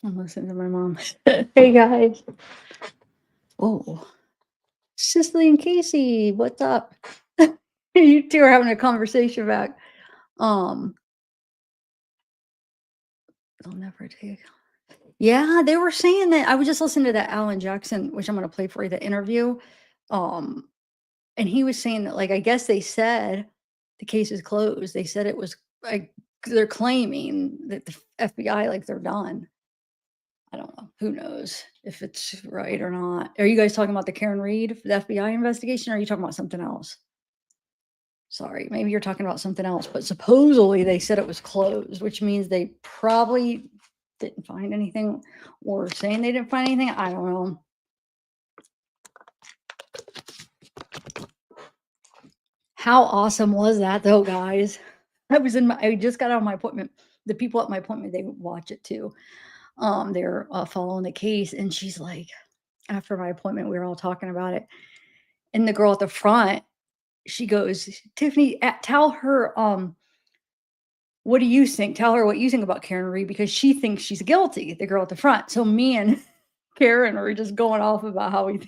I'm listening to my mom. Hey guys. Oh, Cicely and Casey, what's up? You two are having a conversation about um they'll never take. Yeah, they were saying that I was just listening to that Alan Jackson, which I'm gonna play for you, the interview. Um, and he was saying that like I guess they said the case is closed. They said it was like they're claiming that the FBI like they're done. I don't know. Who knows if it's right or not. Are you guys talking about the Karen Reed, the FBI investigation, or are you talking about something else? Sorry, maybe you're talking about something else, but supposedly they said it was closed, which means they probably didn't find anything or saying they didn't find anything. I don't know. How awesome was that though, guys? I just got out of my appointment. The people at my appointment, they watch it too. They're following the case, and she's like, after my appointment, we were all talking about it. And the girl at the front, she goes, "Tiffany, tell her, what do you think? Tell her what you think about Karen Reed because she thinks she's guilty." The girl at the front. So me and Karen are just going off about how we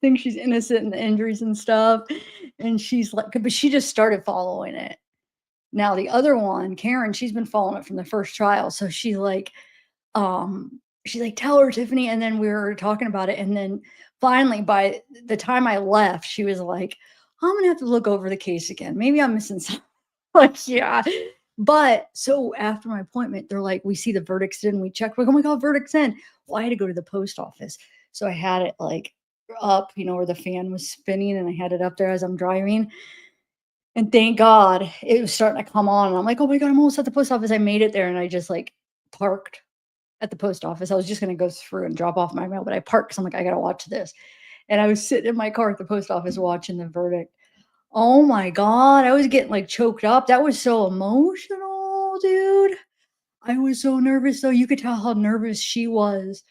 think she's innocent in the injuries and stuff. And she's like, but she just started following it. Now the other one, Karen, she's been following it from the first trial. So she's like, "Tell her, Tiffany." And then we were talking about it. And then finally, by the time I left, she was like, "I'm gonna have to look over the case again. Maybe I'm missing something." Like, yeah. But so after my appointment, they're like, "We see the verdict's in." We check. We're like, "Oh my God, verdict's in." Well, I had to go to the post office. So I had it like up, where the fan was spinning, and I had it up there as I'm driving. And thank God it was starting to come on. And I'm like, "Oh my God, I'm almost at the post office." I made it there and I just like parked at the post office. I was just going to go through and drop off my mail, but I parked because I'm like, I got to watch this. And I was sitting in my car at the post office watching the verdict. Oh my God, I was getting like choked up. That was so emotional, dude. I was so nervous though. You could tell how nervous she was.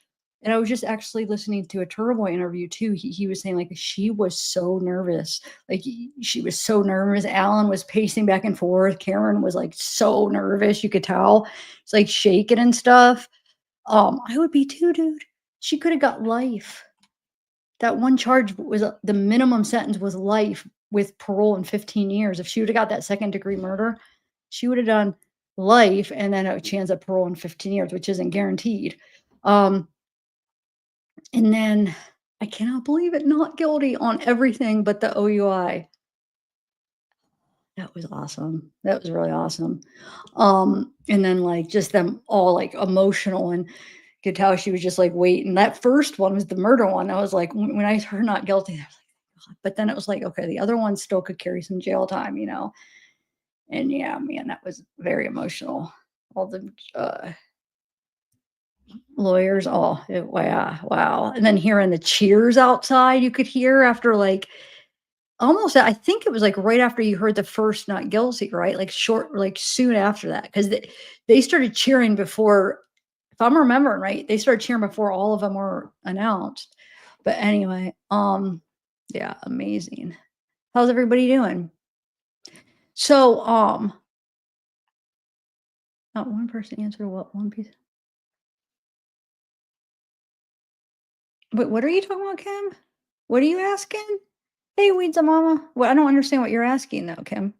And I was just actually listening to a Turboy interview too. He was saying like she was so nervous. Like she was so nervous. Alan was pacing back and forth. Karen was like so nervous. You could tell. It's like shaking and stuff. I would be too, dude. She could have got life. That one charge was the minimum sentence was life with parole in 15 years. If she would have got that second degree murder, she would have done life and then a chance at parole in 15 years, which isn't guaranteed. Um, and then I cannot believe it, not guilty on everything but the OUI. That was awesome. That was really awesome. And then like just them all like emotional and could tell she was just like waiting. That first one was the murder one. I was like, when I heard not guilty, I was like, "God." But then it was like, okay, the other one still could carry some jail time. And yeah, man, that was very emotional. All the lawyers, wow, wow. And then hearing the cheers outside, you could hear after like almost, I think it was like right after you heard the first not guilty, right? Like short, like soon after that, because they started cheering before, if I'm remembering right, they started cheering before all of them were announced. But anyway, yeah, amazing. How's everybody doing? So, not one person answered what one piece. Wait, what are you talking about, Kim? What are you asking? Hey, Weeds Mama. Well, I don't understand what you're asking though, Kim.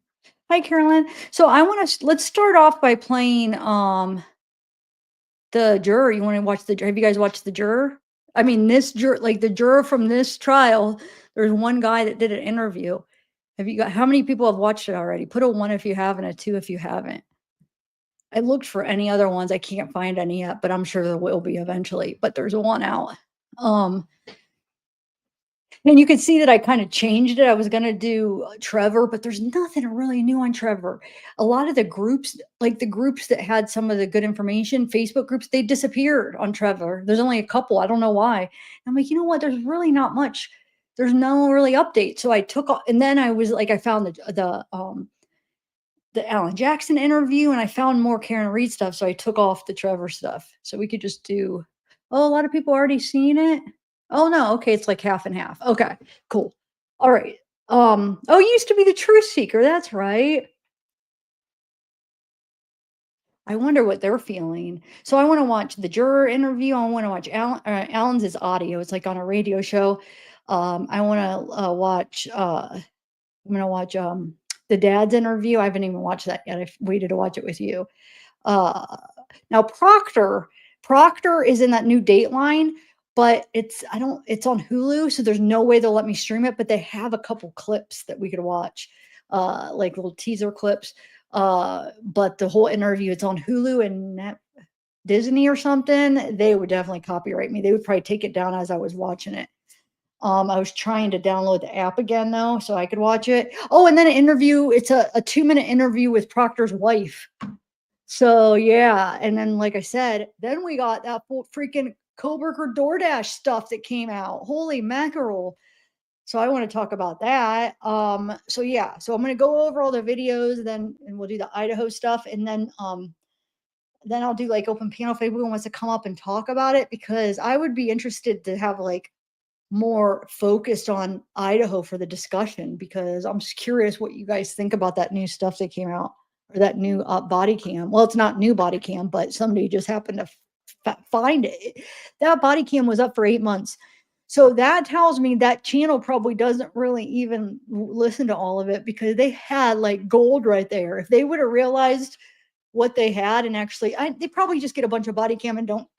Hi, Carolyn. So I want to let's start off by playing the Juror. You wanna watch the have you guys watched the Juror? I mean, this juror like, the juror from this trial, there's one guy that did an interview. Have you got how many people have watched it already? Put a 1 if you have and a 2 if you haven't. I looked for any other ones, I can't find any yet, but I'm sure there will be eventually, but there's one out. Um, and you can see that I kinda changed it. I was gonna do, Trevor, but there's nothing really new on Trevor. A lot of the groups, like the groups that had some of the good information, Facebook groups, they disappeared on Trevor. There's only a couple, I don't know why. I'm like, "You know what? There's really not much. There's no really update." So I took o and then I was like, I found the Alan Jackson interview, and I found more Karen Reed stuff, so I took off the Trevor stuff. So we could just do oh, a lot of people already seen it? Oh, no, okay, it's like half and half. Okay, cool. Alright. Oh, you used to be the truth seeker, that's right. I wonder what they're feeling. So I want to watch the juror interview. I want to watch Alan's is audio. It's like on a radio show. I want to watch. I'm gonna watch the dad's interview. I haven't even watched that yet. I've waited to watch it with you. Uh, Now Proctor is in that new Dateline, but it's on Hulu, so there's no way they'll let me stream it. But they have a couple clips that we could watch, like little teaser clips. But the whole interview, it's on Hulu and Disney or something. They would definitely copyright me. They would probably take it down as I was watching it. I was trying to download the app again though, so I could watch it. Oh, and then an interview. It's a 2-minute interview with Proctor's wife. So yeah, and then like I said, then we got that freaking Coworker DoorDash stuff that came out. Holy mackerel! So I want to talk about that. So yeah, so I'm gonna go over all the videos, and we'll do the Idaho stuff, and then I'll do like open panel if anyone wants to come up and talk about it, because I would be interested to have like more focused on Idaho for the discussion, because I'm just curious what you guys think about that new stuff that came out, or that new body cam. Well, it's not new body cam, but somebody just happened to find it. That body cam was up for 8 months. So that tells me that channel probably doesn't really even listen to all of it, because they had like gold right there. If they would have realized what they had, and actually, they probably just get a bunch of body cam and don't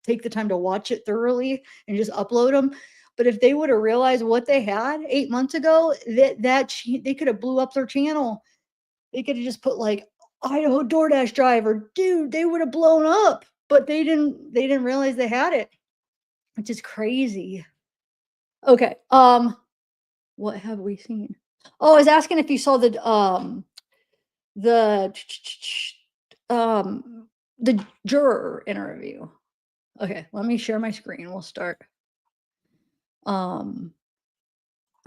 take the time to watch it thoroughly and just upload them. But if they would have realized what they had 8 months ago, they could have blew up their channel. They could have just put like Idaho DoorDash driver, dude. They would have blown up, but they didn't. They didn't realize they had it, which is crazy. Okay. What have we seen? Oh, I was asking if you saw the the juror interview. Okay, let me share my screen. We'll start. I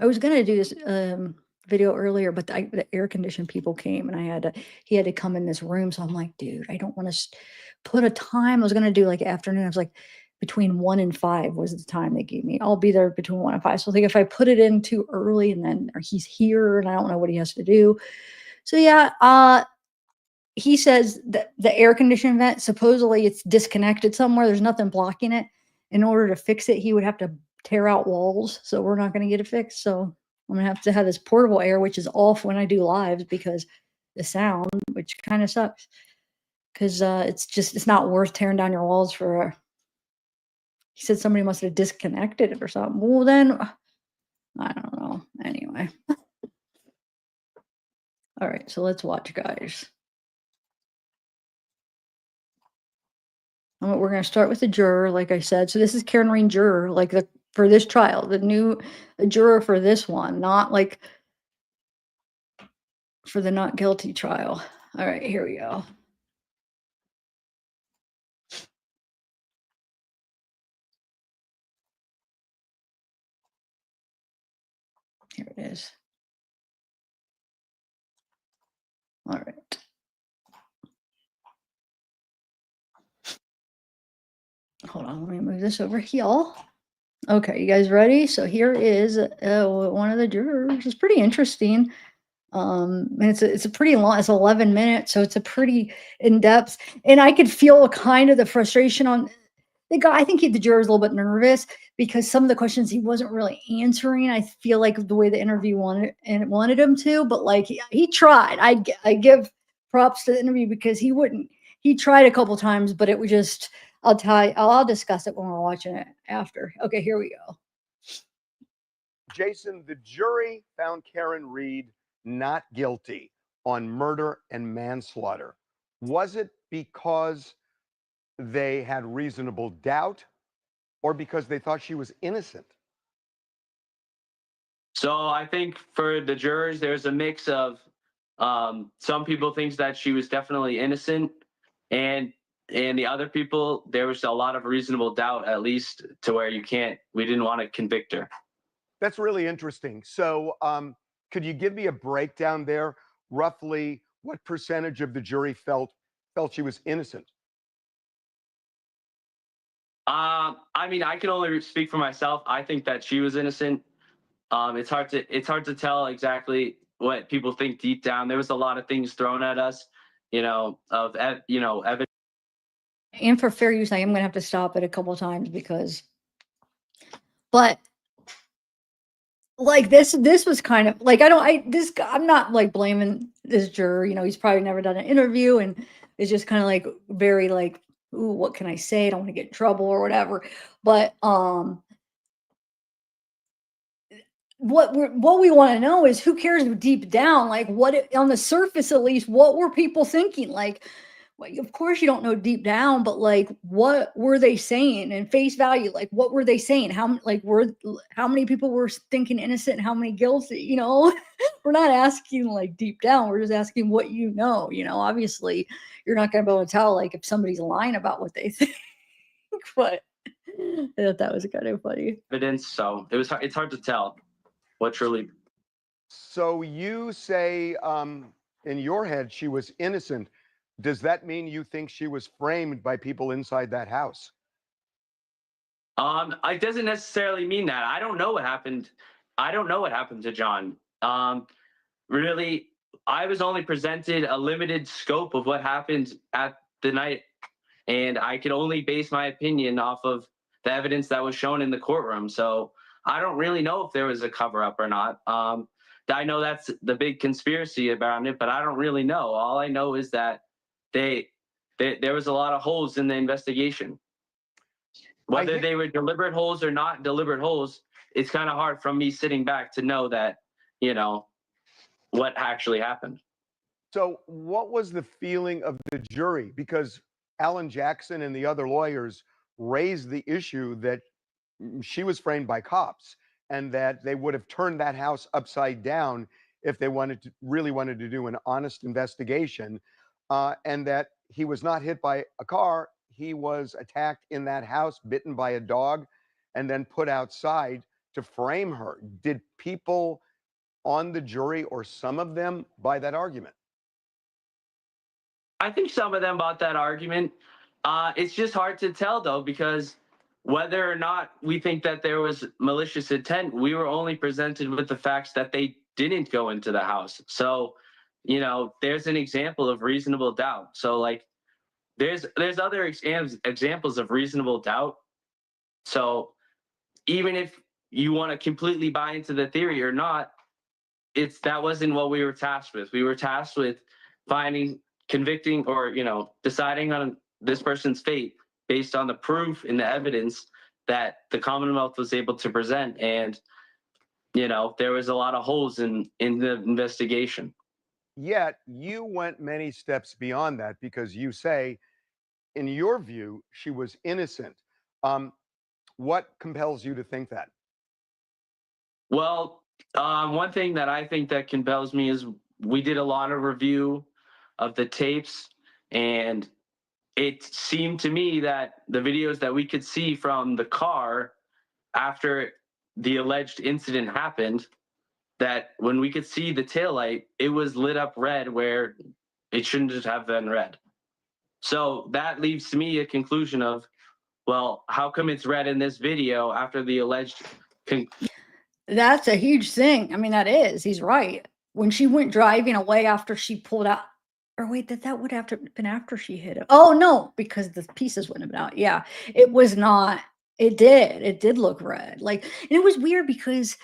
was gonna do this video earlier, but the air conditioned people came, and he had to come in this room. So I'm like, dude, I don't want to put a time. I was gonna do like afternoon. I was like, between 1 and 5 was the time they gave me. I'll be there between 1 and 5. So I think if I put it in too early, and then or he's here and I don't know what he has to do. So yeah, he says that the air conditioning vent, supposedly it's disconnected somewhere. There's nothing blocking it. In order to fix it, he would have to tear out walls. So we're not going to get it fixed. So I'm going to have this portable air, which is off when I do lives because the sound, which kind of sucks. Because it's not worth tearing down your walls for. He said somebody must have disconnected it or something. Well, then I don't know. Anyway. All right, so let's watch, guys. We're going to start with the juror, like I said. So this is Karen Rean juror, like for this trial, the juror for this one, not like for the not guilty trial. All right, here we go. Here it is. All right. Hold on, let me move this over here. Okay, you guys ready? So here is one of the jurors. It's pretty interesting. And it's a pretty long. It's 11 minutes, so it's a pretty in depth. And I could feel kind of the frustration on the guy. I think the juror was a little bit nervous because some of the questions he wasn't really answering. I feel like the way the interview wanted him to, but like he tried. I give props to the interview because he tried a couple times, but it was just. I'll tell you. I'll discuss it when we're watching it after. Okay, here we go. Jason, the jury found Karen Read not guilty on murder and manslaughter. Was it because they had reasonable doubt or because they thought she was innocent? So I think for the jurors, there's a mix of some people think that she was definitely innocent, and the other people, there was a lot of reasonable doubt, at least to where we didn't want to convict her. That's really interesting. So could you give me a breakdown there? Roughly what percentage of the jury felt she was innocent? I mean, I can only speak for myself. I think that she was innocent. It's hard to tell exactly what people think deep down. There was a lot of things thrown at us, evidence. And for fair use, I am going to have to stop it a couple of times but like this was kind of like, I'm not like blaming this juror, he's probably never done an interview and it's just kind of like very like, ooh, what can I say? I don't want to get in trouble or whatever. But what we want to know is, who cares deep down, like on the surface, at least, what were people thinking? Like, of course you don't know deep down, but like, what were they saying in face value? Like, what were they saying? How many people were thinking innocent and how many guilty? We're not asking like deep down. We're just asking what obviously you're not going to be able to tell like if somebody's lying about what they think. But I thought that was kind of funny. Evidence, so it's hard to tell what truly. So you say in your head she was innocent. Does that mean you think she was framed by people inside that house? It doesn't necessarily mean that. I don't know what happened. I don't know what happened to John. Really, I was only presented a limited scope of what happened at the night, and I could only base my opinion off of the evidence that was shown in the courtroom. So I don't really know if there was a cover-up or not. I know that's the big conspiracy about it, but I don't really know. All I know is that there was a lot of holes in the investigation. Whether they were deliberate holes or not deliberate holes, it's kind of hard from me sitting back to know that, what actually happened. So what was the feeling of the jury? Because Alan Jackson and the other lawyers raised the issue that she was framed by cops and that they would have turned that house upside down if they really wanted to do an honest investigation, and that he was not hit by a car. He was attacked in that house, bitten by a dog, and then put outside to frame her. Did people on the jury, or some of them, buy that argument? I think some of them bought that argument. It's just hard to tell, though, because whether or not we think that there was malicious intent, we were only presented with the facts that they didn't go into the house. So, there's an example of reasonable doubt. So, like, there's other examples of reasonable doubt. So, even if you want to completely buy into the theory or not, that wasn't what we were tasked with. We were tasked with finding, convicting, or deciding on this person's fate based on the proof and the evidence that the Commonwealth was able to present. And there was a lot of holes in the investigation. Yet you went many steps beyond that, because you say, in your view, she was innocent. What compels you to think that? Well, one thing that I think that compels me is we did a lot of review of the tapes, and it seemed to me that the videos that we could see from the car after the alleged incident happened, that when we could see the taillight, it was lit up red where it shouldn't just have been red. So that leaves to me a conclusion of, well, how come it's red in this video after the alleged That's a huge thing. I mean, that is. He's right. When she went driving away after she pulled out, or wait, that would have been after she hit him. Oh no, because the pieces wouldn't have been out. Yeah, it was not. It did. It did look red. Like, and it was weird because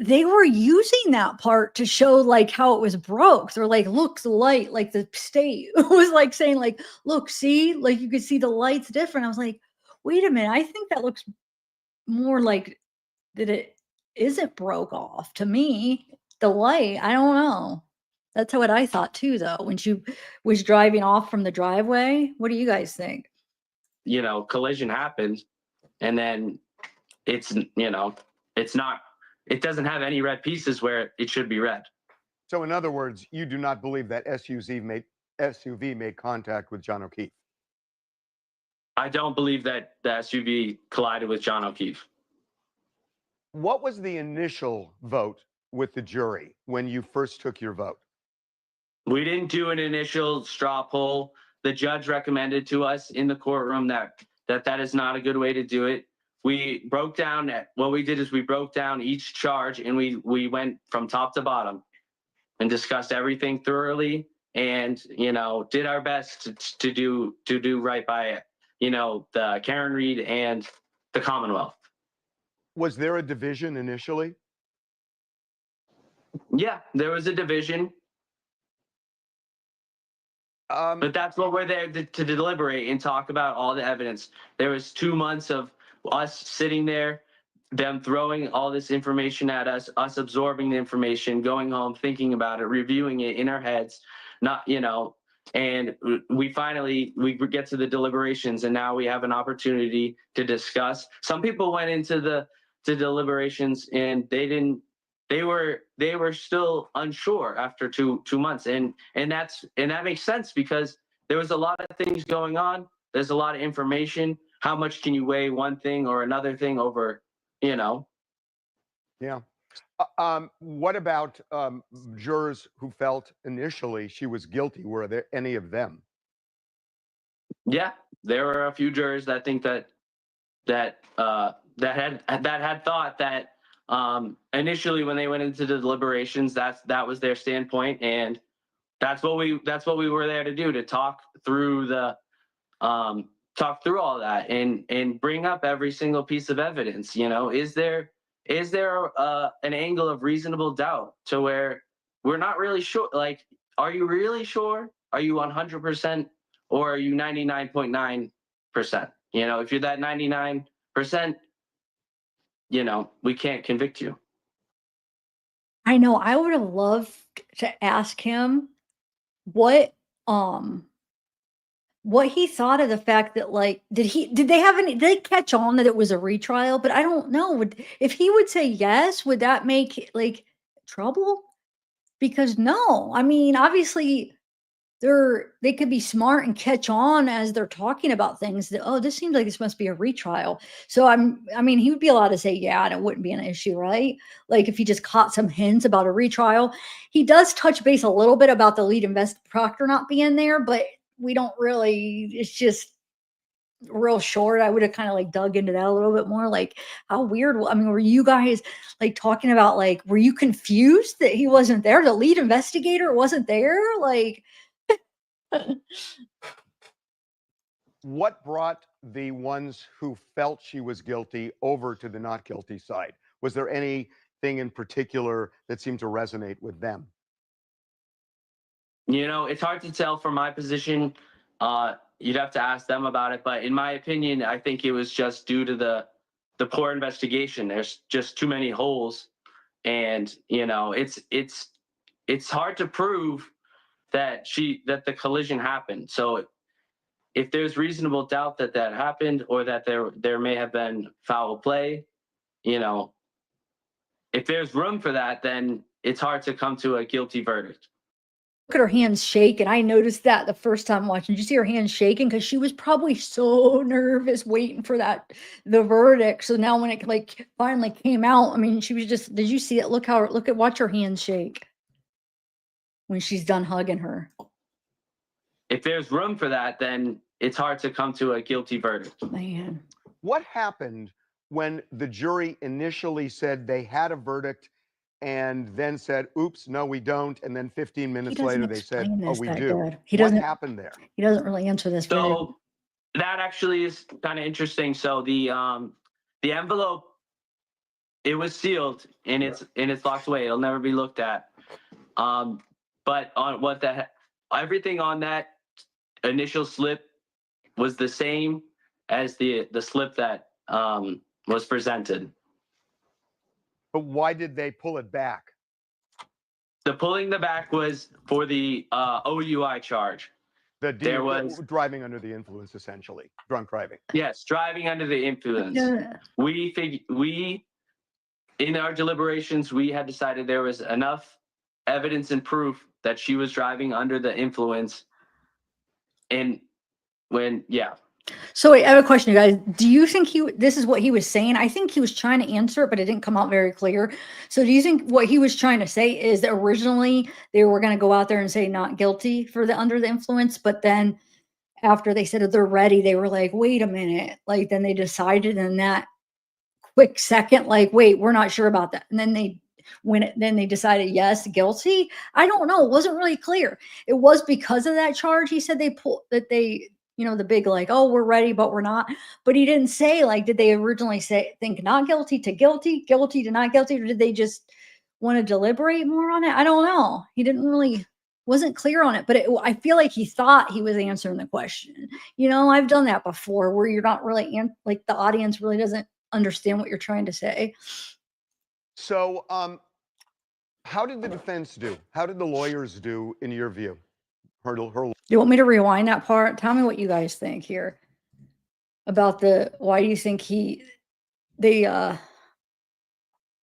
they were using that part to show like how it was broke. They're like, look, the light, like the state was like saying, like, look, see, like you could see the lights different. I was like, wait a minute, I think that looks more like that it isn't broke off to me. The light, I don't know. That's what I thought too, though, when she was driving off from the driveway. What do you guys think? Collision happened, and then it's not. It doesn't have any red pieces where it should be red. So in other words, you do not believe that SUV made contact with John O'Keefe? I don't believe that the SUV collided with John O'Keefe. What was the initial vote with the jury when you first took your vote? We didn't do an initial straw poll. The judge recommended to us in the courtroom that is not a good way to do it. We broke down, what we did is we broke down each charge, and we went from top to bottom and discussed everything thoroughly. and, you know, did our best to do right by, you know, the Karen Reed and the Commonwealth. Was there a division initially? Yeah, there was a division, but that's what we're there to deliberate and talk about all the evidence. There was 2 months of us sitting there, them throwing all this information at us absorbing the information, going home, thinking about it, reviewing it in our heads, not, you know, and we finally, we get to the deliberations, and now we have an opportunity to discuss. Some people went into the deliberations and they were still unsure after two months, and that makes sense because there was a lot of things going on. There's a lot of information. How much can you weigh one thing or another thing over, you know? Yeah. What about jurors who felt initially she was guilty? Were there any of them? Yeah, there were a few jurors that think that had thought that initially when they went into the deliberations, that was their standpoint, and that's what we were there to do, to talk through all that and bring up every single piece of evidence. You know, is there an angle of reasonable doubt to where we're not really sure? Like, are you really sure? Are you 100%, or are you 99.9%? You know, if you're that 99%, you know, we can't convict you. I know. I would have loved to ask him what um what he thought of the fact that, like, did they catch on that it was a retrial? But I don't know. If he would say yes, would that make, like, trouble? Because no, I mean, obviously they could be smart and catch on as they're talking about things that, oh, this seems like this must be a retrial. So I mean, he would be allowed to say yeah, and it wouldn't be an issue, right? Like if he just caught some hints about a retrial. He does touch base a little bit about the lead Proctor not being there, but we don't really, it's just real short. I would have kind of like dug into that a little bit more. Like, how weird. I mean, were you guys like talking about, like, were you confused that he wasn't there? The lead investigator wasn't there? Like, What brought the ones who felt she was guilty over to the not guilty side? Was there anything in particular that seemed to resonate with them? You know, it's hard to tell from my position. You'd have to ask them about it. But in my opinion, I think it was just due to the poor investigation. There's just too many holes, and you know, it's hard to prove that the collision happened. So if there's reasonable doubt that happened, or that there may have been foul play, you know, if there's room for that, then it's hard to come to a guilty verdict. look at her hands shake, and I noticed that the first time watching. Did you see her hands shaking? Because she was probably so nervous waiting for the verdict. So now when it like finally came out, I mean, she was just, did you see it? Watch her hands shake when she's done hugging her. If there's room for that, then it's hard to come to a guilty verdict. Man. What happened when the jury initially said they had a verdict and then said, oops, no, we don't, and then 15 minutes later they said, oh, we do? What happened there? He doesn't really answer this very well. So that actually is kind of interesting. So the envelope, it was sealed and it's locked away. It'll never be looked at. But on everything on that initial slip was the same as the slip that was presented. But why did they pull it back? The pulling the back was for the OUI charge. There was driving under the influence, essentially, drunk driving. Yes, driving under the influence. Yeah. We in our deliberations, we had decided there was enough evidence and proof that she was driving under the influence. And So wait, I have a question, you guys. Do you think this is what he was saying? I think he was trying to answer it, but it didn't come out very clear. So do you think what he was trying to say is that originally they were going to go out there and say not guilty for the under the influence, but then after they said that they're ready, they were like, wait a minute. Like, then they decided in that quick second, like, wait, we're not sure about that. And then then they decided, yes, guilty. I don't know. It wasn't really clear. It was because of that charge. He said the big, like, oh, we're ready, but we're not. But he didn't say, like, did they originally think not guilty to guilty, guilty to not guilty, or did they just want to deliberate more on it? I don't know. He wasn't clear on it, but I feel like he thought he was answering the question. I've done that before where you're not really, like, the audience really doesn't understand what you're trying to say. So, how did the defense do? How did the lawyers do, in your view? Do you want me to rewind that part? Tell me what you guys think here about why do you think they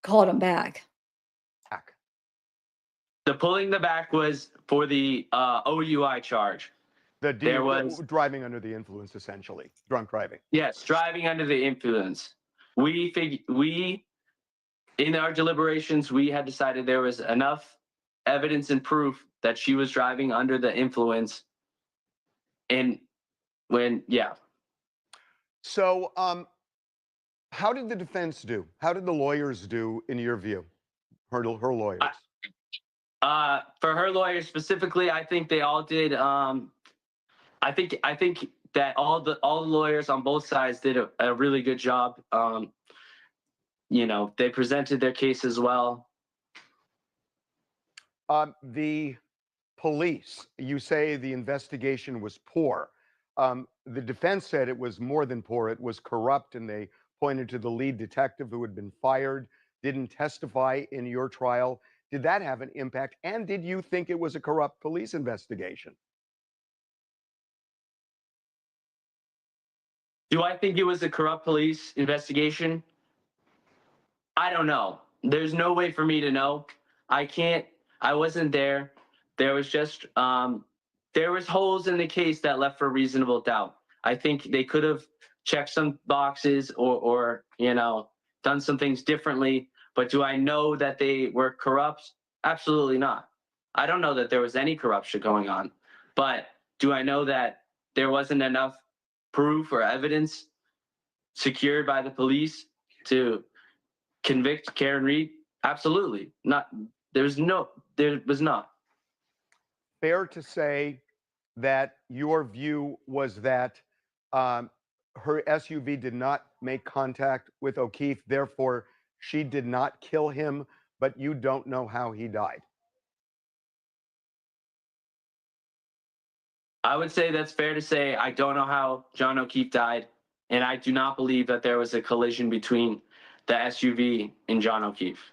called him back? The pulling the back was for the OUI charge. There was driving under the influence, essentially, drunk driving. Yes, driving under the influence. We in our deliberations, we had decided there was enough evidence and proof that she was driving under the influence. And So, how did the defense do? How did the lawyers do, in your view? Her lawyers. For her lawyers specifically, I think they all did. I think that all the lawyers on both sides did a really good job. They presented their case as well. The police, you say the investigation was poor. The defense said it was more than poor. It was corrupt, and they pointed to the lead detective who had been fired, didn't testify in your trial. Did that have an impact? And did you think it was a corrupt police investigation? Do I think it was a corrupt police investigation? I don't know. There's no way for me to know. I wasn't there. There was just there was holes in the case that left for reasonable doubt. I think they could have checked some boxes or done some things differently. But do I know that they were corrupt? Absolutely not. I don't know that there was any corruption going on. But do I know that there wasn't enough proof or evidence secured by the police to convict Karen Reed? Absolutely not. There was not. Fair to say that your view was that her SUV did not make contact with O'Keefe, therefore she did not kill him, but you don't know how he died. I would say that's fair to say. I don't know how John O'Keefe died, and I do not believe that there was a collision between the SUV and John O'Keefe.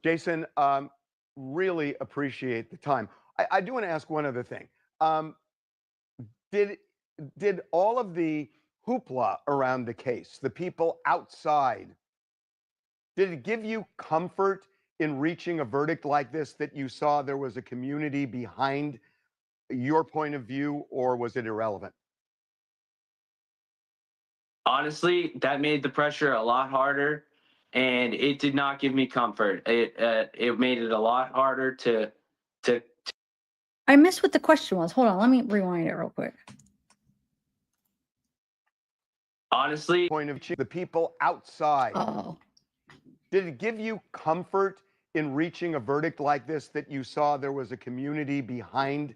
Jason, really appreciate the time. I do want to ask one other thing. Did all of the hoopla around the case, the people outside, did it give you comfort in reaching a verdict like this, that you saw there was a community behind your point of view, or was it irrelevant? Honestly, that made the pressure a lot harder, and it did not give me comfort. It made it a lot harder to. I missed what the question was. Hold on, let me rewind it real quick. Honestly, Point of view, the people outside. Oh. Did it give you comfort in reaching a verdict like this, that you saw there was a community behind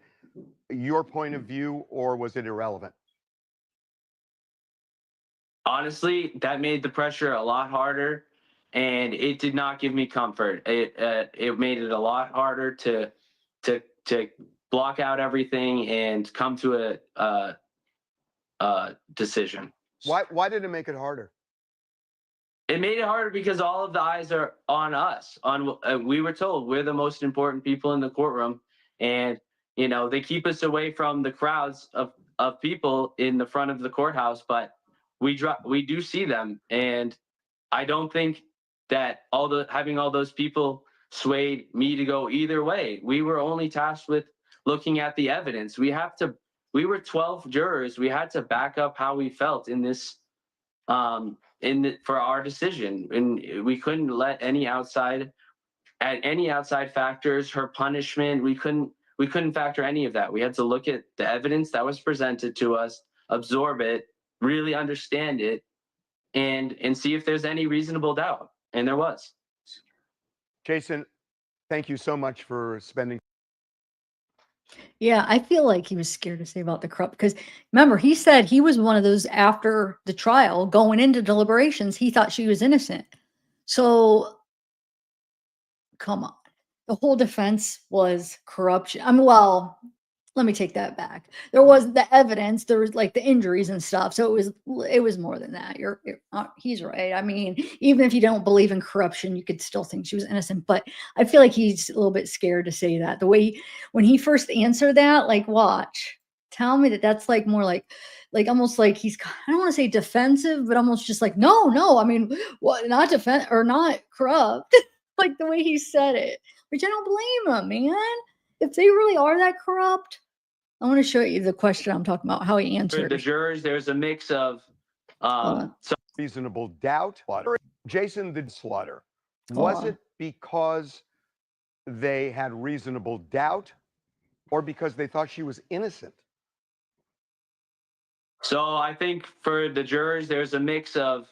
your point of view, or was it irrelevant? Honestly, that made the pressure a lot harder, and it did not give me comfort. It made it a lot harder to block out everything and come to a decision. Why did it make it harder? It made it harder because all of the eyes are on us. We were told we're the most important people in the courtroom, and they keep us away from the crowds of people in the front of the courthouse, but we do see them, and I don't think that having all those people swayed me to go either way. We were only tasked with looking at the evidence. We were 12 jurors. We had to back up how we felt in this for our decision, and we couldn't let any outside factors, her punishment. We couldn't factor any of that. We had to look at the evidence that was presented to us, absorb it, really understand it, and see if there's any reasonable doubt. And there was. Jason, thank you so much for spending. Yeah, I feel like he was scared to say about the corrupt because remember, he said he was one of those after the trial going into deliberations, he thought she was innocent. So come on. The whole defense was corruption. I mean, well, let me take that back. There was the evidence, there was like the injuries and stuff. So it was more than that. He's right. I mean, even if you don't believe in corruption, you could still think she was innocent. But I feel like he's a little bit scared to say that. The way when he first answered that, like, watch, tell me that that's like more like almost like he's, I don't want to say defensive, but almost just like, no, I mean, what, not defend or not corrupt, like the way he said it, which I don't blame him, man. If they really are that corrupt, I want to show you the question I'm talking about, how he For answered. the jurors, there's a mix of some Reasonable doubt. Jason, the slaughter. Hold Was on. it because they had reasonable doubt or because they thought she was innocent? So I think for the jurors, there's a mix of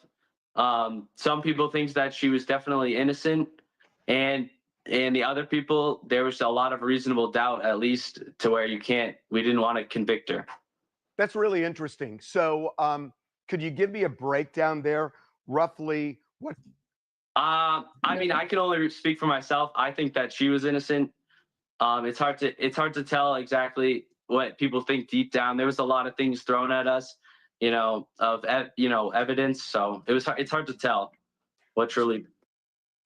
some people think that she was definitely innocent, and the other people, there was a lot of reasonable doubt, at least to where we didn't want to convict her. That's really interesting. So could you give me a breakdown there, roughly what? I mean, I can only speak for myself. I think that she was innocent. It's hard to tell exactly what people think deep down. There was a lot of things thrown at us, of evidence. So it's hard to tell what truly.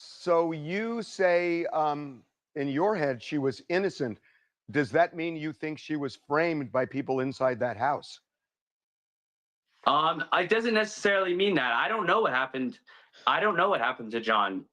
So you say in your head she was innocent. Does that mean you think she was framed by people inside that house? It doesn't necessarily mean that. I don't know what happened. I don't know what happened to John.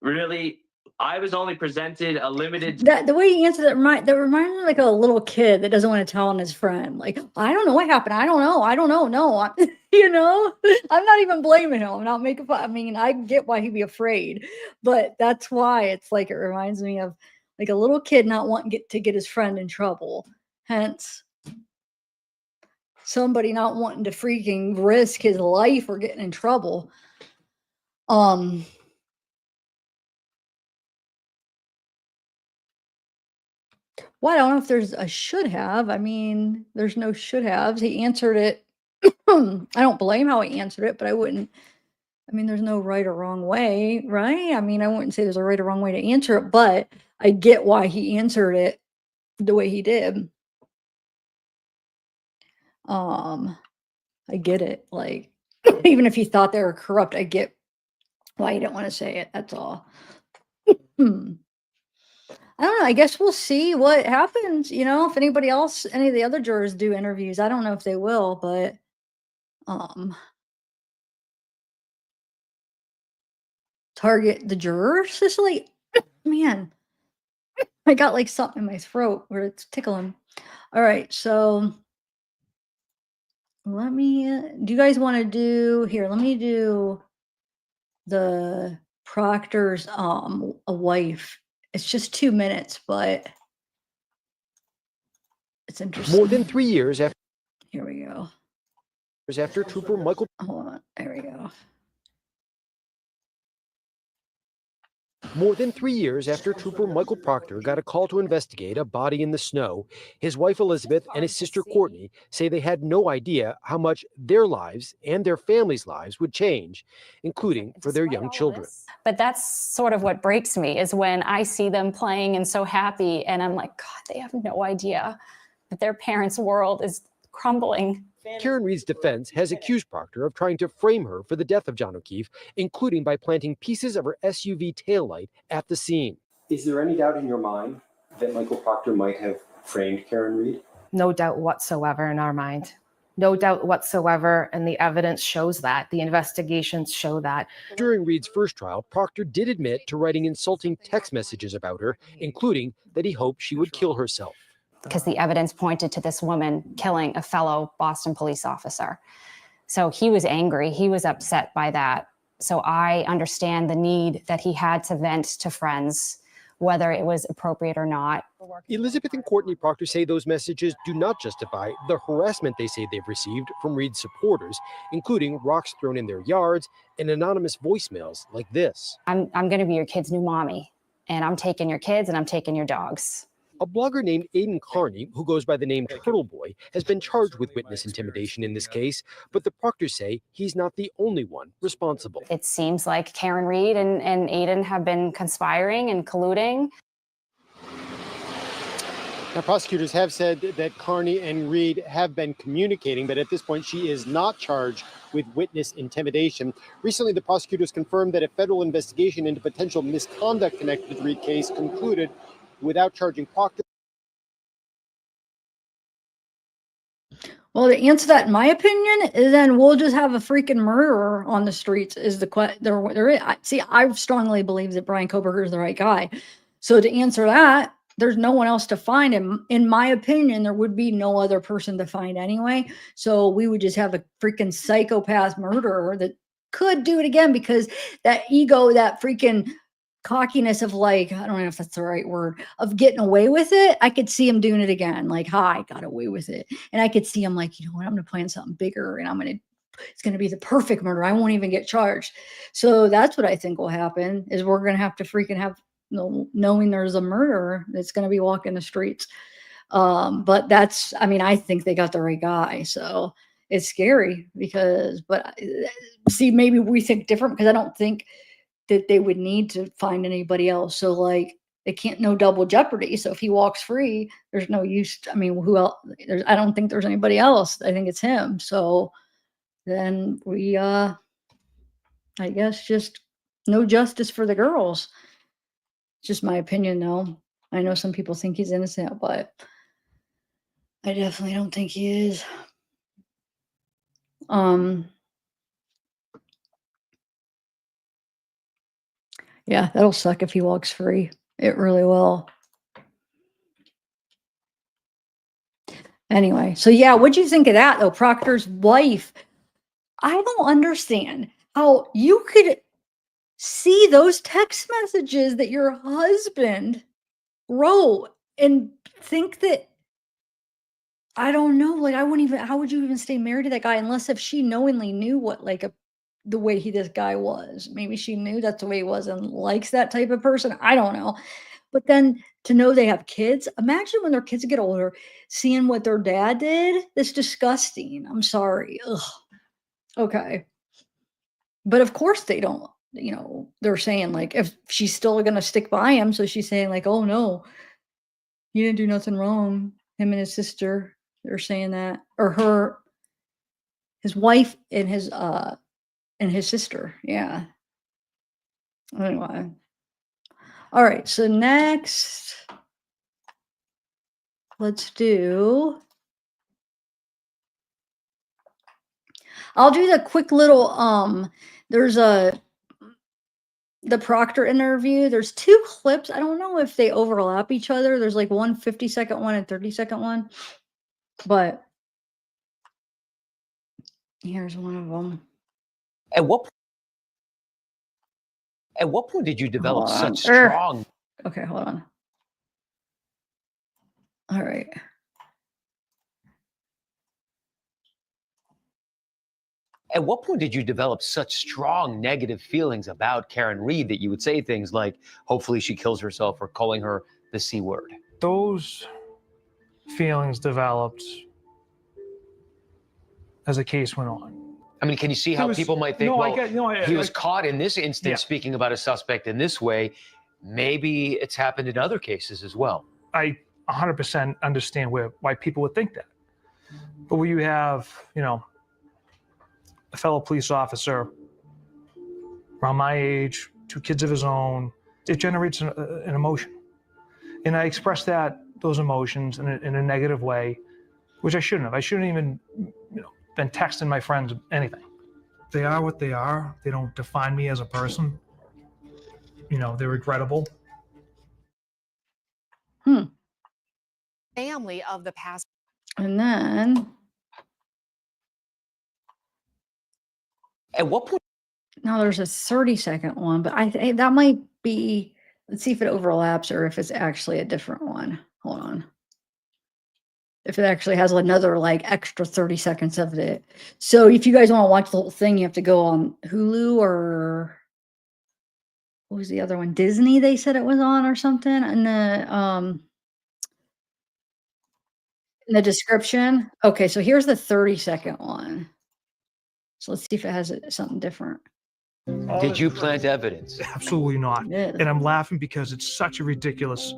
Really, I was only presented a limited. The way he answered that reminded me like a little kid that doesn't want to tell on his friend. Like, I don't know what happened. I don't know. No, I'm not even blaming him. I'm not making fun. I mean, I get why he'd be afraid, but that's why it's like, it reminds me of like a little kid not wanting to get his friend in trouble. Hence, somebody not wanting to freaking risk his life or getting in trouble. Well, I don't know if there's a should have. I mean, there's no should haves. He answered it. I don't blame how he answered it, but I wouldn't. I mean, there's no right or wrong way, right? I mean, I wouldn't say there's a right or wrong way to answer it, but I get why he answered it the way he did. I get it. Like, even if he thought they were corrupt, I get why he didn't want to say it. That's all. I don't know. I guess we'll see what happens. If anybody else, any of the other jurors do interviews, I don't know if they will, but target the juror, Cicely. Man, I got like something in my throat where it's tickling. All right, so let me. Do you guys want to do here? Let me do the Proctor's a wife. It's just 2 minutes, but it's interesting. More than 3 years after. Here we go. After Trooper Michael. Hold on. There we go. More than 3 years after Trooper Michael Proctor got a call to investigate a body in the snow, his wife Elizabeth and his sister Courtney say they had no idea how much their lives and their families' lives would change, including for their young children. But that's sort of what breaks me, is when I see them playing and so happy, and I'm like, God, they have no idea that their parents' world is crumbling. Karen Reed's defense has accused Proctor of trying to frame her for the death of John O'Keefe, including by planting pieces of her SUV taillight at the scene. Is there any doubt in your mind that Michael Proctor might have framed Karen Reed? No doubt whatsoever in our mind. No doubt whatsoever, and the evidence shows that. The investigations show that. During Reed's first trial, Proctor did admit to writing insulting text messages about her, including that he hoped she would kill herself. Because the evidence pointed to this woman killing a fellow Boston police officer. So he was angry. He was upset by that. So I understand the need that he had to vent to friends whether it was appropriate or not. Elizabeth and Courtney Proctor say those messages do not justify the harassment they say they've received from Reed's supporters, including rocks thrown in their yards and anonymous voicemails like this. I'm going to be your kid's new mommy, and I'm taking your kids and I'm taking your dogs. A blogger named Aiden Carney, who goes by the name Turtle Boy, has been charged with witness intimidation in this case, but the Proctors say he's not the only one responsible. It seems like Karen Reed and Aiden have been conspiring and colluding. Now, prosecutors have said that Carney and Reed have been communicating, but at this point, she is not charged with witness intimidation. Recently, the prosecutors confirmed that a federal investigation into potential misconduct connected to the Reed case concluded without charging Proctor. Well, to answer that, in my opinion, then we'll just have a freaking murderer on the streets. Is the see? I strongly believe that Bryan Kohberger is the right guy. So to answer that, there's no one else to find him. In my opinion, there would be no other person to find anyway. So we would just have a freaking psychopath murderer that could do it again, because that ego, that freaking cockiness of like, I don't know if that's the right word, of getting away with it. I could see him doing it again. Like, hi, got away with it. And I could see him like, you know what, I'm going to plan something bigger and it's going to be the perfect murder. I won't even get charged. So that's what I think will happen, is we're going to have to freaking have, knowing there's a murderer that's going to be walking the streets. But that's, I mean, I think they got the right guy. So it's scary because, but see, maybe we think different, because I don't think that they would need to find anybody else. So like, they can't, no double jeopardy. So if he walks free, there's no use. I mean, who else? I don't think there's anybody else. I think it's him. So then we, I guess just no justice for the girls. Just my opinion, though. I know some people think he's innocent, but I definitely don't think he is. Yeah, that'll suck if he walks free. It really will. Anyway, so yeah, what'd you think of that, though? Proctor's wife. I don't understand how you could see those text messages that your husband wrote and think that, I don't know, like, I wouldn't even, how would you even stay married to that guy unless if she knowingly knew what, like, the way this guy was. Maybe she knew that's the way he was and likes that type of person. I don't know. But then to know they have kids, imagine when their kids get older, seeing what their dad did. That's disgusting. I'm sorry. Ugh. Okay. But of course they don't, they're saying like, if she's still going to stick by him. So she's saying like, oh no, he didn't do nothing wrong. Him and his sister, they're saying that, or his wife and his sister. Yeah. Anyway. All right. So next, let's do, I'll do the quick little, there's the Proctor interview. There's two clips. I don't know if they overlap each other. There's like one 50-second one and 30-second one, but here's one of them. At what point did you develop such strong? Okay, hold on. All right. At what point did you develop such strong negative feelings about Karen Reed that you would say things like, hopefully she kills herself, or calling her the C word? Those feelings developed as the case went on. I mean, can you see how people might think, he was caught in this instance speaking about a suspect in this way. Maybe it's happened in other cases as well. I 100% understand why people would think that. But when you have, a fellow police officer around my age, 2 kids of his own, it generates an emotion. And I expressed those emotions in a negative way, which I shouldn't have. I shouldn't even, been texting my friends anything. They are what they are. They don't define me as a person. They're regrettable. Family of the past. And then At what point? now there's a 30-second one, but I think that might be Let's see if it overlaps or if it's actually a different one. Hold on. If it actually has another like extra 30 seconds of it. So if you guys want to watch the whole thing, you have to go on Hulu or what was the other one? Disney, they said it was on or something. And in the description. Okay, so here's the 30-second one. So let's see if it has something different. Did you plant evidence? Absolutely not. Yeah. And I'm laughing because it's such a ridiculous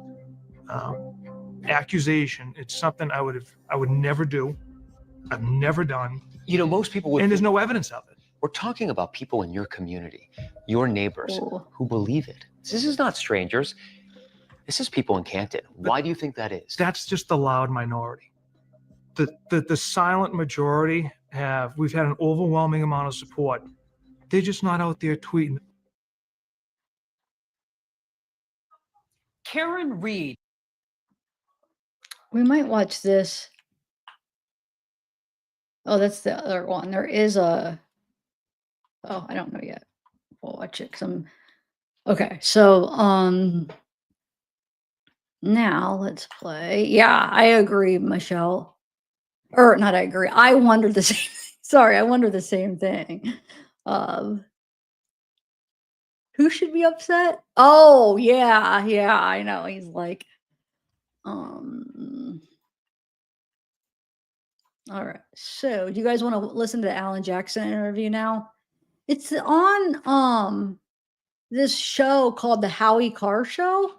accusation. It's something I would never do. I've never done. You know, most people would. And there's no evidence of it. We're talking about people in your community, your neighbors, Cool. who believe it. This is not strangers. This is people in Canton. Why do you think that is? That's just the loud minority. The silent majority we've had an overwhelming amount of support. They're just not out there tweeting. Karen Reed. We might watch this. Oh, that's the other one. There is a. Oh, I don't know yet. We'll watch it. Okay, so now let's play. Yeah, I agree, Michelle. Or not, I agree. I wondered the same. Sorry, I wonder the same thing. Who should be upset? Oh, yeah, I know. He's like, all right. So, do you guys want to listen to the Alan Jackson interview now? It's on this show called The Howie Carr Show.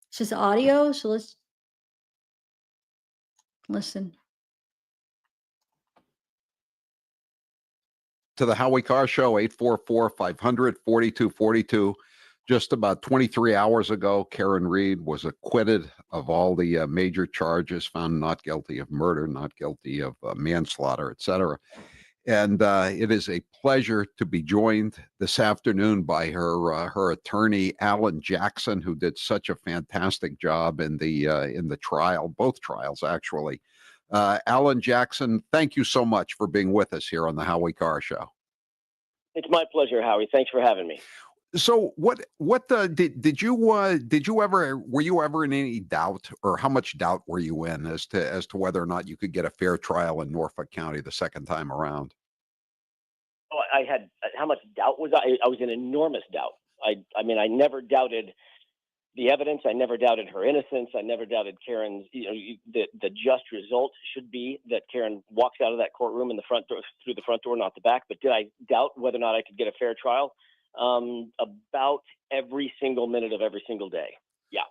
It's just audio, so let's listen. To the Howie Carr Show, 844-500-4242. Just about 23 hours ago, Karen Reed was acquitted of all the major charges, found not guilty of murder, not guilty of manslaughter, etc. And it is a pleasure to be joined this afternoon by her attorney, Alan Jackson, who did such a fantastic job in the trial, both trials actually. Alan Jackson, thank you so much for being with us here on the Howie Carr Show. It's my pleasure, Howie. Thanks for having me. So did you ever, were you ever in any doubt, or how much doubt were you in as to whether or not you could get a fair trial in Norfolk County the second time around? Oh, I had, how much doubt was I? I was in enormous doubt. I mean, I never doubted the evidence. I never doubted her innocence. I never doubted Karen's, the just result should be that Karen walks out of that courtroom in the front door, through the front door, not the back. But did I doubt whether or not I could get a fair trial? About every single minute of every single day. Yeah.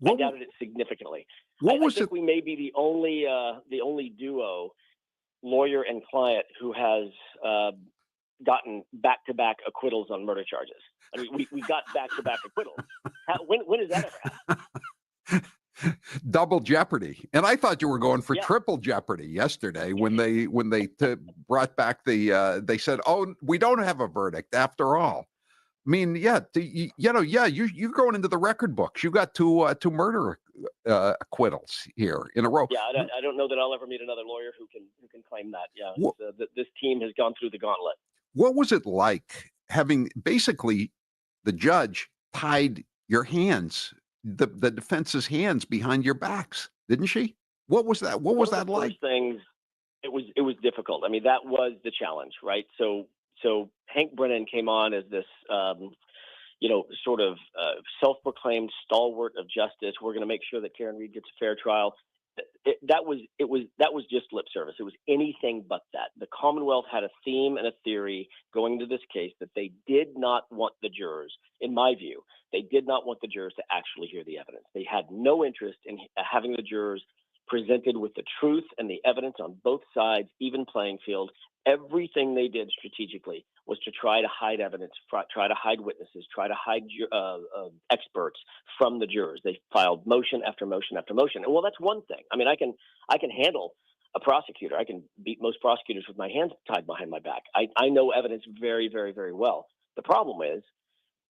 I doubted it significantly. I think we may be the only duo, lawyer and client, who has gotten back-to-back acquittals on murder charges. I mean, we got back-to-back acquittals. When has that ever happened? Double jeopardy. And I thought you were going for triple jeopardy yesterday when they brought back they said, oh, we don't have a verdict after all. I mean, you're going into the record books. You got two murder acquittals here in a row. Yeah, I don't know that I'll ever meet another lawyer who can claim that. Yeah, this team has gone through the gauntlet. What was it like having basically the judge tied your hands, the defense's hands behind your backs, didn't she? What was that? What was that like? First things, it was difficult. I mean, that was the challenge, right? So Hank Brennan came on as this, sort of self-proclaimed stalwart of justice. We're going to make sure that Karen Reed gets a fair trial. That was just lip service. It was anything but that. The Commonwealth had a theme and a theory going into this case that they did not want the jurors, in my view, they did not want the jurors to actually hear the evidence. They had no interest in having the jurors presented with the truth and the evidence on both sides, even playing field. Everything they did strategically was to try to hide evidence, try to hide witnesses, try to hide experts from the jurors. They filed motion after motion after motion. And well, that's one thing. I mean, I can handle a prosecutor. I can beat most prosecutors with my hands tied behind my back. I know evidence very, very, very well. The problem is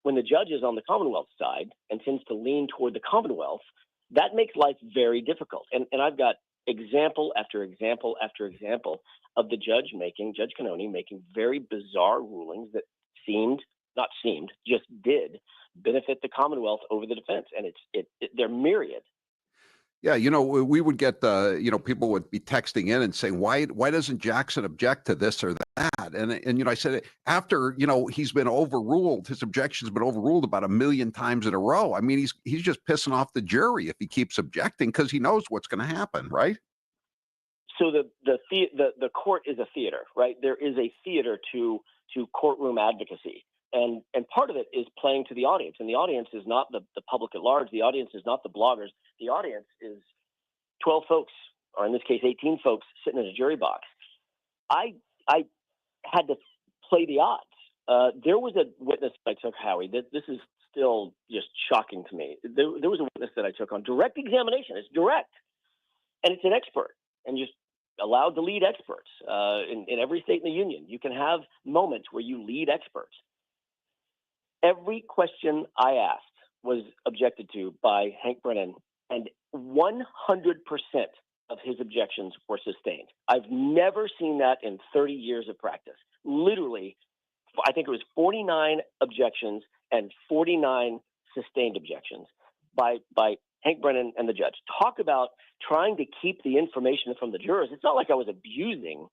when the judge is on the Commonwealth side and tends to lean toward the Commonwealth, that makes life very difficult. And I've got example after example after example of the Judge Cannoni making very bizarre rulings that just did benefit the Commonwealth over the defense, and they're myriad. Yeah, we would get people would be texting in and saying, why doesn't Jackson object to this or that? And I said, after he's been overruled, his objection's been overruled about 1 million times in a row. I mean, he's just pissing off the jury if he keeps objecting because he knows what's going to happen, right? So the court is a theater, right? There is a theater to courtroom advocacy. And part of it is playing to the audience. And the audience is not the public at large. The audience is not the bloggers. The audience is 12 folks, or in this case, 18 folks sitting in a jury box. I had to play the odds. There was a witness I took, Howie. This is still just shocking to me. There was a witness that I took on direct examination. It's direct. And it's an expert. And just allowed to lead experts. In every state in the union, you can have moments where you lead experts. Every question I asked was objected to by Hank Brennan, and 100% of his objections were sustained. I've never seen that in 30 years of practice. Literally, I think it was 49 objections and 49 sustained objections by Hank Brennan and the judge. Talk about trying to keep the information from the jurors. It's not like I was abusing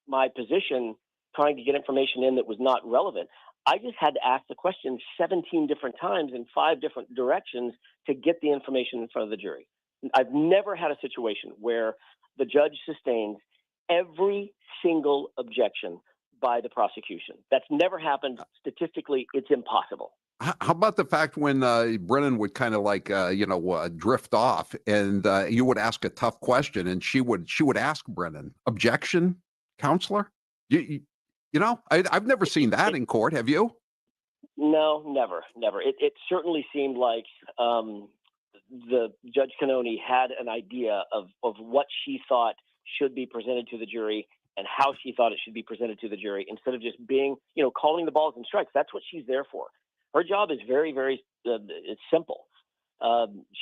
my position trying to get information in that was not relevant. I just had to ask the question 17 different times in 5 different directions to get the information in front of the jury. I've never had a situation where the judge sustained every single objection by the prosecution. That's never happened. Statistically, it's impossible. How about the fact when Brennan would kind of drift off and you would ask a tough question and she would ask Brennan, objection, counselor? I've never seen that in court. Have you? No, never. It certainly seemed like the Judge Cannoni had an idea of what she thought should be presented to the jury and how she thought it should be presented to the jury instead of just being, calling the balls and strikes. That's what she's there for. Her job is very, very it's simple.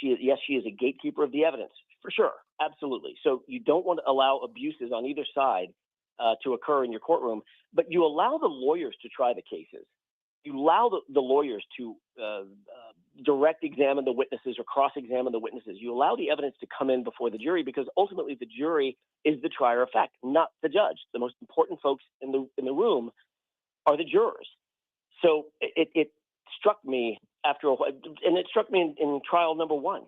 She is a gatekeeper of the evidence, for sure. Absolutely. So you don't want to allow abuses on either side to occur in your courtroom, but you allow the lawyers to try the cases. You allow the lawyers to direct examine the witnesses or cross-examine the witnesses. You allow the evidence to come in before the jury because ultimately the jury is the trier of fact, not the judge. The most important folks in the room are the jurors. So it struck me after a while, and it struck me in trial number 1.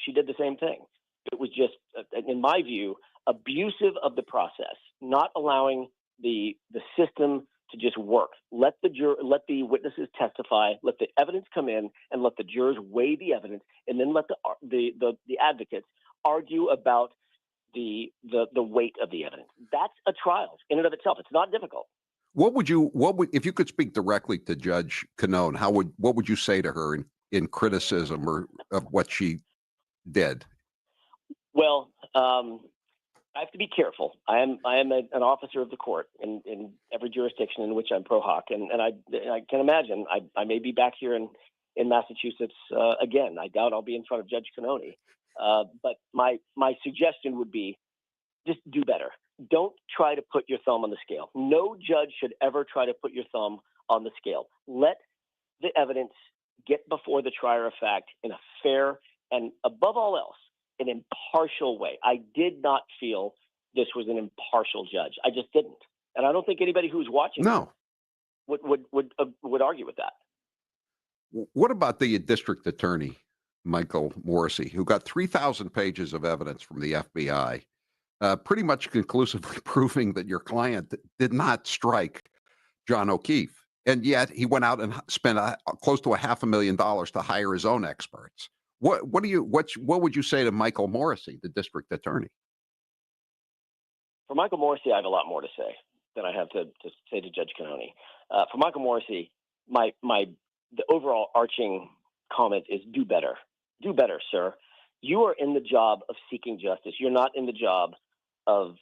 She did the same thing. It was just, in my view, abusive of the process, not allowing the system to just work. Let the witnesses testify, let the evidence come in, and let the jurors weigh the evidence, and then let the advocates argue about the weight of the evidence. That's a trial in and of itself. It's not difficult. What would if you could speak directly to Judge Cannone, what would you say to her in criticism or of what she did? Well, I have to be careful. I am an officer of the court in every jurisdiction in which I'm pro hoc, and I can imagine I may be back here in Massachusetts again. I doubt I'll be in front of Judge Cannoni, but my suggestion would be just do better. Don't try to put your thumb on the scale. No judge should ever try to put your thumb on the scale. Let the evidence get before the trier of fact in a fair and, above all else, an impartial way. I did not feel this was an impartial judge. I just didn't, and I don't think anybody who's watching would argue with that. What about the district attorney, Michael Morrissey, who got 3,000 pages of evidence from the FBI, pretty much conclusively proving that your client did not strike John O'Keefe, and yet he went out and spent close to $500,000 to hire his own experts? What would you say to Michael Morrissey, the district attorney? For Michael Morrissey, I have a lot more to say than I have to say to Judge Cannoni. For Michael Morrissey, the overall arching comment is do better. Do better, sir. You are in the job of seeking justice. You're not in the job of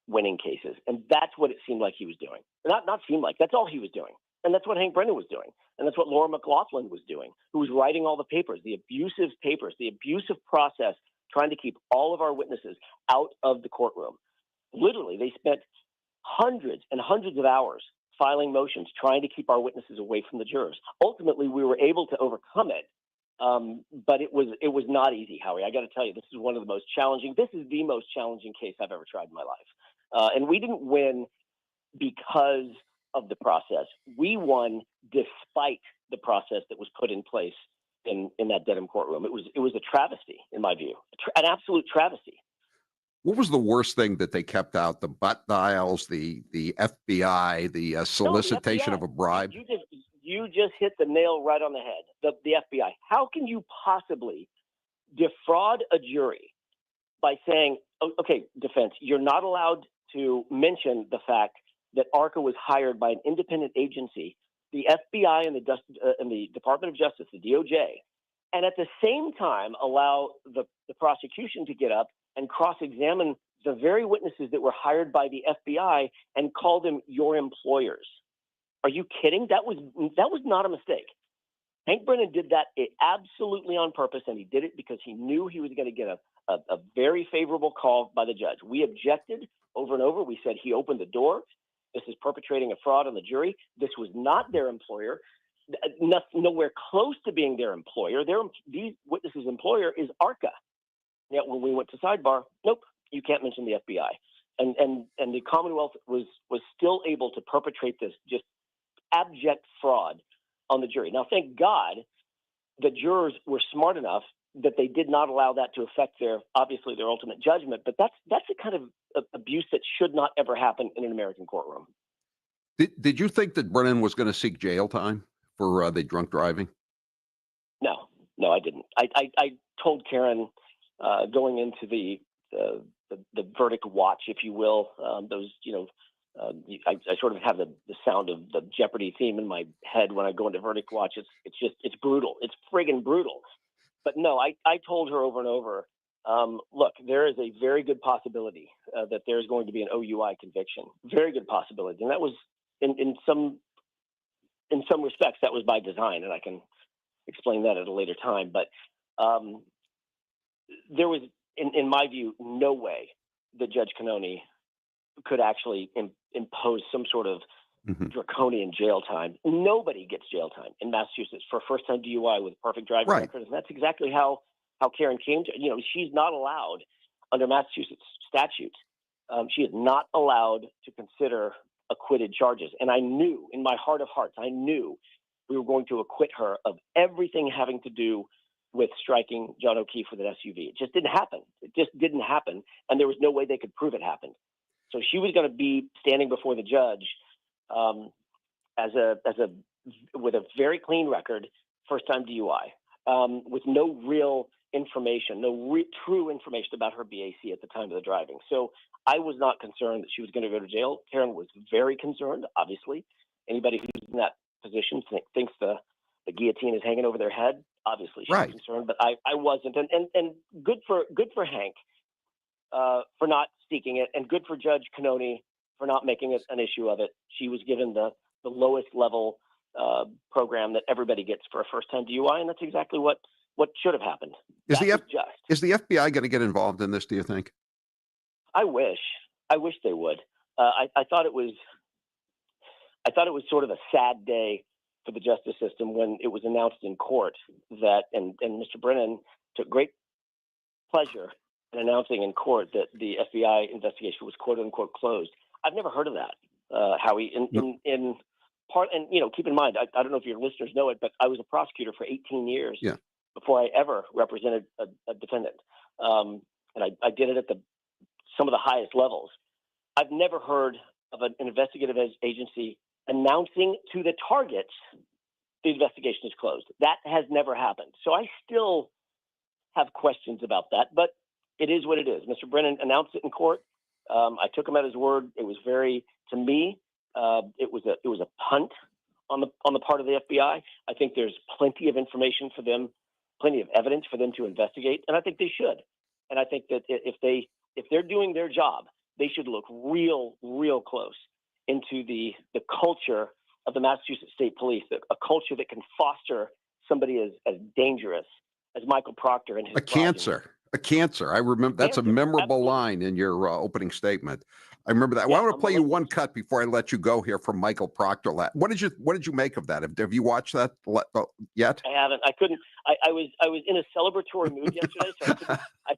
winning cases. And that's what it seemed like he was doing. Not seemed like, that's all he was doing. And that's what Hank Brennan was doing. And that's what Laura McLaughlin was doing, who was writing all the papers, the abusive process, trying to keep all of our witnesses out of the courtroom. Literally, they spent hundreds and hundreds of hours filing motions, trying to keep our witnesses away from the jurors. Ultimately, we were able to overcome it, but it was not easy, Howie. I got to tell you, this is one of the most challenging. This is the most challenging case I've ever tried in my life, and we didn't win because of the process. We won despite the process that was put in place in that Dedham courtroom. It was a travesty, in my view, an absolute travesty. What was the worst thing that they kept out? The butt dials, the FBI, the solicitation FBI. of a bribe? You just hit the nail right on the head. The FBI. How can you possibly defraud a jury by saying, okay, defense, you're not allowed to mention the fact that ARCA was hired by an independent agency, the FBI and the Department of Justice, the DOJ, and at the same time allow the prosecution to get up and cross-examine the very witnesses that were hired by the FBI and call them your employers. Are you kidding? That was not a mistake. Hank Brennan did that absolutely on purpose, and he did it because he knew he was going to get a very favorable call by the judge. We objected over and over. We said he opened the door. This is perpetrating a fraud on the jury. This was not their employer. Nowhere close to being their employer. These witnesses' employer is ARCA. Yet when we went to sidebar, nope, you can't mention the FBI. And the Commonwealth was still able to perpetrate this just abject fraud on the jury. Now, thank God the jurors were smart enough that they did not allow that to affect their ultimate judgment. But that's the kind of abuse that should not ever happen in an American courtroom. Did you think that Brennan was going to seek jail time for the drunk driving? No, I didn't. I told Karen going into the verdict watch, if you will, I sort of have the sound of the Jeopardy theme in my head when I go into verdict watch. It's brutal. It's friggin' brutal. But no, I told her over and over, look, there is a very good possibility that there's going to be an OUI conviction. Very good possibility. And that was in some respects, that was by design, and I can explain that at a later time. But there was, in my view, no way that Judge Cannoni could actually impose some sort of draconian jail time. Nobody gets jail time in Massachusetts for first-time DUI with perfect driving record. And that's exactly how Karen came to, she's not allowed under Massachusetts statute. She is not allowed to consider acquitted charges. And I knew in my heart of hearts, we were going to acquit her of everything having to do with striking John O'Keefe with an SUV. It just didn't happen. And there was no way they could prove it happened. So she was going to be standing before the judge with a very clean record, first-time DUI, with no real information, true information about her BAC at the time of the driving. So I was not concerned that she was going to go to jail. Karen was very concerned, obviously. Anybody who's in that position thinks the guillotine is hanging over their head. Obviously, she's concerned, but I wasn't. And good for Hank for not seeking it, and good for Judge Cannoni for not making it an issue of it. She was given the lowest level program that everybody gets for a first-time DUI, and that's exactly what should have happened. Is the FBI going to get involved in this, do you think? I wish they would. I thought it was sort of a sad day for the justice system when it was announced in court that, and Mr. Brennan took great pleasure in announcing in court that the FBI investigation was quote unquote closed. I've never heard of that, Howie. In part, and keep in mind, I don't know if your listeners know it, but I was a prosecutor for 18 years before I ever represented a defendant, and I did it at some of the highest levels. I've never heard of an investigative agency announcing to the targets the investigation is closed. That has never happened. So I still have questions about that, but it is what it is. Mr. Brennan announced it in court. I took him at his word. It was to me, it was a punt on the part of the FBI. I think there's plenty of information for them, plenty of evidence for them to investigate, and I think they should. And I think that if they're doing their job, they should look real close into the culture of the Massachusetts State Police, a culture that can foster somebody as dangerous as Michael Proctor and his A cancer. I remember that's a Cancer, memorable absolutely. line in your opening statement. I remember that. Yeah, Well, I want to I'm play you relentless. one cut before I let you go here from Michael Proctor. What did you make of that? Have you watched that yet? I haven't. I couldn't. I was in a celebratory mood yesterday, so I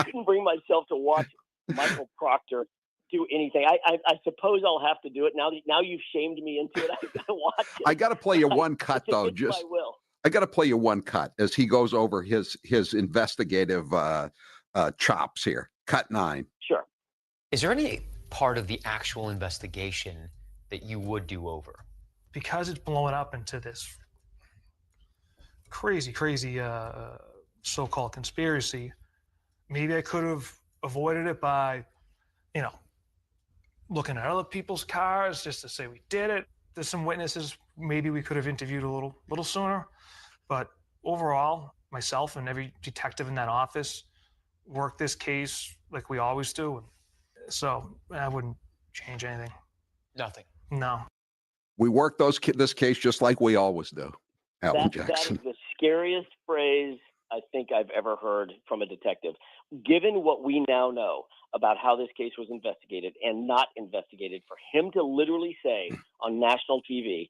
couldn't bring myself to watch Michael Proctor do anything. I suppose I'll have to do it now. Now you've shamed me into it. I gotta watch it. I got to play you one cut though. I will. I got to play you one cut as he goes over his investigative chops here. Cut 9. Sure. Is there any part of the actual investigation that you would do over? Because it's blowing up into this crazy so-called conspiracy, maybe I could have avoided it by, looking at other people's cars just to say we did it. There's some witnesses maybe we could have interviewed a little sooner, but overall, myself and every detective in that office worked this case like we always do. So I wouldn't change anything. Nothing. No. We work this case just like we always do. Alan Jackson. That is the scariest phrase I think I've ever heard from a detective. Given what we now know about how this case was investigated and not investigated, for him to literally say on national TV,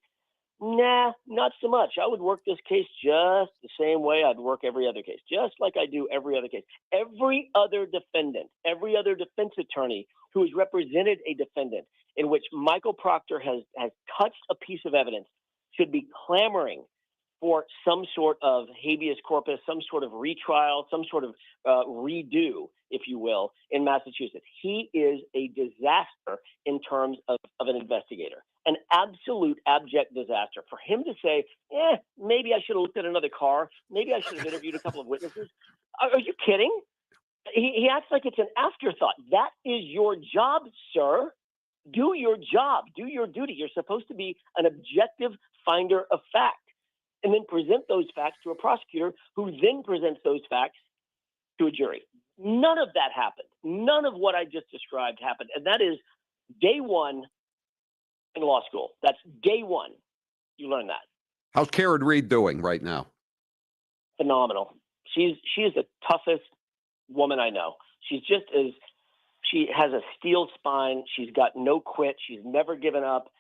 nah, not so much. I would work this case just the same way I'd work every other case, just like I do every other case. Every other defendant, every other defense attorney who has represented a defendant in which Michael Proctor has touched a piece of evidence should be clamoring for some sort of habeas corpus, some sort of retrial, some sort of redo, if you will, in Massachusetts. He is a disaster in terms of an investigator, an absolute abject disaster. For him to say, maybe I should have looked at another car, maybe I should have interviewed a couple of witnesses. Are you kidding? He acts like it's an afterthought. That is your job, sir. Do your job. Do your duty. You're supposed to be an objective finder of fact, and then present those facts to a prosecutor who then presents those facts to a jury. None of that happened. None of what I just described happened. And that is day one in law school. That's day one. You learn that. How's Karen Reed doing right now? Phenomenal. She is the toughest woman I know. She has a steel spine. She's got no quit. She's never given up.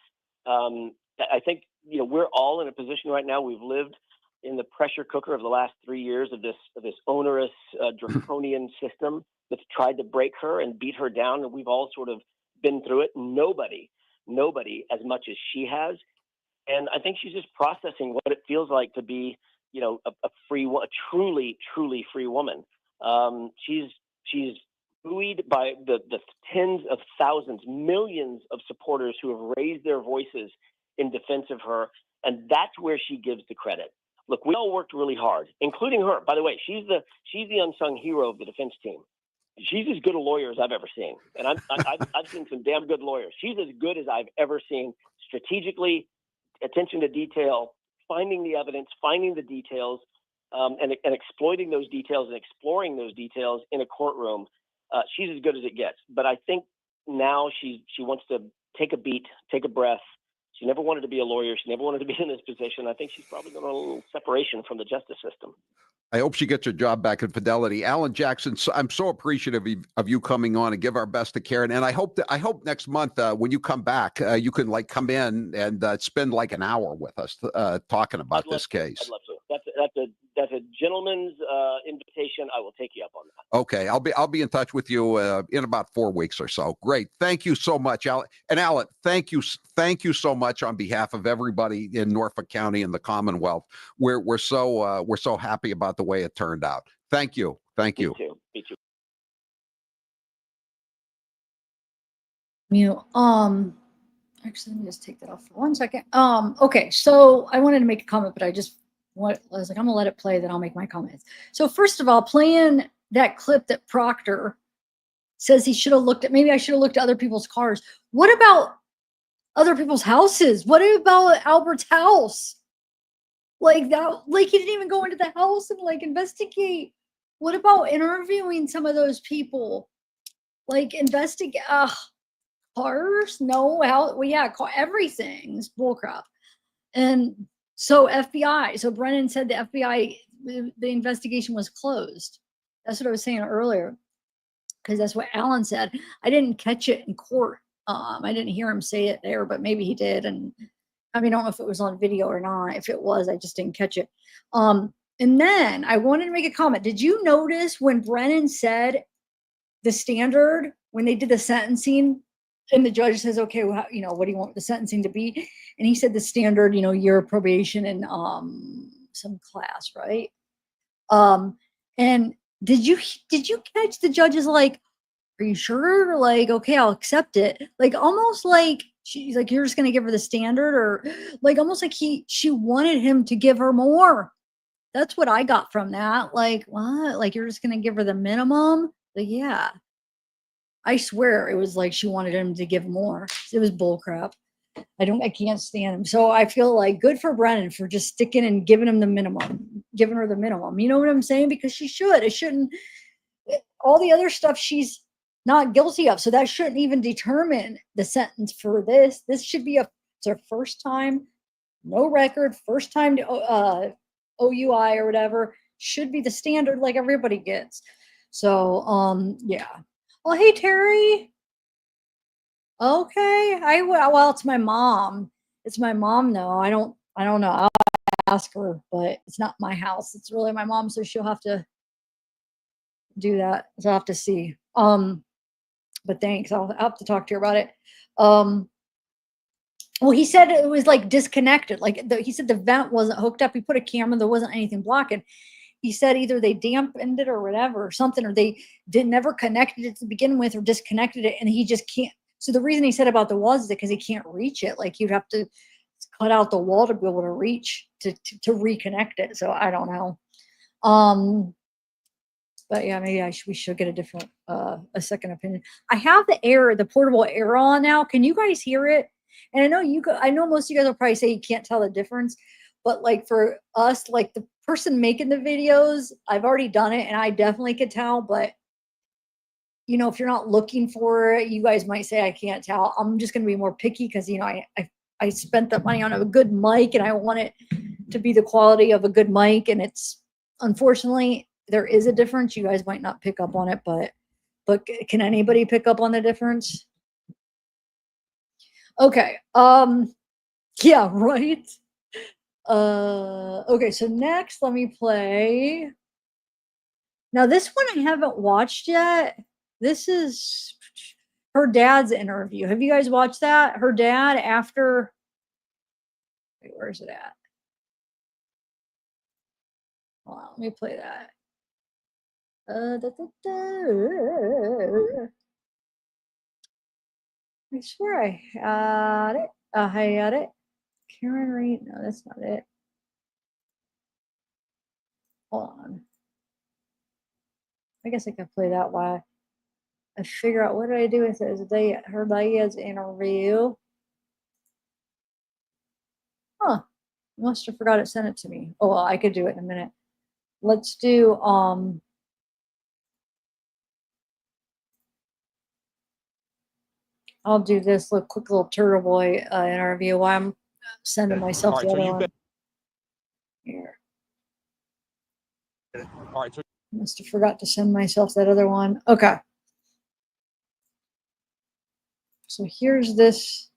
I think, we're all in a position right now. We've lived in the pressure cooker of the last 3 years of this onerous, draconian system that's tried to break her and beat her down. And we've all sort of been through it. Nobody as much as she has. And I think she's just processing what it feels like to be, a truly free woman. She's buoyed by the tens of thousands, millions of supporters who have raised their voices in defense of her. And that's where she gives the credit. Look, we all worked really hard, including her. By the way, she's the unsung hero of the defense team. She's as good a lawyer as I've ever seen. And I've seen some damn good lawyers. She's as good as I've ever seen strategically, attention to detail, finding the evidence, finding the details, and exploiting those details and exploring those details in a courtroom. She's as good as it gets. But I think now she wants to take a beat, take a breath. She never wanted to be a lawyer. She never wanted to be in this position. I think she's probably going to a little separation from the justice system. I hope she gets her job back in Fidelity. Alan Jackson, I'm so appreciative of you coming on and give our best to Karen. And I hope next month when you come back, you can come in and spend an hour with us talking about this case. I'd love to. That's a gentleman's invitation. I will take you up on that. Okay, I'll be in touch with you in about 4 weeks or so. Great, thank you so much, Alan. And Alan, thank you so much on behalf of everybody in Norfolk County and the Commonwealth. We're so happy about the way it turned out. Thank you. Me too. Actually, let me just take that off for 1 second. Okay, so I wanted to make a comment, but I was like, I'm gonna let it play, then I'll make my comments. So first of all, playing that clip that Proctor says he should have looked at, maybe I should have looked at other people's cars. What about other people's houses? What about Albert's house? Like that, he didn't even go into the house and investigate. What about interviewing some of those people? Investigate cars? No, everything's bullcrap. And so FBI, so Brennan said the FBI, the investigation was closed. That's what I was saying earlier, because that's what Alan said. I didn't catch it in court. I didn't hear him say it there, but maybe he did. And I mean, I don't know if it was on video or not. If it was, I just didn't catch it. And then I wanted to make a comment. Did you notice when Brennan said the standard, when they did the sentencing, and the judge says, okay, well, you know, what do you want the sentencing to be? And he said the standard, you know, year of probation and some class, right? And did you catch the judge's like, are you sure? Like, okay, I'll accept it. Like almost like she's like, you're just gonna give her the standard, or like almost like she wanted him to give her more. That's what I got from that. Like, what? Like you're just gonna give her the minimum? Like, yeah. I swear it was like she wanted him to give more. It was bull crap. I can't stand him. So I feel like good for Brennan for just sticking and giving him the minimum, giving her the minimum. You know what I'm saying? Because she should. It shouldn't. All the other stuff she's not guilty of. So that shouldn't even determine the sentence for this. This should be it's her first time, no record, first time to OUI or whatever. Should be the standard like everybody gets. So yeah. Well, hey Terry. Okay. Well, it's my mom. It's my mom though. I don't know. I'll ask her, but it's not my house. It's really my mom, so she'll have to do that. So I'll have to see. But thanks. I'll have to talk to her about it. Well, he said it was like disconnected. Like he said the vent wasn't hooked up. He put a camera, there wasn't anything blocking. He said either they dampened it or whatever, or something, or they never connected it to begin with or disconnected it, and he just can't. So the reason he said about the walls is because he can't reach it. Like you'd have to cut out the wall to be able to reach to reconnect it. So I don't know. But yeah, maybe we should get a different a second opinion. I have the portable air on now. Can you guys hear it? And I know most of you guys will probably say you can't tell the difference, but like for us, like the person making the videos, I've already done it and I definitely could tell, but you know, if you're not looking for it, you guys might say I can't tell. I'm just going to be more picky because, you know, I spent the money on a good mic and I want it to be the quality of a good mic. And it's unfortunately, there is a difference. You guys might not pick up on it, but can anybody pick up on the difference? Okay. Yeah, right. Okay, so next let me play. Now this one I haven't watched yet. This is her dad's interview. Have you guys watched that? Her dad after, wait, where's it at? Hold on, let me play that. I swear I had it. I had it. Karen Reed. No, that's not it. Hold on. I guess I can play that while I figure out what did I do with it. Her dad's interview. Huh. Must have forgot it sent it to me. Oh well, I could do it in a minute. Let's do I'll do this quick little Turtle Boy interview while I'm sending myself the other one. Here. All right. So must have forgot to send myself that other one. Okay. So here's this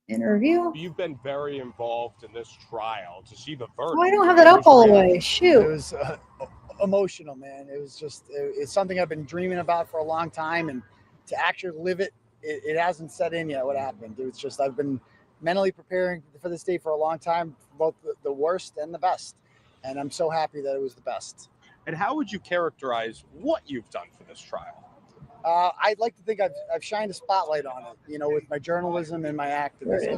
interview. you've been very involved in this trial. To see the verdict. Oh, I don't have that up all the way. Shoot. It was emotional, man. It was just, it's something I've been dreaming about for a long time. And to actually live it, it hasn't set in yet what happened. It was just, I've been mentally preparing for this day for a long time, both the worst and the best. And I'm so happy that it was the best. And how would you characterize what you've done for this trial? I'd like to think I've shined a spotlight on it, you know, with my journalism and my activism.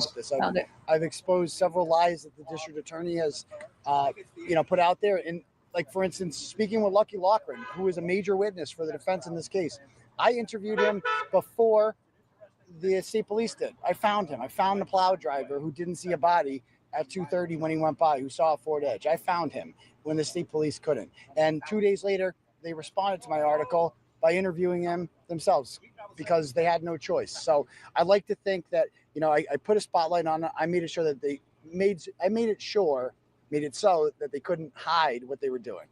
I've exposed several lies that the district attorney has, you know, put out there. And like, for instance, speaking with Lucky Loughran, who is a major witness for the defense in this case, I interviewed him before the state police did. I found him. I found the plow driver who didn't see a body at 2:30 when he went by, who saw a Ford Edge. I found him when the state police couldn't. And 2 days later, they responded to my article by interviewing him themselves because they had no choice. So I like to think that, you know, I put a spotlight on it. I made it sure that made it so that they couldn't hide what they were doing.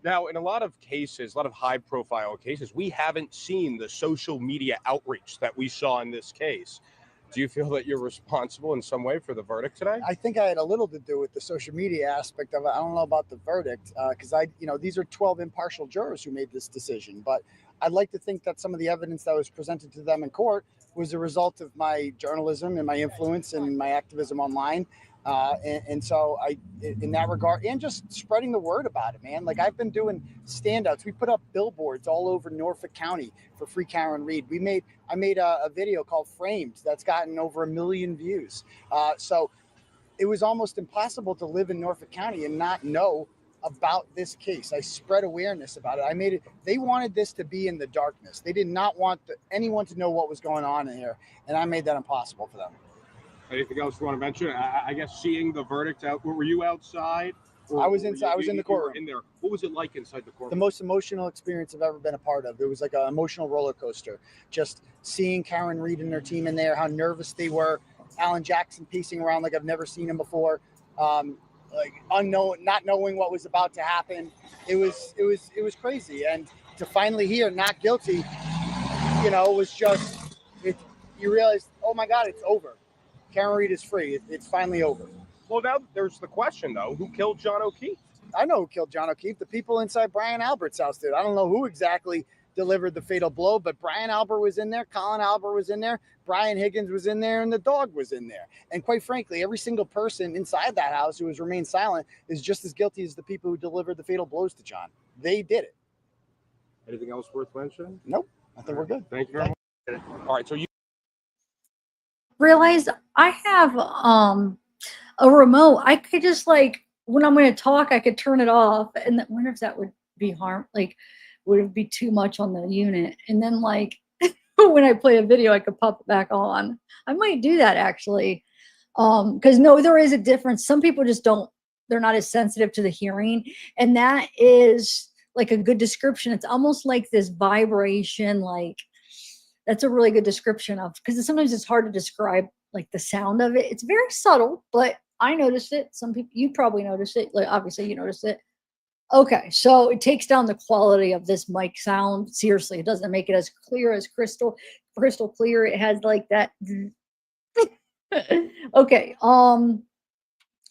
Now, in a lot of cases, a lot of high-profile cases, we haven't seen the social media outreach that we saw in this case. Do you feel that you're responsible in some way for the verdict today? I think I had a little to do with the social media aspect of it. I don't know about the verdict because these are 12 impartial jurors who made this decision. But I'd like to think that some of the evidence that was presented to them in court was a result of my journalism and my influence and my activism online. And so in that regard, and just spreading the word about it, man. Like I've been doing standouts. We put up billboards all over Norfolk County for Free Karen Reed. I made a video called Framed that's gotten over 1 million views. So it was almost impossible to live in Norfolk County and not know about this case. I spread awareness about it. They wanted this to be in the darkness. They did not want anyone to know what was going on in here. And I made that impossible for them. Anything else you want to mention? I guess seeing the verdict out, were you outside? I was inside. I was in the courtroom. In there. What was it like inside the courtroom? The most emotional experience I've ever been a part of. It was like an emotional roller coaster. Just seeing Karen Reed and her team in there, how nervous they were. Alan Jackson pacing around like I've never seen him before. Like unknown, not knowing what was about to happen. It was crazy. And to finally hear not guilty, was just you realize, oh my God, it's over. Karen Reed is free. It's finally over. Well, now there's the question, though. Who killed John O'Keefe? I know who killed John O'Keefe. The people inside Bryan Albert's house did. I don't know who exactly delivered the fatal blow, but Bryan Albert was in there. Colin Albert was in there. Brian Higgins was in there, and the dog was in there. And quite frankly, every single person inside that house who has remained silent is just as guilty as the people who delivered the fatal blows to John. They did it. Anything else worth mentioning? Nope. I think we're good. Thank you very much. All right, so you Realize I have a remote. I could just when I'm going to talk, I could turn it off, and I wonder if that would be would it be too much on the unit? And then when I play a video, I could pop it back on. I might do that actually, because no, there is a difference. Some people just they're not as sensitive to the hearing, and that is like a good description. It's almost like this vibration, that's a really good description of, because sometimes it's hard to describe the sound of it. It's very subtle, but I noticed it. Some people, you probably noticed it. Obviously you noticed it. Okay. So it takes down the quality of this mic sound. Seriously, it doesn't make it as clear as crystal clear. It has that. Okay.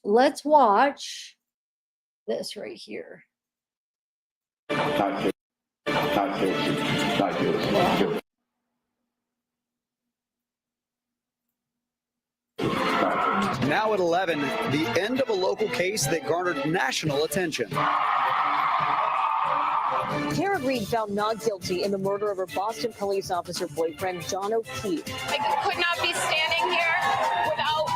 Let's watch this right here. Now at 11, the end of a local case that garnered national attention. Karen Reed found not guilty in the murder of her Boston police officer boyfriend, John O'Keefe. I could not be standing here without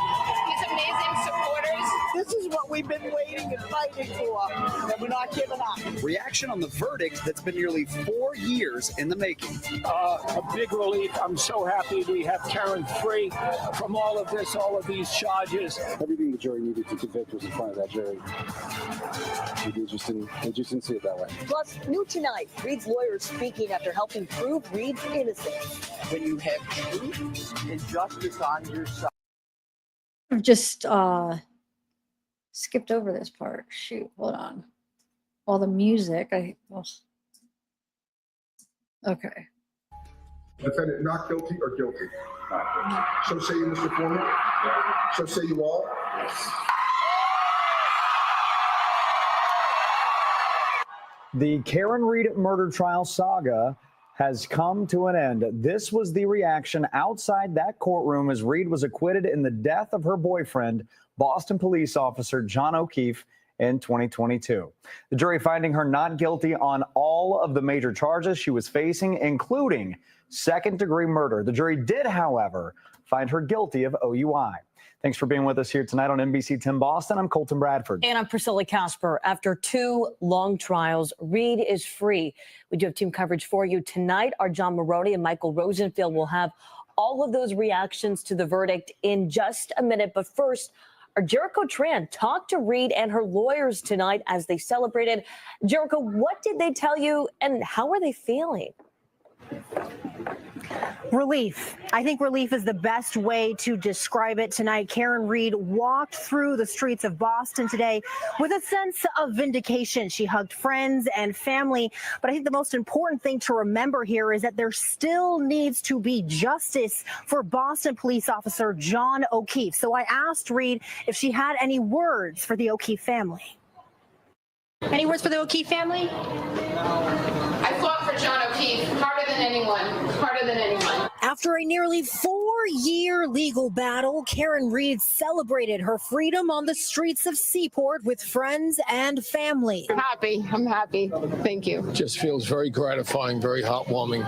these amazing supporters. This is what we've been waiting and fighting for, and we're not giving up. Reaction on the verdict that's been nearly 4 years in the making. A big relief. I'm so happy we have Karen free from all of this, all of these charges. Everything the jury needed to convict was in front of that jury. They just didn't see it that way. Plus, new tonight, Reed's lawyer speaking after helping prove Reed's innocence. When you have truth and justice on your side. I've just skipped over this part. Shoot, hold on. All the music. Okay. Defendant not guilty or guilty? So say you, Mr. Foreman? So say you all? The Karen Reed murder trial saga has come to an end. This was the reaction outside that courtroom as Reed was acquitted in the death of her boyfriend, Boston police officer John O'Keefe, in 2022. The jury finding her not guilty on all of the major charges she was facing, including second-degree murder. The jury did, however, find her guilty of OUI. Thanks for being with us here tonight on NBC 10 Boston. I'm Colton Bradford. And I'm Priscilla Casper. After 2 long trials, Reed is free. We do have team coverage for you tonight. Our John Maroney and Michael Rosenfield will have all of those reactions to the verdict in just a minute. But first, our Jericho Tran talked to Reed and her lawyers tonight as they celebrated. Jericho, what did they tell you and how are they feeling? Relief. I think relief is the best way to describe it tonight. Karen Reed walked through the streets of Boston today with a sense of vindication. She hugged friends and family. But I think the most important thing to remember here is that there still needs to be justice for Boston police officer John O'Keefe. So I asked Reed if she had any words for the O'Keefe family. Any words for the O'Keefe family? I fought for John O'Keefe harder than anyone, harder than anyone. After a nearly 4-year legal battle, Karen Reed celebrated her freedom on the streets of Seaport with friends and family. Happy. I'm happy. Thank you. Just feels very gratifying, very heartwarming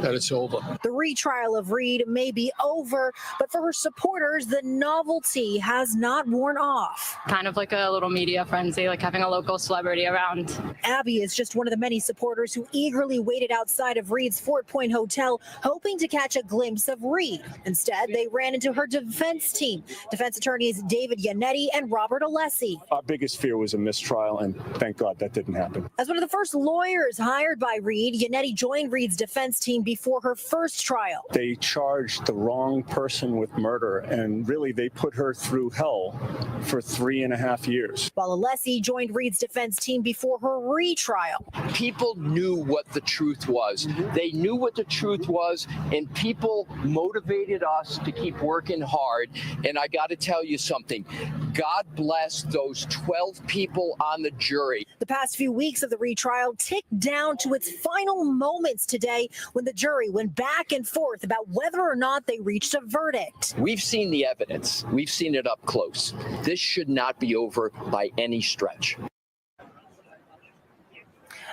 that it's over. The retrial of Reed may be over, but for her supporters, the novelty has not worn off. Kind of like a little media frenzy, like having a local celebrity around. Abby is just one of the many supporters who eagerly waited outside of Reed's Fort Point hotel, hoping to catch a glimpse of Reed. Instead, they ran into her defense team, defense attorneys David Yannetti and Robert Alessi. Our biggest fear was a mistrial, and thank God that didn't happen. As one of the first lawyers hired by Reed, Yannetti joined Reed's defense team before her first trial. They charged the wrong person with murder, and really they put her through hell for 3.5 years. While Alessi joined Reed's defense team before her retrial. People knew what the truth was. They knew what the truth was, and people motivated us to keep working hard. And I got to tell you something. God bless those 12 people on the jury. The past few weeks of the retrial ticked down to its final moments today when the jury went back and forth about whether or not they reached a verdict. We've seen the evidence. We've seen it up close. This should not be over by any stretch.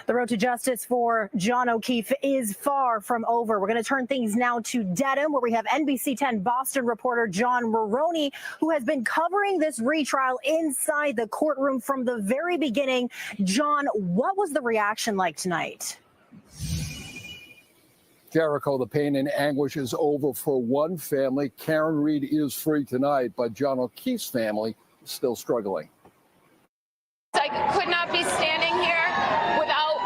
The road to justice for John O'Keefe is far from over. We're going to turn things now to Dedham, where we have NBC 10 Boston reporter John Maroney, who has been covering this retrial inside the courtroom from the very beginning. John, what was the reaction like tonight? Jericho, the pain and anguish is over for one family. Karen Reed is free tonight, but John O'Keefe's family is still struggling. I could not be standing here without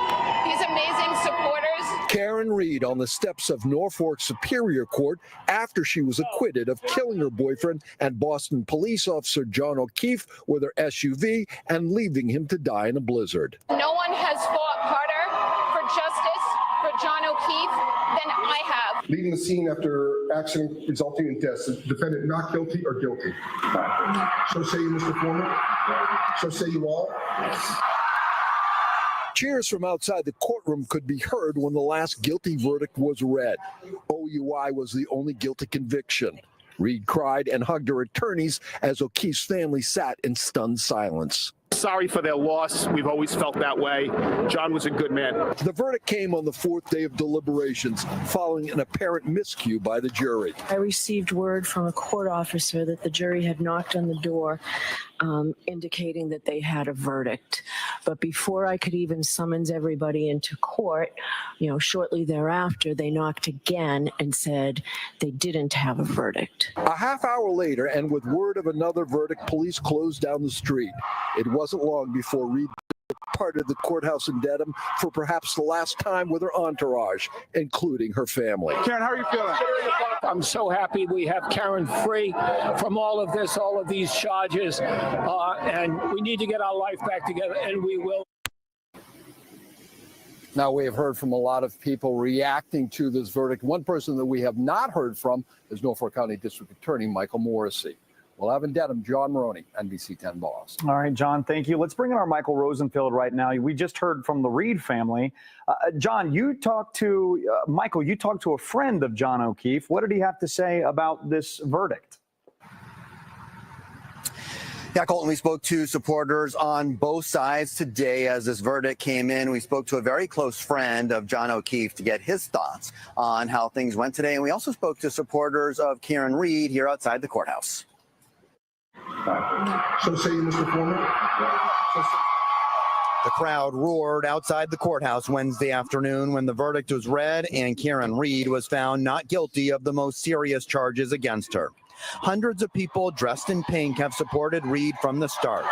these amazing supporters. Karen Reed on the steps of Norfolk Superior Court after she was acquitted of killing her boyfriend and Boston police officer John O'Keefe with her SUV and leaving him to die in a blizzard. No one has fought harder for justice for John O'Keefe than I have. Leaving the scene after accident resulting in death, is the defendant not guilty or guilty? So say you, Mr. Foreman? So say you all? Cheers from outside the courtroom could be heard when the last guilty verdict was read. OUI was the only guilty conviction. Reed cried and hugged her attorneys as O'Keefe's family sat in stunned silence. Sorry for their loss. We've always felt that way. John was a good man. The verdict came on the fourth day of deliberations, following an apparent miscue by the jury. I received word from a court officer that the jury had knocked on the door, indicating that they had a verdict. But before I could even summons everybody into court, shortly thereafter, they knocked again and said they didn't have a verdict. A half hour later, and with word of another verdict, police closed down the street. It wasn't long before Reed departed the courthouse in Dedham for perhaps the last time with her entourage, including her family. Karen, how are you feeling? I'm so happy we have Karen free from all of this, all of these charges, and we need to get our life back together, and we will. Now, we have heard from a lot of people reacting to this verdict. One person that we have not heard from is Norfolk County District Attorney Michael Morrissey. We'll have in Dedham, John Maroney, NBC 10 Boston. All right, John, thank you. Let's bring in our Michael Rosenfield right now. We just heard from the Reed family. John, you talked to, Michael, you talked to a friend of John O'Keefe. What did he have to say about this verdict? Yeah, Colton, we spoke to supporters on both sides today as this verdict came in. We spoke to a very close friend of John O'Keefe to get his thoughts on how things went today. And we also spoke to supporters of Karen Reed here outside the courthouse. So say you, Mr. Foreman? The crowd roared outside the courthouse Wednesday afternoon when the verdict was read and Karen Reed was found not guilty of the most serious charges against her. Hundreds of people dressed in pink have supported Reed from the start,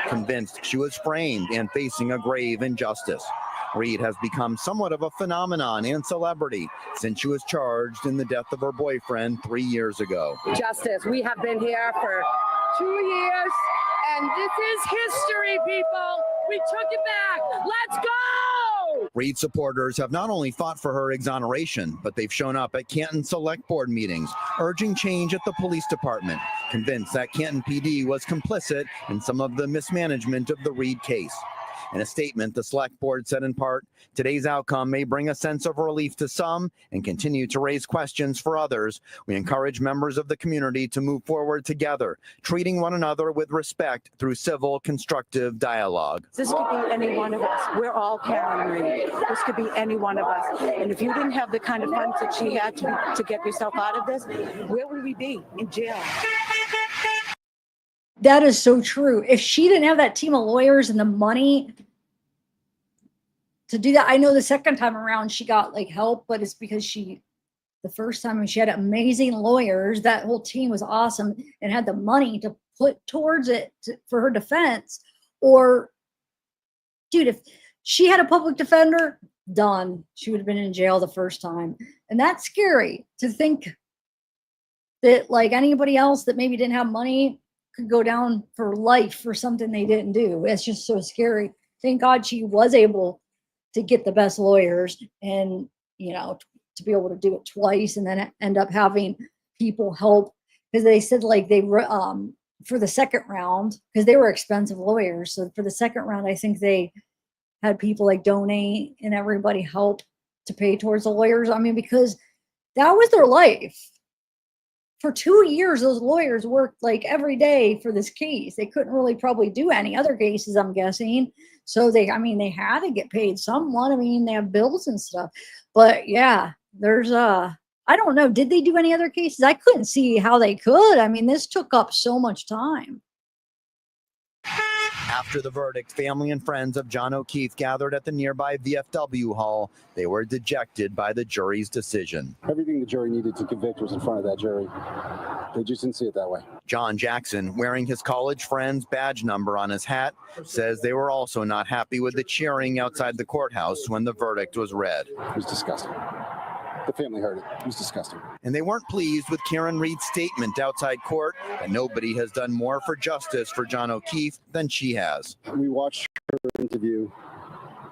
convinced she was framed and facing a grave injustice. Reed has become somewhat of a phenomenon and celebrity since she was charged in the death of her boyfriend 3 years ago. Justice. We have been here for 2 years, and this is history, people. We took it back. Let's go! Reed supporters have not only fought for her exoneration, but they've shown up at Canton Select Board meetings, urging change at the police department, convinced that Canton PD was complicit in some of the mismanagement of the Reed case. In a statement, the Select Board said in part, today's outcome may bring a sense of relief to some and continue to raise questions for others. We encourage members of the community to move forward together, treating one another with respect through civil, constructive dialogue. This could be any one of us. We're all Karen Reed. This could be any one of us. And if you didn't have the kind of funds that she had to get yourself out of this, where would we be? In jail. That is so true. If she didn't have that team of lawyers and the money to do that, I know the second time around she got like help, but it's because the first time she had amazing lawyers. That whole team was awesome and had the money to put towards it for her defense. Or, dude, if she had a public defender, done. She would have been in jail the first time. And that's scary to think that like anybody else that maybe didn't have money could go down for life for something they didn't do. It's just so scary. Thank God she was able to get the best lawyers and, you know, to be able to do it twice and then end up having people help, because they said like they were for the second round, because they were expensive lawyers. So for the second round, I think they had people like donate and everybody help to pay towards the lawyers. I mean, because that was their life. For 2 years, those lawyers worked like every day for this case. They couldn't really probably do any other cases, I'm guessing. So they had to get paid somewhat. I mean, they have bills and stuff. But yeah, there's I don't know. Did they do any other cases? I couldn't see how they could. I mean, this took up so much time. After the verdict, family and friends of John O'Keefe gathered at the nearby VFW hall. They were dejected by the jury's decision. Everything the jury needed to convict was in front of that jury. They just didn't see it that way. John Jackson, wearing his college friend's badge number on his hat, says they were also not happy with the cheering outside the courthouse when the verdict was read. It was disgusting. The family heard it. It was disgusting. And they weren't pleased with Karen Reed's statement outside court that nobody has done more for justice for John O'Keefe than she has. We watched her interview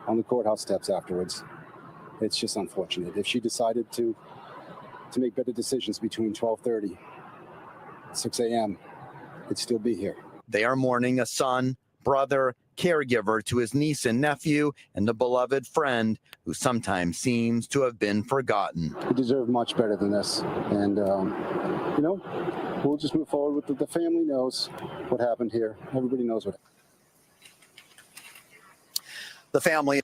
on the courthouse steps afterwards. It's just unfortunate. If she decided to make better decisions between 12:30 and 6 a.m., it'd still be here. They are mourning a son, brother, caregiver to his niece and nephew, and a beloved friend who sometimes seems to have been forgotten. He deserved much better than this. And, you know, we'll just move forward with it. The family knows what happened here. Everybody knows what happened. The family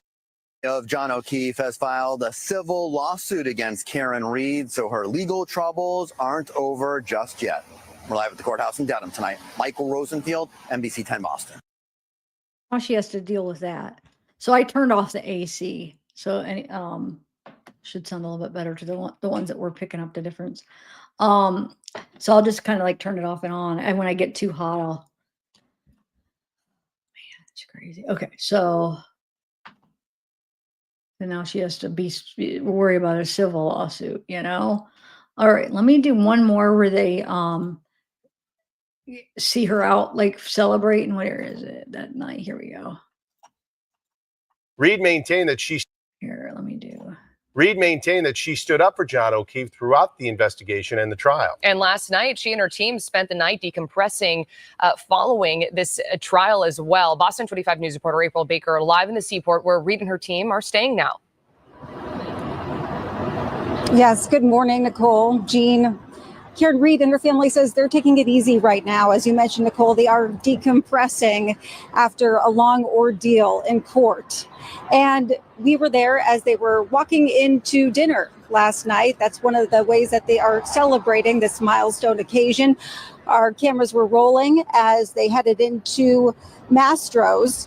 of John O'Keefe has filed a civil lawsuit against Karen Reed, so her legal troubles aren't over just yet. We're live at the courthouse in Dedham tonight. Michael Rosenfield, NBC 10 Boston. Now she has to deal with that. So I turned off the AC. So any should sound a little bit better to the ones that were picking up the difference. So I'll just kind of like turn it off and on. And when I get too hot, man, it's crazy. Okay, so and now she has to worry about a civil lawsuit, you know? All right, let me do one more where they see her out like celebrating. Where is it that night? Here we go. Reed maintained that she stood up for John O'Keefe throughout the investigation and the trial. And last night, she and her team spent the night decompressing following this trial as well. Boston 25 News reporter April Baker live in the Seaport, where Reed and her team are staying now. Yes, good morning, Nicole, Jean. Karen Reed and her family says they're taking it easy right now. As you mentioned, Nicole, they are decompressing after a long ordeal in court. And we were there as they were walking into dinner last night. That's one of the ways that they are celebrating this milestone occasion. Our cameras were rolling as they headed into Mastro's.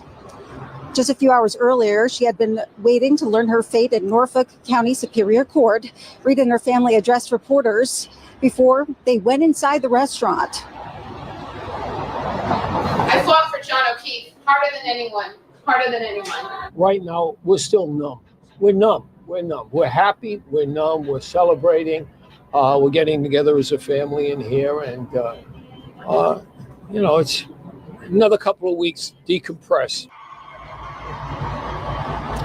Just a few hours earlier, she had been waiting to learn her fate at Norfolk County Superior Court. Reed and her family addressed reporters before they went inside the restaurant. I fought for John O'Keefe harder than anyone, harder than anyone. Right now, we're still numb. We're numb. We're numb. We're happy. We're numb. We're celebrating. We're getting together as a family in here, and it's another couple of weeks decompress.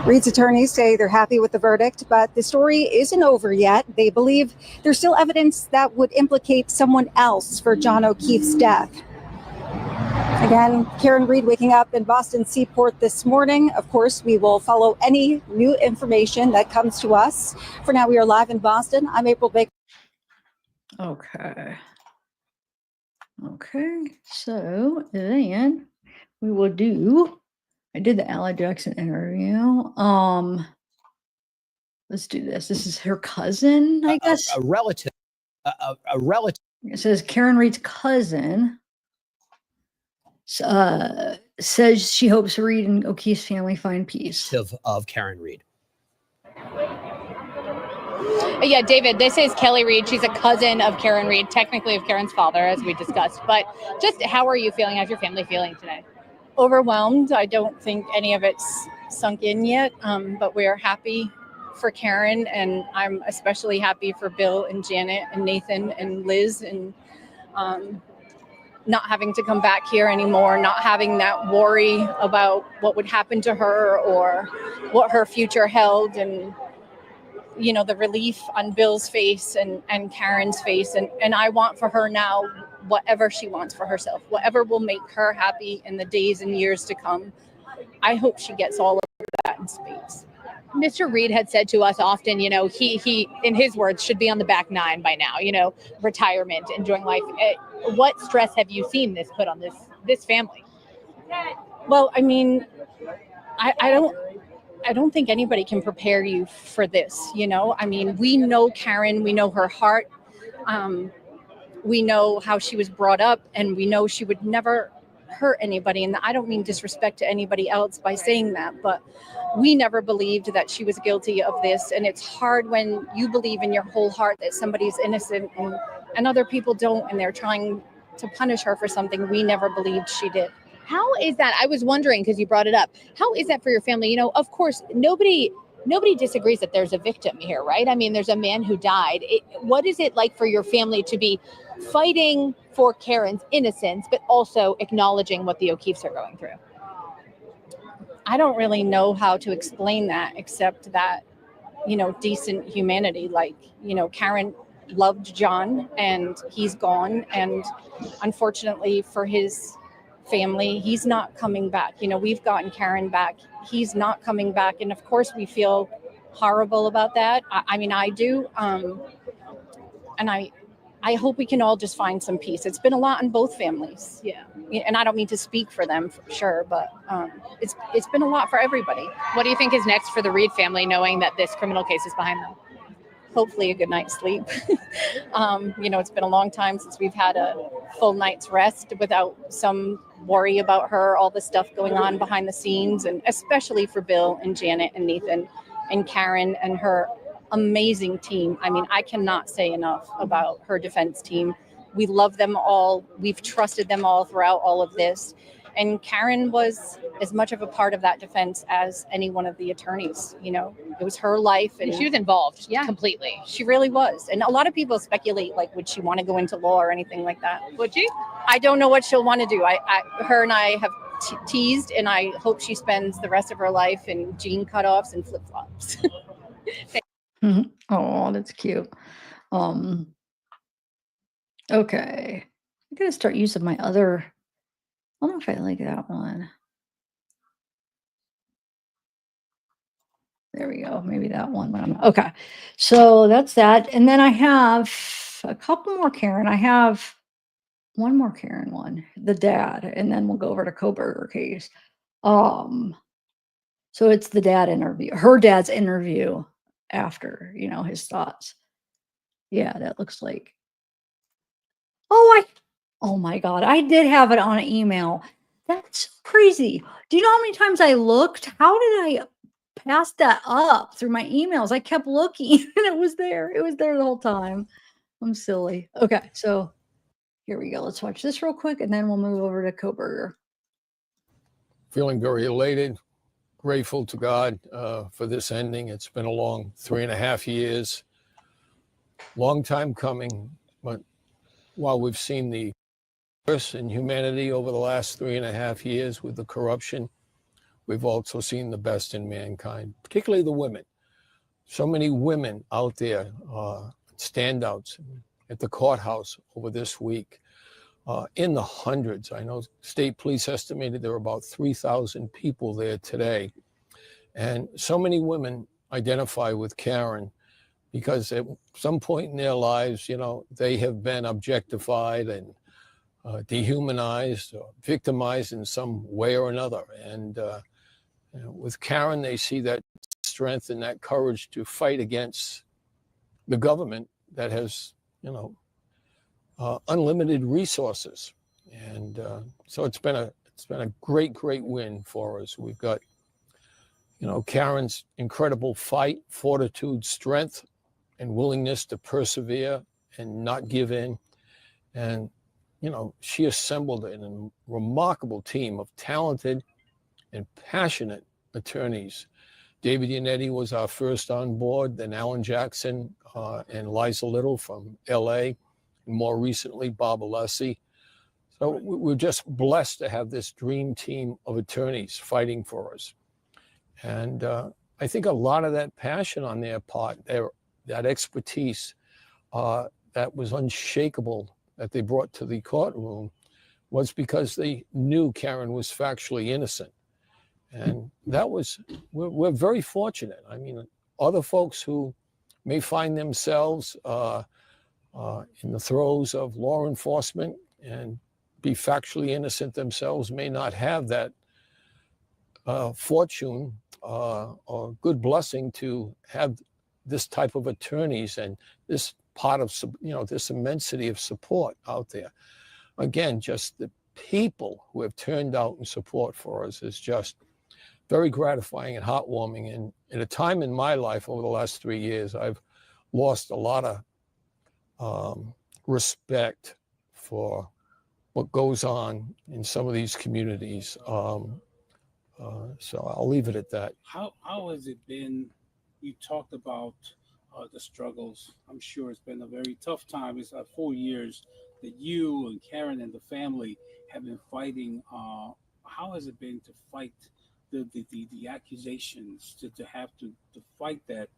Reed's attorneys say they're happy with the verdict, but the story isn't over yet. They believe there's still evidence that would implicate someone else for John O'Keefe's death. Again, Karen Reed waking up in Boston Seaport this morning. Of course, we will follow any new information that comes to us. For now, we are live in Boston. I'm April Baker. Okay. Okay. So then we will do. I did the Ally Jackson interview. Let's do this. This is her cousin, I guess. A relative. A relative. It says Karen Reed's cousin says she hopes Reed and O'Keefe's family find peace. Of Karen Reed. Yeah, David, this is Kelly Reed. She's a cousin of Karen Reed, technically of Karen's father, as we discussed. But just how are you feeling? How's your family feeling today? Overwhelmed. I don't think any of it's sunk in yet, but we are happy for Karen, and I'm especially happy for Bill and Janet and Nathan and Liz, and not having to come back here anymore, not having that worry about what would happen to her or what her future held, and the relief on Bill's face and Karen's face, and I want for her now whatever she wants for herself, whatever will make her happy in the days and years to come. I hope she gets all of that in spades. Mr. Reed had said to us often, he in his words should be on the back nine by now, retirement, enjoying life. What stress have you seen this put on this family? Well, I mean, I don't think anybody can prepare you for this, I mean, we know Karen, we know her heart. We know how she was brought up, and we know she would never hurt anybody. And I don't mean disrespect to anybody else by saying that, but we never believed that she was guilty of this. And it's hard when you believe in your whole heart that somebody's innocent and other people don't, and they're trying to punish her for something we never believed she did. How is that? I was wondering, because you brought it up. How is that for your family? Of course, nobody disagrees that there's a victim here, right? I mean, there's a man who died. What is it like for your family to be fighting for Karen's innocence, but also acknowledging what the O'Keefes are going through? I don't really know how to explain that, except that, decent humanity. Like, Karen loved John, and he's gone. And unfortunately for his family, he's not coming back. We've gotten Karen back. He's not coming back. And of course we feel horrible about that. I mean, I do. And I hope we can all just find some peace. It's been a lot in both families. Yeah. And I don't mean to speak for them for sure, but it's been a lot for everybody. What do you think is next for the Reed family, knowing that this criminal case is behind them? Hopefully a good night's sleep. It's been a long time since we've had a full night's rest without some worry about her, all the stuff going on behind the scenes, and especially for Bill and Janet and Nathan and Karen and her amazing team. I mean, I cannot say enough about her defense team. We love them all. We've trusted them all throughout all of this. And Karen was as much of a part of that defense as any one of the attorneys. It was her life. And she was involved completely. She really was. And a lot of people speculate, like, would she want to go into law or anything like that? Would she? I don't know what she'll want to do. Her and I have teased, and I hope she spends the rest of her life in jean cutoffs and flip-flops. Oh, that's cute. Okay. I'm going to start using my other. I don't know if I like that one. There we go. Maybe that one. Okay. So that's that. And then I have a couple more Karen. I have one more Karen one, the dad, and then we'll go over to Koberger case. So it's the dad interview, her dad's interview after, his thoughts. Yeah, that looks like. Oh my God, I did have it on an email. That's crazy. Do you know how many times I looked? How did I pass that up through my emails? I kept looking and it was there. It was there the whole time. I'm silly. Okay, so here we go. Let's watch this real quick and then we'll move over to Koberger. Feeling very elated, grateful to God for this ending. It's been a long 3.5 years, long time coming. But while we've seen the worst in humanity over the last 3.5 years with the corruption, we've also seen the best in mankind, particularly the women. So many women out there, standouts at the courthouse over this week, in the hundreds. I know state police estimated there were about 3,000 people there today. And so many women identify with Karen because at some point in their lives, you know, they have been objectified and dehumanized or victimized in some way or another. And you know, with Karen, they see that strength and that courage to fight against the government that has, you know, unlimited resources. And so it's been a great win for us. We've got, you know, Karen's incredible fight, fortitude, strength, and willingness to persevere and not give in. And, you know, she assembled a remarkable team of talented and passionate attorneys. David Yannetti was our first on board, then Alan Jackson and Liza Little from LA, and more recently, Bob Alessi. So we're just blessed to have this dream team of attorneys fighting for us. And I think a lot of that passion on their part, that expertise that was unshakable that they brought to the courtroom was because they knew Karen was factually innocent. And that was, we're very fortunate. I mean, other folks who may find themselves in the throes of law enforcement and be factually innocent themselves may not have that fortune or good blessing to have this type of attorneys and this part of, you know, this immensity of support out there. Again, just the people who have turned out in support for us is just very gratifying and heartwarming. And at a time in my life over the last 3 years, I've lost a lot of respect for what goes on in some of these communities. So I'll leave it at that. How has it been? You talked about the struggles. I'm sure it's been a very tough time. It's 4 years that you and Karen and the family have been fighting. How has it been to fight the accusations, to have to fight that,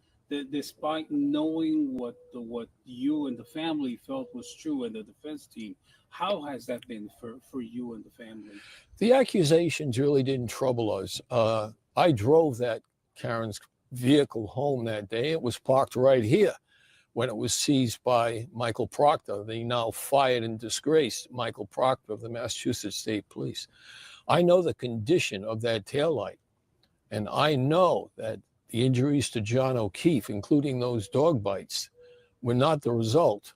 despite knowing what you and the family felt was true and the defense team? How has that been for you and the family? The accusations really didn't trouble us. I drove that Karen's vehicle home that day. It was parked right here when it was seized by Michael Proctor, the now fired and disgraced Michael Proctor of the Massachusetts State Police. I know the condition of that taillight, and I know that the injuries to John O'Keefe, including those dog bites, were not the result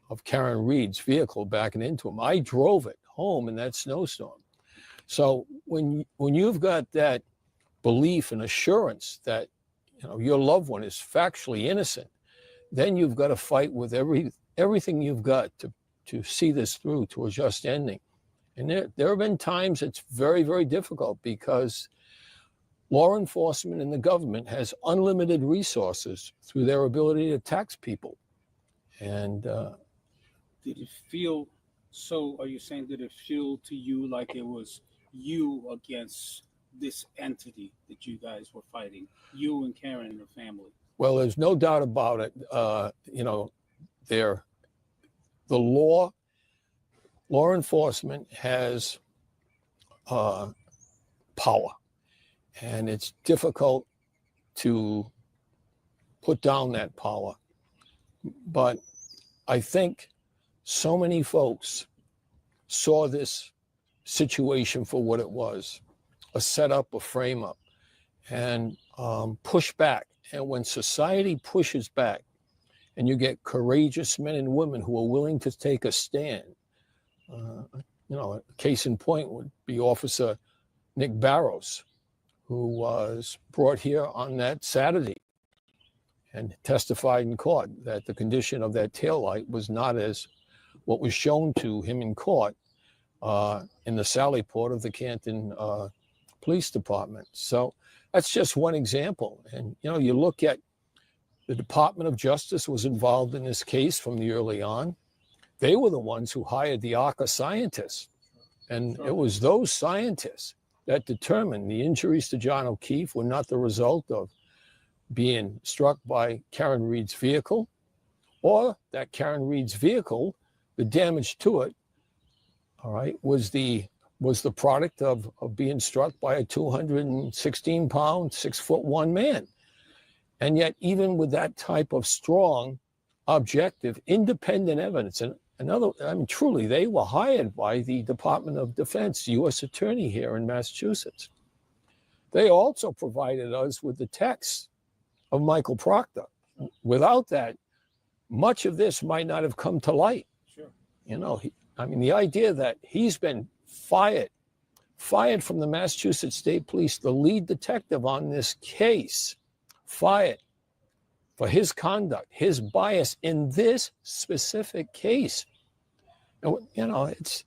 of Karen Reed's vehicle backing into him. I drove it home in that snowstorm. So when you've got that belief and assurance that, you know, your loved one is factually innocent, then you've got to fight with everything you've got to see this through to a just ending. And there have been times it's very, very difficult because law enforcement and the government has unlimited resources through their ability to tax people. And did it feel so? Are you saying, did it feel to you like it was you against this entity that you guys were fighting, you and Karen and her family? Well, there's no doubt about it. You know, the law enforcement has power, and it's difficult to put down that power. But I think so many folks saw this situation for what it was, a setup, a frame up, and push back. And when society pushes back and you get courageous men and women who are willing to take a stand, you know, a case in point would be Officer Nick Barrows, who was brought here on that Saturday and testified in court that the condition of that taillight was not as what was shown to him in court in the Sally Port of the Canton Police Department. So that's just one example. And, you look at the Department of Justice was involved in this case from the early on. They were the ones who hired the ARCA scientists. And it was those scientists that determined the injuries to John O'Keefe were not the result of being struck by Karen Reed's vehicle, or that Karen Reed's vehicle, the damage to it, all right, was the product of being struck by a 216-pound, 6'1" man. And yet, even with that type of strong, objective, independent evidence, and truly, they were hired by the Department of Defense, U.S. Attorney here in Massachusetts. They also provided us with the text of Michael Proctor. Without that, much of this might not have come to light. Sure. The idea that he's been fired from the Massachusetts State Police, the lead detective on this case, fired for his conduct, his bias in this specific case. It's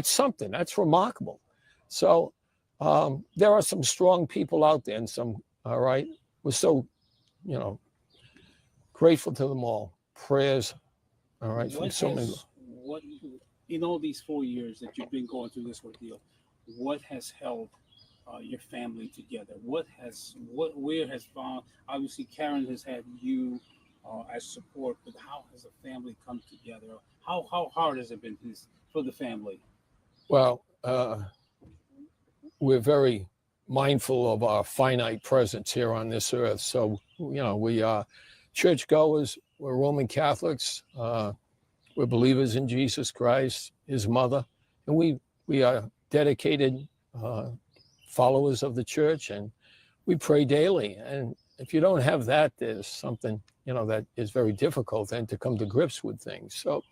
something that's remarkable. So there are some strong people out there, and some, all right, we're so, grateful to them all. Prayers, all right, from so many. What, in all these 4 years that you've been going through this ordeal, what has held your family together? Where has found? Obviously, Karen has had you as support, but how has the family come together? How hard has it been for the family? Well, we're very mindful of our finite presence here on this earth. So, we are churchgoers, we're Roman Catholics, we're believers in Jesus Christ, his mother, and we are dedicated followers of the church, and we pray daily. And if you don't have that, there's something, that is very difficult then to come to grips with things. So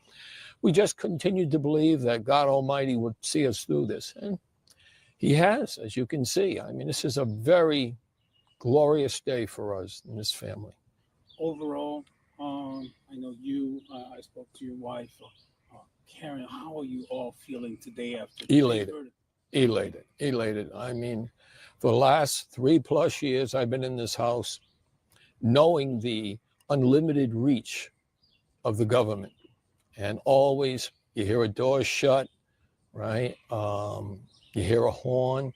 we just continued to believe that God Almighty would see us through this. And he has, as you can see. This is a very glorious day for us in this family. Overall, I know I spoke to your wife, Karen. How are you all feeling today after? Elated. For the last 3+ years, I've been in this house knowing the unlimited reach of the government. And always you hear a door shut, right? You hear a horn.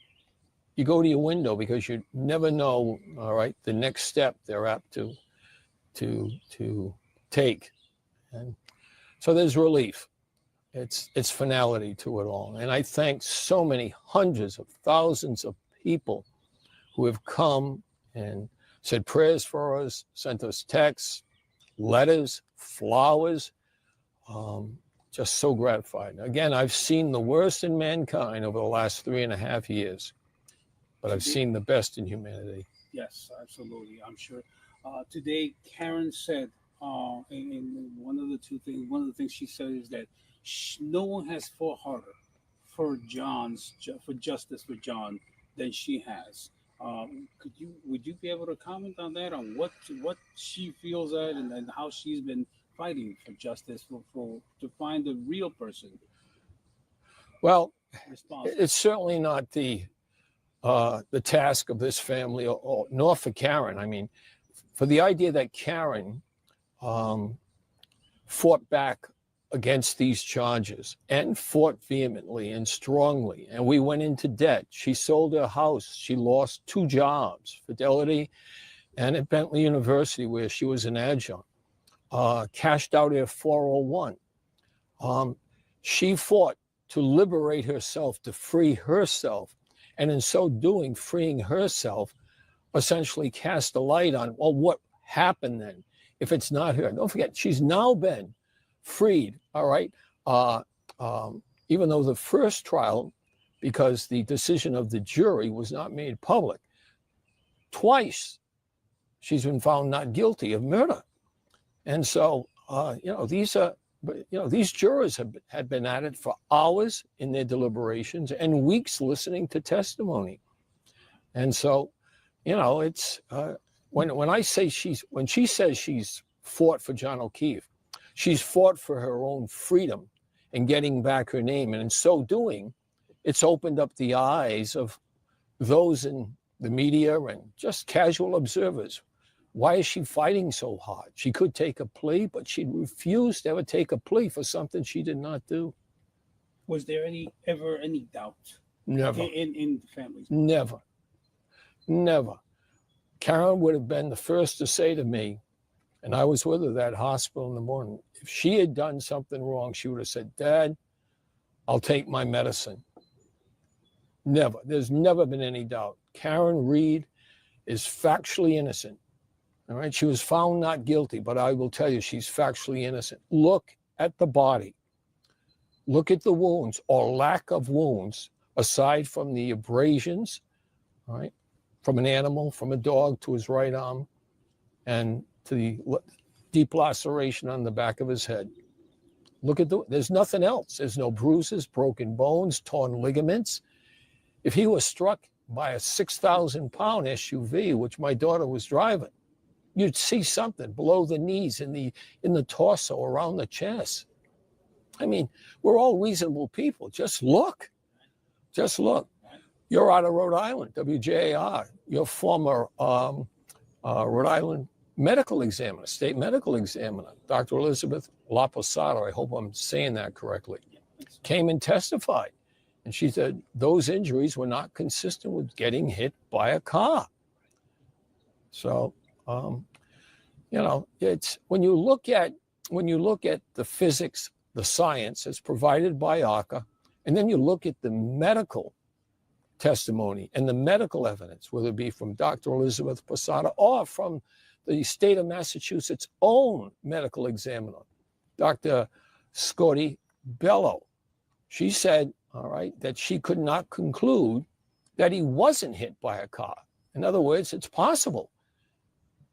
You go to your window because you never know, all right, the next step they're apt to take. And so there's relief. It's finality to it all. And I thank so many hundreds of thousands of people who have come and said prayers for us, sent us texts, letters, flowers. Just so gratified. Again, I've seen the worst in mankind over the last 3.5 years, but I've seen the best in humanity. Yes, absolutely. I'm sure. Today, Karen said, and one of the things she said is that no one has fought harder for justice for John than she has. Would you be able to comment on that, on what she feels at and how she's been fighting for justice to find the real person? Well, it's certainly not the task of this family, nor for Karen. For the idea that Karen fought back against these charges and fought vehemently and strongly, and we went into debt. She sold her house. She lost 2 jobs, Fidelity and at Bentley University, where she was an adjunct. Cashed out her 401. She fought to liberate herself, to free herself, and in so doing, freeing herself, essentially cast a light on, well, what happened then if it's not her? Don't forget, she's now been freed, all right? Even though the first trial, because the decision of the jury was not made public, twice she's been found not guilty of murder. And so, these jurors had been at it for hours in their deliberations and weeks listening to testimony. And so, it's when she says she's fought for John O'Keefe, she's fought for her own freedom and getting back her name. And in so doing, it's opened up the eyes of those in the media and just casual observers, why is she fighting so hard? She could take a plea, but she refused to ever take a plea for something she did not do. Was there ever any doubt? Never. In the families? Never. Never. Karen would have been the first to say to me, and I was with her at that hospital in the morning, if she had done something wrong, she would have said, Dad, I'll take my medicine. Never. There's never been any doubt. Karen Reed is factually innocent. All right. She was found not guilty, but I will tell you, she's factually innocent. Look at the body. Look at the wounds or lack of wounds, aside from the abrasions, all right, from an animal, from a dog to his right arm, and to the deep laceration on the back of his head. Look at there's nothing else. There's no bruises, broken bones, torn ligaments. If he was struck by a 6,000-pound SUV, which my daughter was driving, you'd see something below the knees, in the torso, around the chest. I mean, we're all reasonable people. Just look. Just look. You're out of Rhode Island, WJAR. You're former Rhode Island medical examiner, state medical examiner, Dr. Elizabeth LaPosada, I hope I'm saying that correctly, came and testified. And she said those injuries were not consistent with getting hit by a car. So, you know, it's when you look at the physics, the science as provided by ACA, and then you look at the medical testimony and the medical evidence, whether it be from Dr. Elizabeth Posada or from the state of Massachusetts' own medical examiner, Dr. Scotty Bello. She said, all right, that she could not conclude that he wasn't hit by a car. In other words, it's possible.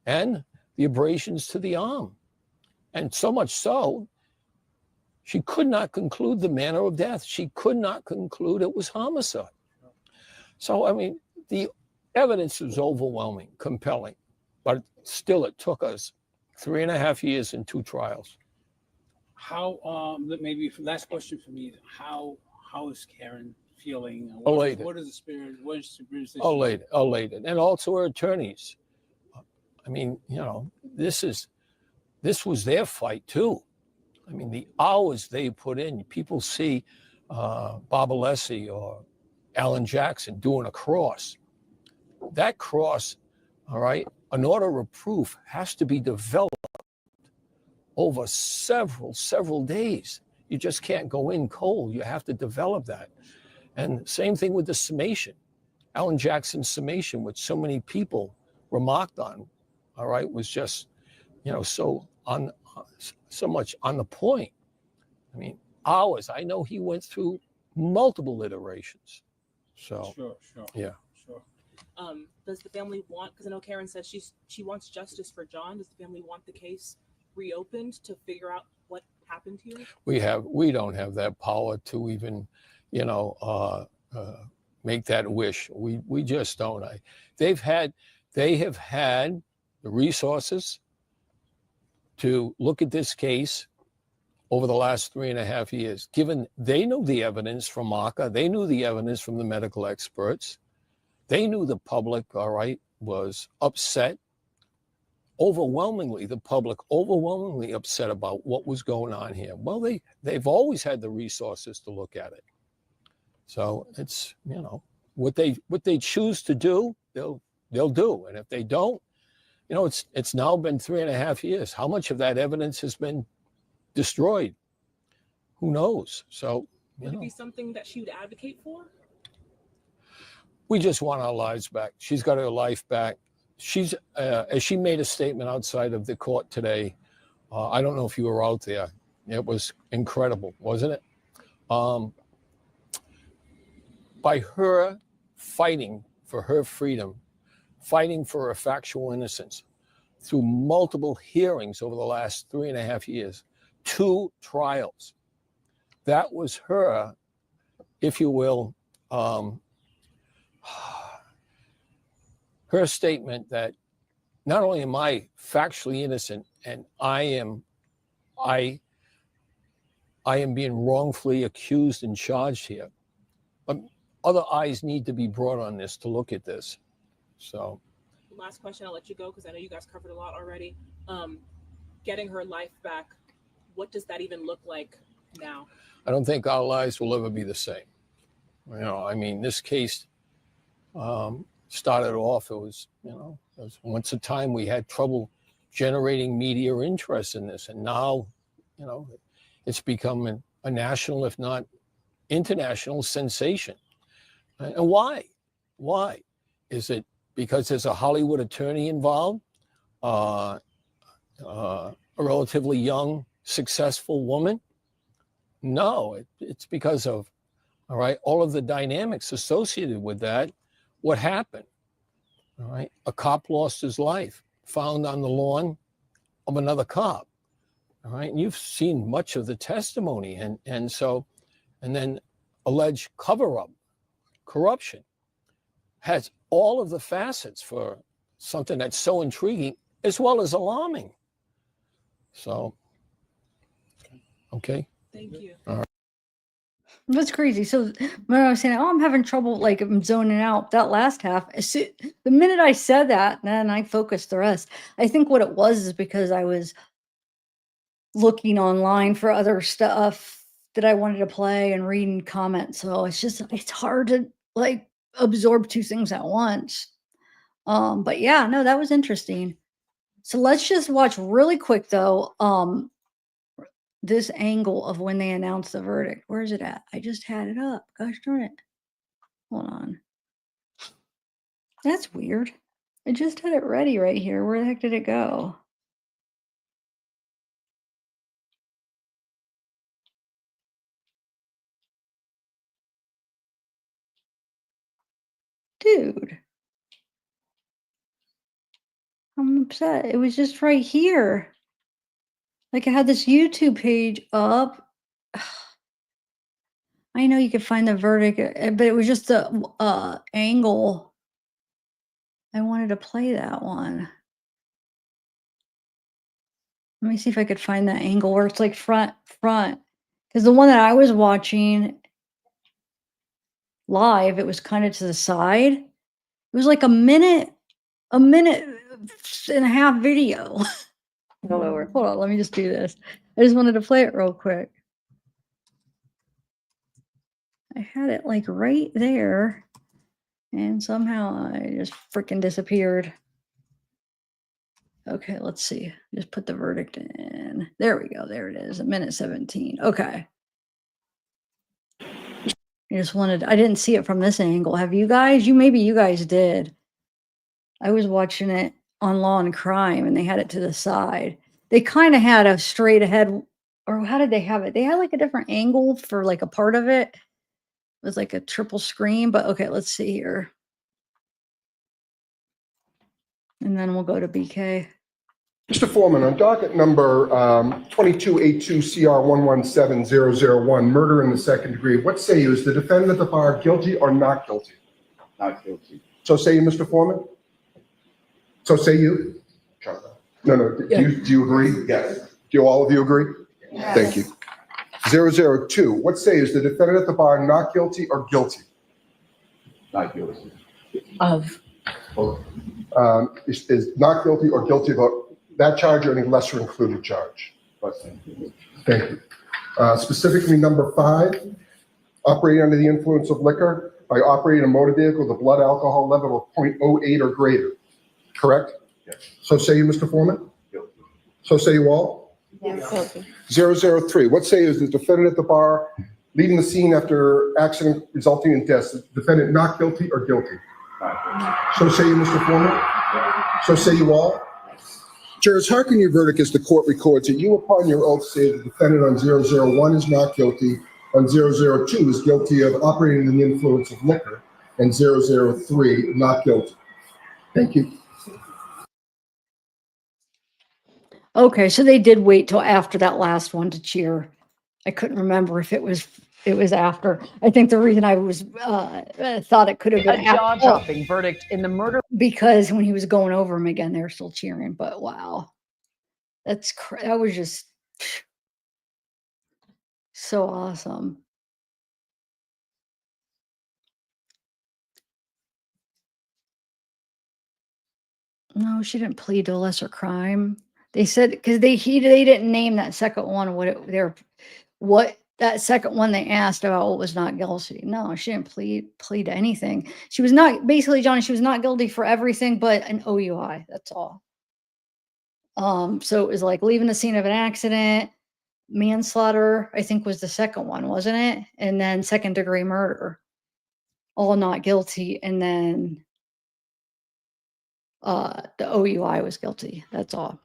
And the abrasions to the arm. And so much so, she could not conclude the manner of death. She could not conclude it was homicide. So, I mean, the evidence was overwhelming, compelling, but still it took us 3.5 years and 2 trials. How, maybe last question for me, how is Karen feeling? Elated. What is the spirit? What is the spirit? Elated. And also her attorneys. I mean, you know, this was their fight too. I mean, the hours they put in, people see Bob Alessi or Alan Jackson doing a cross. That cross, all right, an order of proof has to be developed over several days. You just can't go in cold. You have to develop that. And same thing with the summation. Alan Jackson's summation, which so many people remarked on, all right, was just, you know, so much on the point. I mean, hours. I know he went through multiple iterations. So, sure. Yeah. Sure. Does the family want, because I know Karen says she wants justice for John. Does the family want the case reopened to figure out what happened here? We don't have that power to even, you know, make that wish. We just don't. They have had the resources to look at this case over the last 3.5 years. Given they knew the evidence from ACA, they knew the evidence from the medical experts, they knew the public, all right, was upset. The public overwhelmingly upset about what was going on here. Well, they've always had the resources to look at it. So it's, you know, what they choose to do, they'll do. And if they don't, you know, it's now been 3.5 years. How much of that evidence has been destroyed? Who knows? So, Would it be something that she would advocate for? We just want our lives back. She's got her life back. She's, as she made a statement outside of the court today, I don't know if you were out there. It was incredible, wasn't it? By her fighting for her freedom, fighting for her factual innocence through multiple hearings over the last 3.5 years, 2 trials. That was her, if you will, her statement that not only am I factually innocent and I am being wrongfully accused and charged here, but other eyes need to be brought on this to look at this. So Last question, I'll let you go because I know you guys covered a lot already. Getting her life back, what does that even look like now? I don't think our lives will ever be the same. You know, I mean, this case started off, it was once a time we had trouble generating media interest in this. And now, you know, it's become a national, if not international sensation. And why? Why? Is it because there's a Hollywood attorney involved? A relatively young, successful woman? No, it's because of, all right, all of the dynamics associated with that. What happened? All right, a cop lost his life, found on the lawn of another cop. All right, and you've seen much of the testimony, and then alleged cover-up, corruption, has all of the facets for something that's so intriguing as well as alarming. So, okay. Thank you. All right. That's crazy. So when I was saying, "Oh, I'm having trouble," like I'm zoning out that last half. The minute I said that, then I focused the rest. I think what it was is because I was looking online for other stuff that I wanted to play and reading comments. So it's hard to like absorb two things at once. But yeah, no, that was interesting. So let's just watch really quick though. This angle of when they announced the verdict. Where is it at? I just had it up. Gosh darn it. Hold on. That's weird. I just had it ready right here. Where the heck did it go? Dude. I'm upset. It was just right here. Like I had this YouTube page up. I know you could find the verdict, but it was just the angle. I wanted to play that one. Let me see if I could find that angle where it's like front. Because the one that I was watching live, it was kind of to the side. It was like a minute and a half video. Go lower. Hold on, let me just do this. I just wanted to play it real quick. I had it like right there, and somehow I just freaking disappeared. Okay, let's see. Just put the verdict in. There we go. There it is. A minute 17. Okay. I didn't see it from this angle. Have you guys? Maybe you guys did. I was watching it on Law and Crime and they had it to the side. They kind of had a straight ahead, or how did they have it? They had like a different angle for like a part of it. It was like a triple screen, but okay, let's see here. And then we'll go to BK. Mr. Foreman, on docket number 2282CR117001, murder in the second degree, what say you? Is the defendant at the bar guilty or not guilty? Not guilty. So say you, Mr. Foreman? So say you? No. Do you agree? Yes. Do all of you agree? Yes. Thank you. 002, what say you? Is the defendant at the bar not guilty or guilty? Not guilty. Of? Is not guilty or guilty about that charge or any lesser included charge? Thank you. Specifically, number 5, operating under the influence of liquor by operating a motor vehicle with a blood alcohol level of 0.08 or greater. Correct? Yes. So say you, Mr. Foreman? Guilty. So say you all? Yes. Guilty. 003, what say is the defendant at the bar leaving the scene after accident resulting in death? Is the defendant not guilty or guilty? Not guilty. So say you, Mr. Foreman? So say you all? Jurors, hearken your verdict as the court records that you upon your oath say the defendant on 001 is not guilty, on 002 is guilty of operating under the influence of liquor, and 003 not guilty. Thank you. Okay, so they did wait till after that last one to cheer. I couldn't remember if it was after. I think the reason I was thought it could have been A jaw-dropping verdict in the murder. because when he was going over him again, they were still cheering. But wow, that was just so awesome. No, she didn't plead to a lesser crime. They said because they didn't name that second one what that second one they asked about what was not guilty. No, she didn't plead to anything. She was not basically, Johnny, she was not guilty for everything but an OUI. That's all. So it was like leaving the scene of an accident, manslaughter, I think was the second one, wasn't it? And then second degree murder. All not guilty. And then the OUI was guilty. That's all.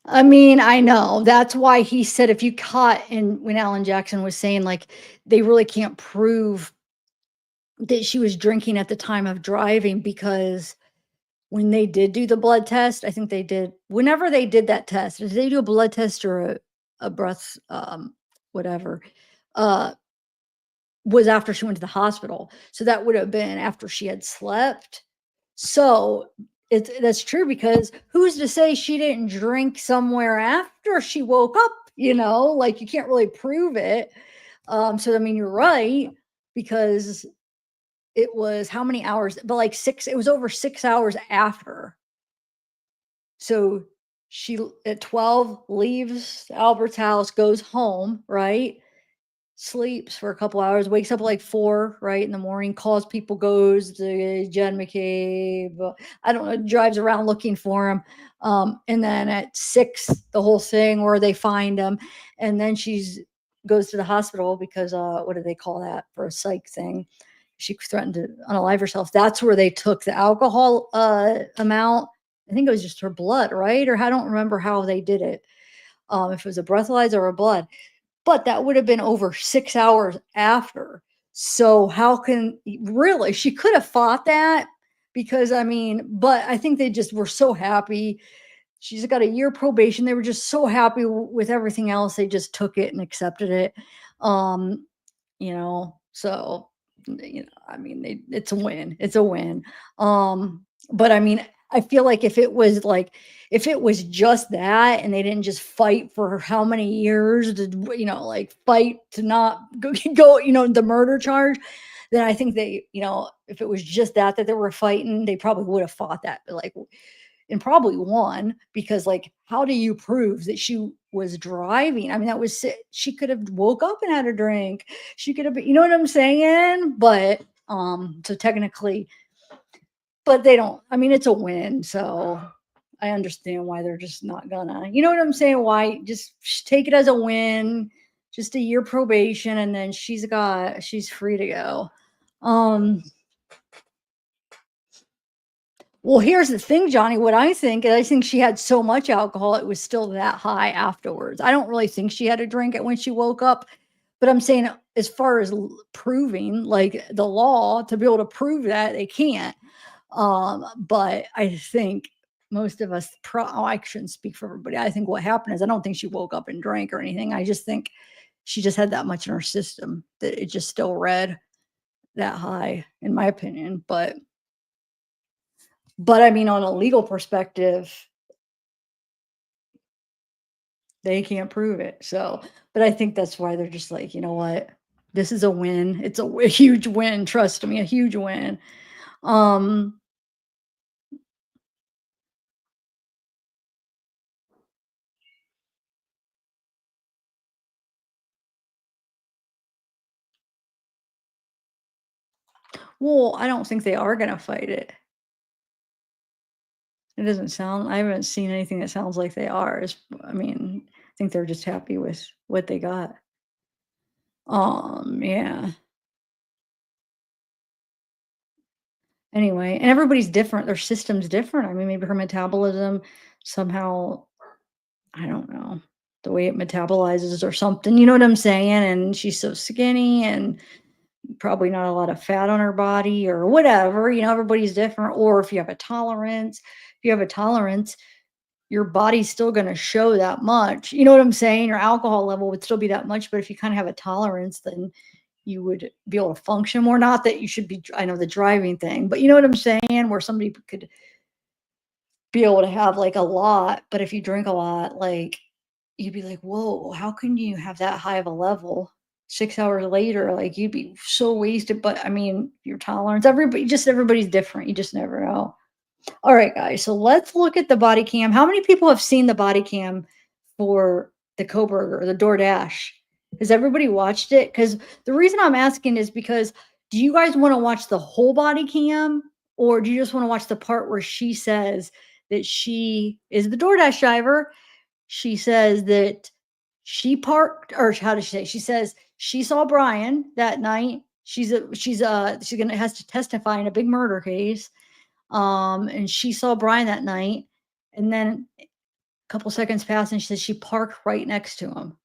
I mean, I know. That's why he said if you caught, and when Alan Jackson was saying like they really can't prove that she was drinking at the time of driving, because when they did do the blood test, I think they did whenever they did that test, did they do a blood test or a breath whatever, uh was after she went to the hospital. So that would have been after she had slept. So that's true, because who's to say she didn't drink somewhere after she woke up, like you can't really prove it. So I mean, you're right, because it was how many hours, but like it was over 6 hours after. So she at 12 leaves Albert's house, goes home, right? Sleeps for a couple hours, wakes up like 4, right, in the morning, calls people, goes to Jen McCabe, I don't know, drives around looking for him. And then at 6, the whole thing where they find him. And then she's goes to the hospital because what do they call that for a psych thing? She threatened to unalive herself. That's where they took the alcohol amount. I think it was just her blood, right? Or I don't remember how they did it. If it was a breathalyzer or a blood. But that would have been over 6 hours after. So how can really she could have fought that, because I mean, but I think they just were so happy. She's got a year probation. They were just so happy with everything else. They just took it and accepted it. So I mean, it's a win. It's a win. But I mean, I feel like if it was just that and they didn't just fight for how many years to, like fight to not go, the murder charge, then I think if it was just that they were fighting, they probably would have fought that, like, and probably won, because like, how do you prove that she was driving? I mean, she could have woke up and had a drink. She could have been, you know what I'm saying? But, so technically, but they don't, I mean, it's a win. So I understand why they're just not gonna, you know what I'm saying? Why just take it as a win, just a year probation, and then she's free to go. Well, here's the thing, Johnny. What I think is I think she had so much alcohol, it was still that high afterwards. I don't really think she had a drink when she woke up, but I'm saying as far as proving, like the law, to be able to prove that, they can't. But I think most of us, I shouldn't speak for everybody. I think what happened is I don't think she woke up and drank or anything. I just think she just had that much in her system that it just still read that high, in my opinion. But I mean, on a legal perspective, they can't prove it. So, but I think that's why they're just like, you know what? This is a win. It's a huge win. Trust me, a huge win. Well, I don't think they are going to fight it. It doesn't sound, I haven't seen anything that sounds like they are. I mean, I think they're just happy with what they got. Yeah. Anyway, and everybody's different. Their system's different. I mean, maybe her metabolism somehow, I don't know, the way it metabolizes or something. You know what I'm saying? And she's so skinny and probably not a lot of fat on her body or whatever. Everybody's different. Or if you have a tolerance, your body's still going to show that much. You know what I'm saying? Your alcohol level would still be that much, but if you kind of have a tolerance, then you would be able to function more. Not that you should be, I know the driving thing, but you know what I'm saying? Where somebody could be able to have like a lot, but if you drink a lot, like you'd be like, whoa, how can you have that high of a level? 6 hours later, like you'd be so wasted. But I mean, your tolerance, everybody's different. You just never know. All right, guys. So let's look at the body cam. How many people have seen the body cam for the Coburger or the DoorDash? Has everybody watched it? Because the reason I'm asking is because do you guys want to watch the whole body cam, or do you just want to watch the part where she says that she is the DoorDash driver? She says that she parked, or how does she say? She says she saw Bryan that night. She's gonna has to testify in a big murder case. And she saw Bryan that night, and then a couple seconds pass, and she says she parked right next to him.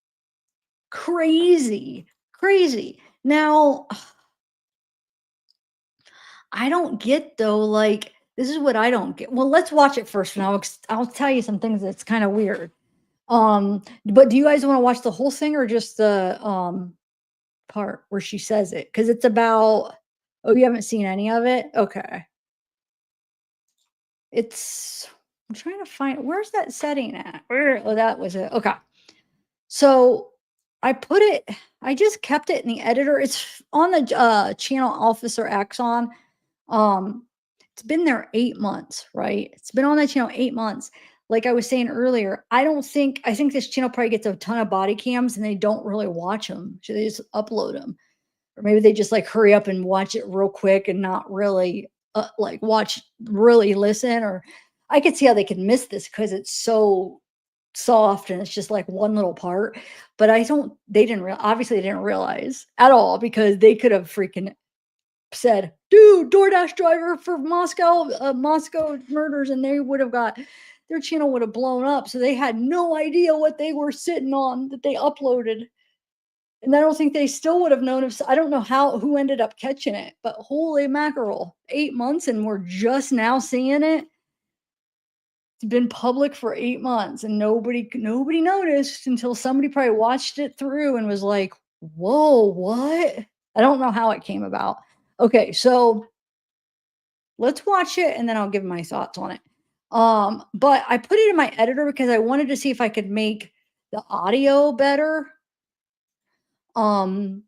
Crazy, crazy. Now, I don't get though. Like, this is what I don't get. Well, let's watch it first, and I'll tell you some things that's kind of weird. But do you guys want to watch the whole thing or just the part where she says it? Because it's about. Oh, you haven't seen any of it? Okay. I'm trying to find, where's that setting at? Oh, that was it. Okay. So I just kept it in the editor. It's on the channel Officer X on. It's been there 8 months, right? It's been on that channel 8 months. Like I was saying earlier, I think this channel probably gets a ton of body cams and they don't really watch them. So they just upload them. Or maybe they just like hurry up and watch it real quick and not really really listen. Or I could see how they could miss this because it's so soft and it's just like one little part. But obviously they didn't realize at all, because they could have freaking said, dude, DoorDash driver for Moscow murders, and they would have their channel would have blown up. So they had no idea what they were sitting on that they uploaded. And I don't think they still would have known I don't know who ended up catching it, but holy mackerel, 8 months and we're just now seeing it. It's been public for 8 months and nobody noticed until somebody probably watched it through and was like, whoa, what? I don't know how it came about. Okay, so let's watch it and then I'll give my thoughts on it. But I put it in my editor because I wanted to see if I could make the audio better. And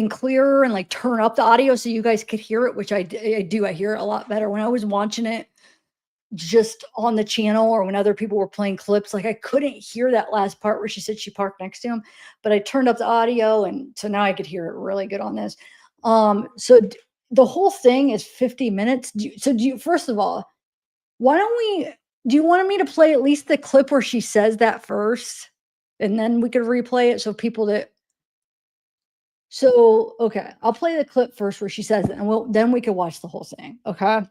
clearer, and like turn up the audio so you guys could hear it, which I do. I hear it a lot better when I was watching it just on the channel, or when other people were playing clips. Like I couldn't hear that last part where she said she parked next to him, but I turned up the audio, and so now I could hear it really good on this. So the whole thing is 50 minutes. First of all, do you want me to play at least the clip where she says that first, and then we could replay it okay, I'll play the clip first where she says it, and then we can watch the whole thing. Okay.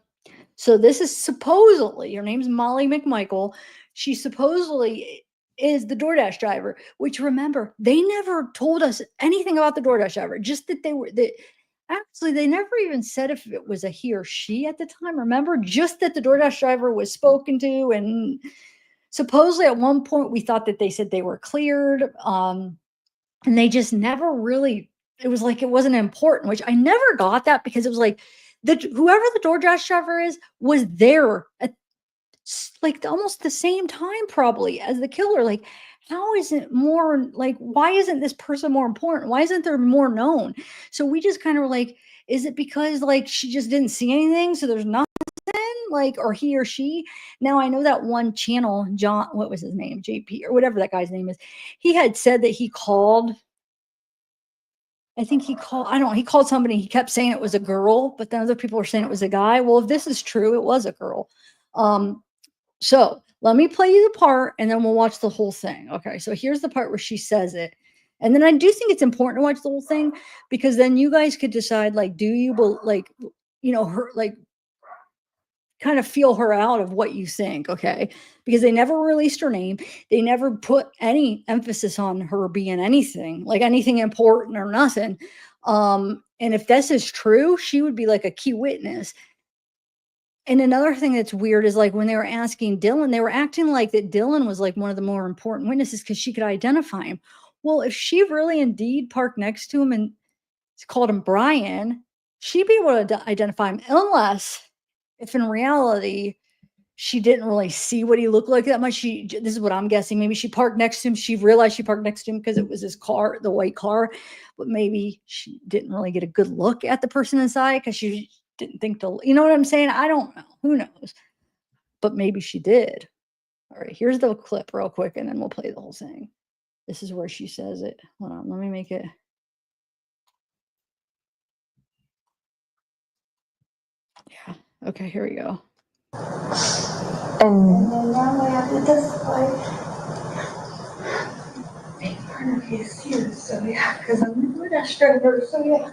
So this is supposedly, her name's Molly McMichael. She supposedly is the DoorDash driver, which, remember, they never told us anything about the DoorDash driver, just that actually, they never even said if it was a he or she at the time. Remember, just that the DoorDash driver was spoken to, and supposedly at one point we thought that they said they were cleared. And they just never really, it was like it wasn't important, which I never got that, because it was like whoever the DoorDash driver was there at like almost the same time probably as the killer. Like, how is it more, like, why isn't this person more important? Why isn't there more known? So we just kind of were like, is it because like she just didn't see anything, so there's nothing, like, or he or she? Now I know that one channel, John, what was his name, JP or whatever that guy's name is, he had said that he called, I think he called somebody, he kept saying it was a girl, but then other people were saying it was a guy. Well, if this is true, it was a girl. So let me play you the part and then we'll watch the whole thing. Okay, so here's the part where she says it. And then I do think it's important to watch the whole thing, because then you guys could decide, like, do you, like, you know, her, like, kind of feel her out of what you think. Okay, because they never released her name. They never put any emphasis on her being anything, like anything important or nothing. And if this is true, she would be like a key witness. And another thing that's weird is, like, when they were asking Dylan, they were acting like that Dylan was like one of the more important witnesses because she could identify him. Well, if she really indeed parked next to him and called him Bryan, she'd be able to identify him, unless if in reality she didn't really see what he looked like that much. This is what I'm guessing. Maybe she parked next to him. She realized she parked next to him because it was his car, the white car. But maybe she didn't really get a good look at the person inside because she didn't think to, you know what I'm saying? I don't know. Who knows? But maybe she did. All right, here's the clip real quick, and then we'll play the whole thing. This is where she says it. Hold on, let me make it. Yeah. Okay, here we go. And now I have to testify. Make murder case too, so yeah, because I'm a DoorDash driver, so yeah.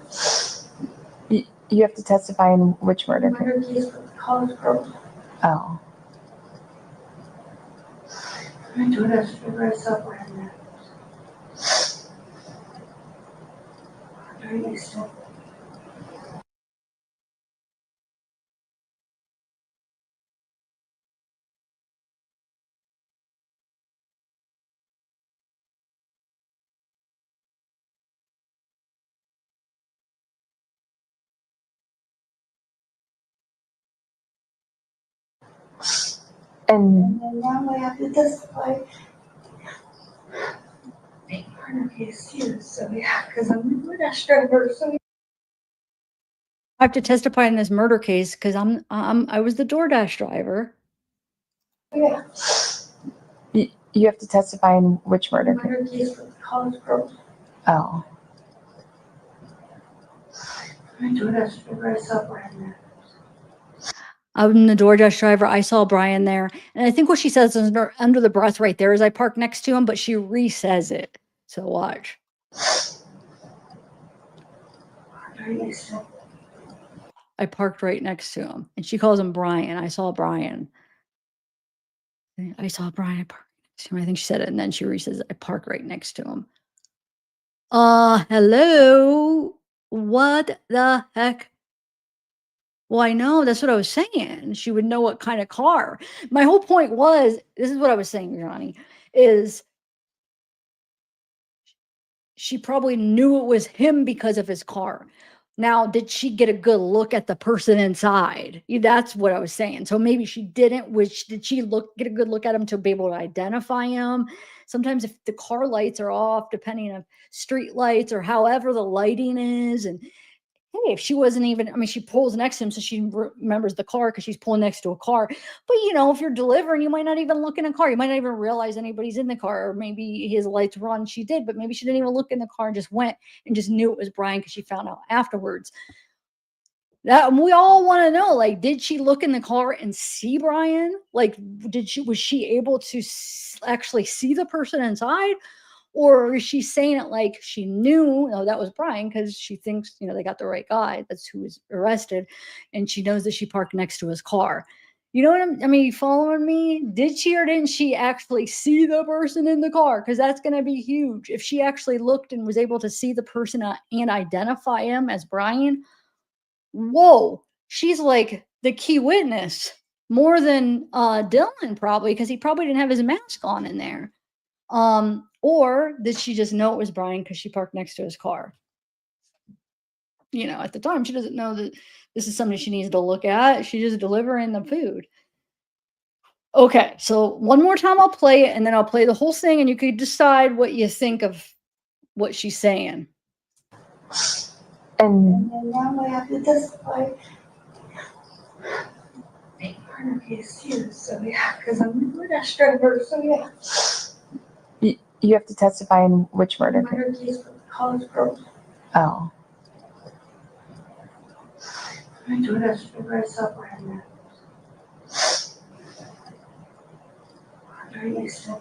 You have to testify in which murder case? Murder case with the college girl. Oh. I'm a DoorDash driver, I saw Bryan there. Very nice stuff. And now I have to testify. Make murder case too, so yeah, because I'm a DoorDash driver, so yeah. I have to testify in this murder case because I was the DoorDash driver. Yeah. You have to testify in which murder case? Murder case with the college girl. Oh. I'm a DoorDash driver, I saw Bryan there. I'm the DoorDash driver. I saw Bryan there. And I think what she says under the breath right there is I parked next to him, but she re-says it. So watch. Very nice stuff. I parked right next to him. And she calls him Bryan. I saw Bryan. I saw Bryan. I parked next to him. I think she said it. And then she re-says I parked right next to him. Hello? What the heck? Well, I know. That's what I was saying. She would know what kind of car. My whole point was, this is what I was saying, Johnny, is she probably knew it was him because of his car. Now, did she get a good look at the person inside? That's what I was saying. So maybe she didn't. Did she get a good look at him to be able to identify him? Sometimes if the car lights are off, depending on street lights or however the lighting is, and hey, if she wasn't even, I mean, she pulls next to him, so she remembers the car because she's pulling next to a car. But, if you're delivering, you might not even look in a car. You might not even realize anybody's in the car, or maybe his lights were on. She did, but maybe she didn't even look in the car and just went and just knew it was Bryan because she found out afterwards. That we all want to know, like, did she look in the car and see Bryan? Like, was she able to actually see the person inside? Or is she saying it like she knew, that was Bryan because she thinks, they got the right guy. That's who was arrested. And she knows that she parked next to his car. You know what you following me? Did she or didn't she actually see the person in the car? Because that's going to be huge. If she actually looked and was able to see the person and identify him as Bryan, whoa, she's like the key witness more than Dylan probably, because he probably didn't have his mask on in there. Or did she just know it was Bryan because she parked next to his car? At the time, she doesn't know that this is somebody she needs to look at. She's just delivering the food. Okay, so one more time I'll play it, and then I'll play the whole thing, and you could decide what you think of what she's saying. And now I have to testify. Make murder case too, so yeah, because I'm a DoorDash driver, so yeah. You have to testify in which murder case? Murder case with the college girl. Oh. I'm a DoorDash driver, I saw Bryan there. Very nice stuff.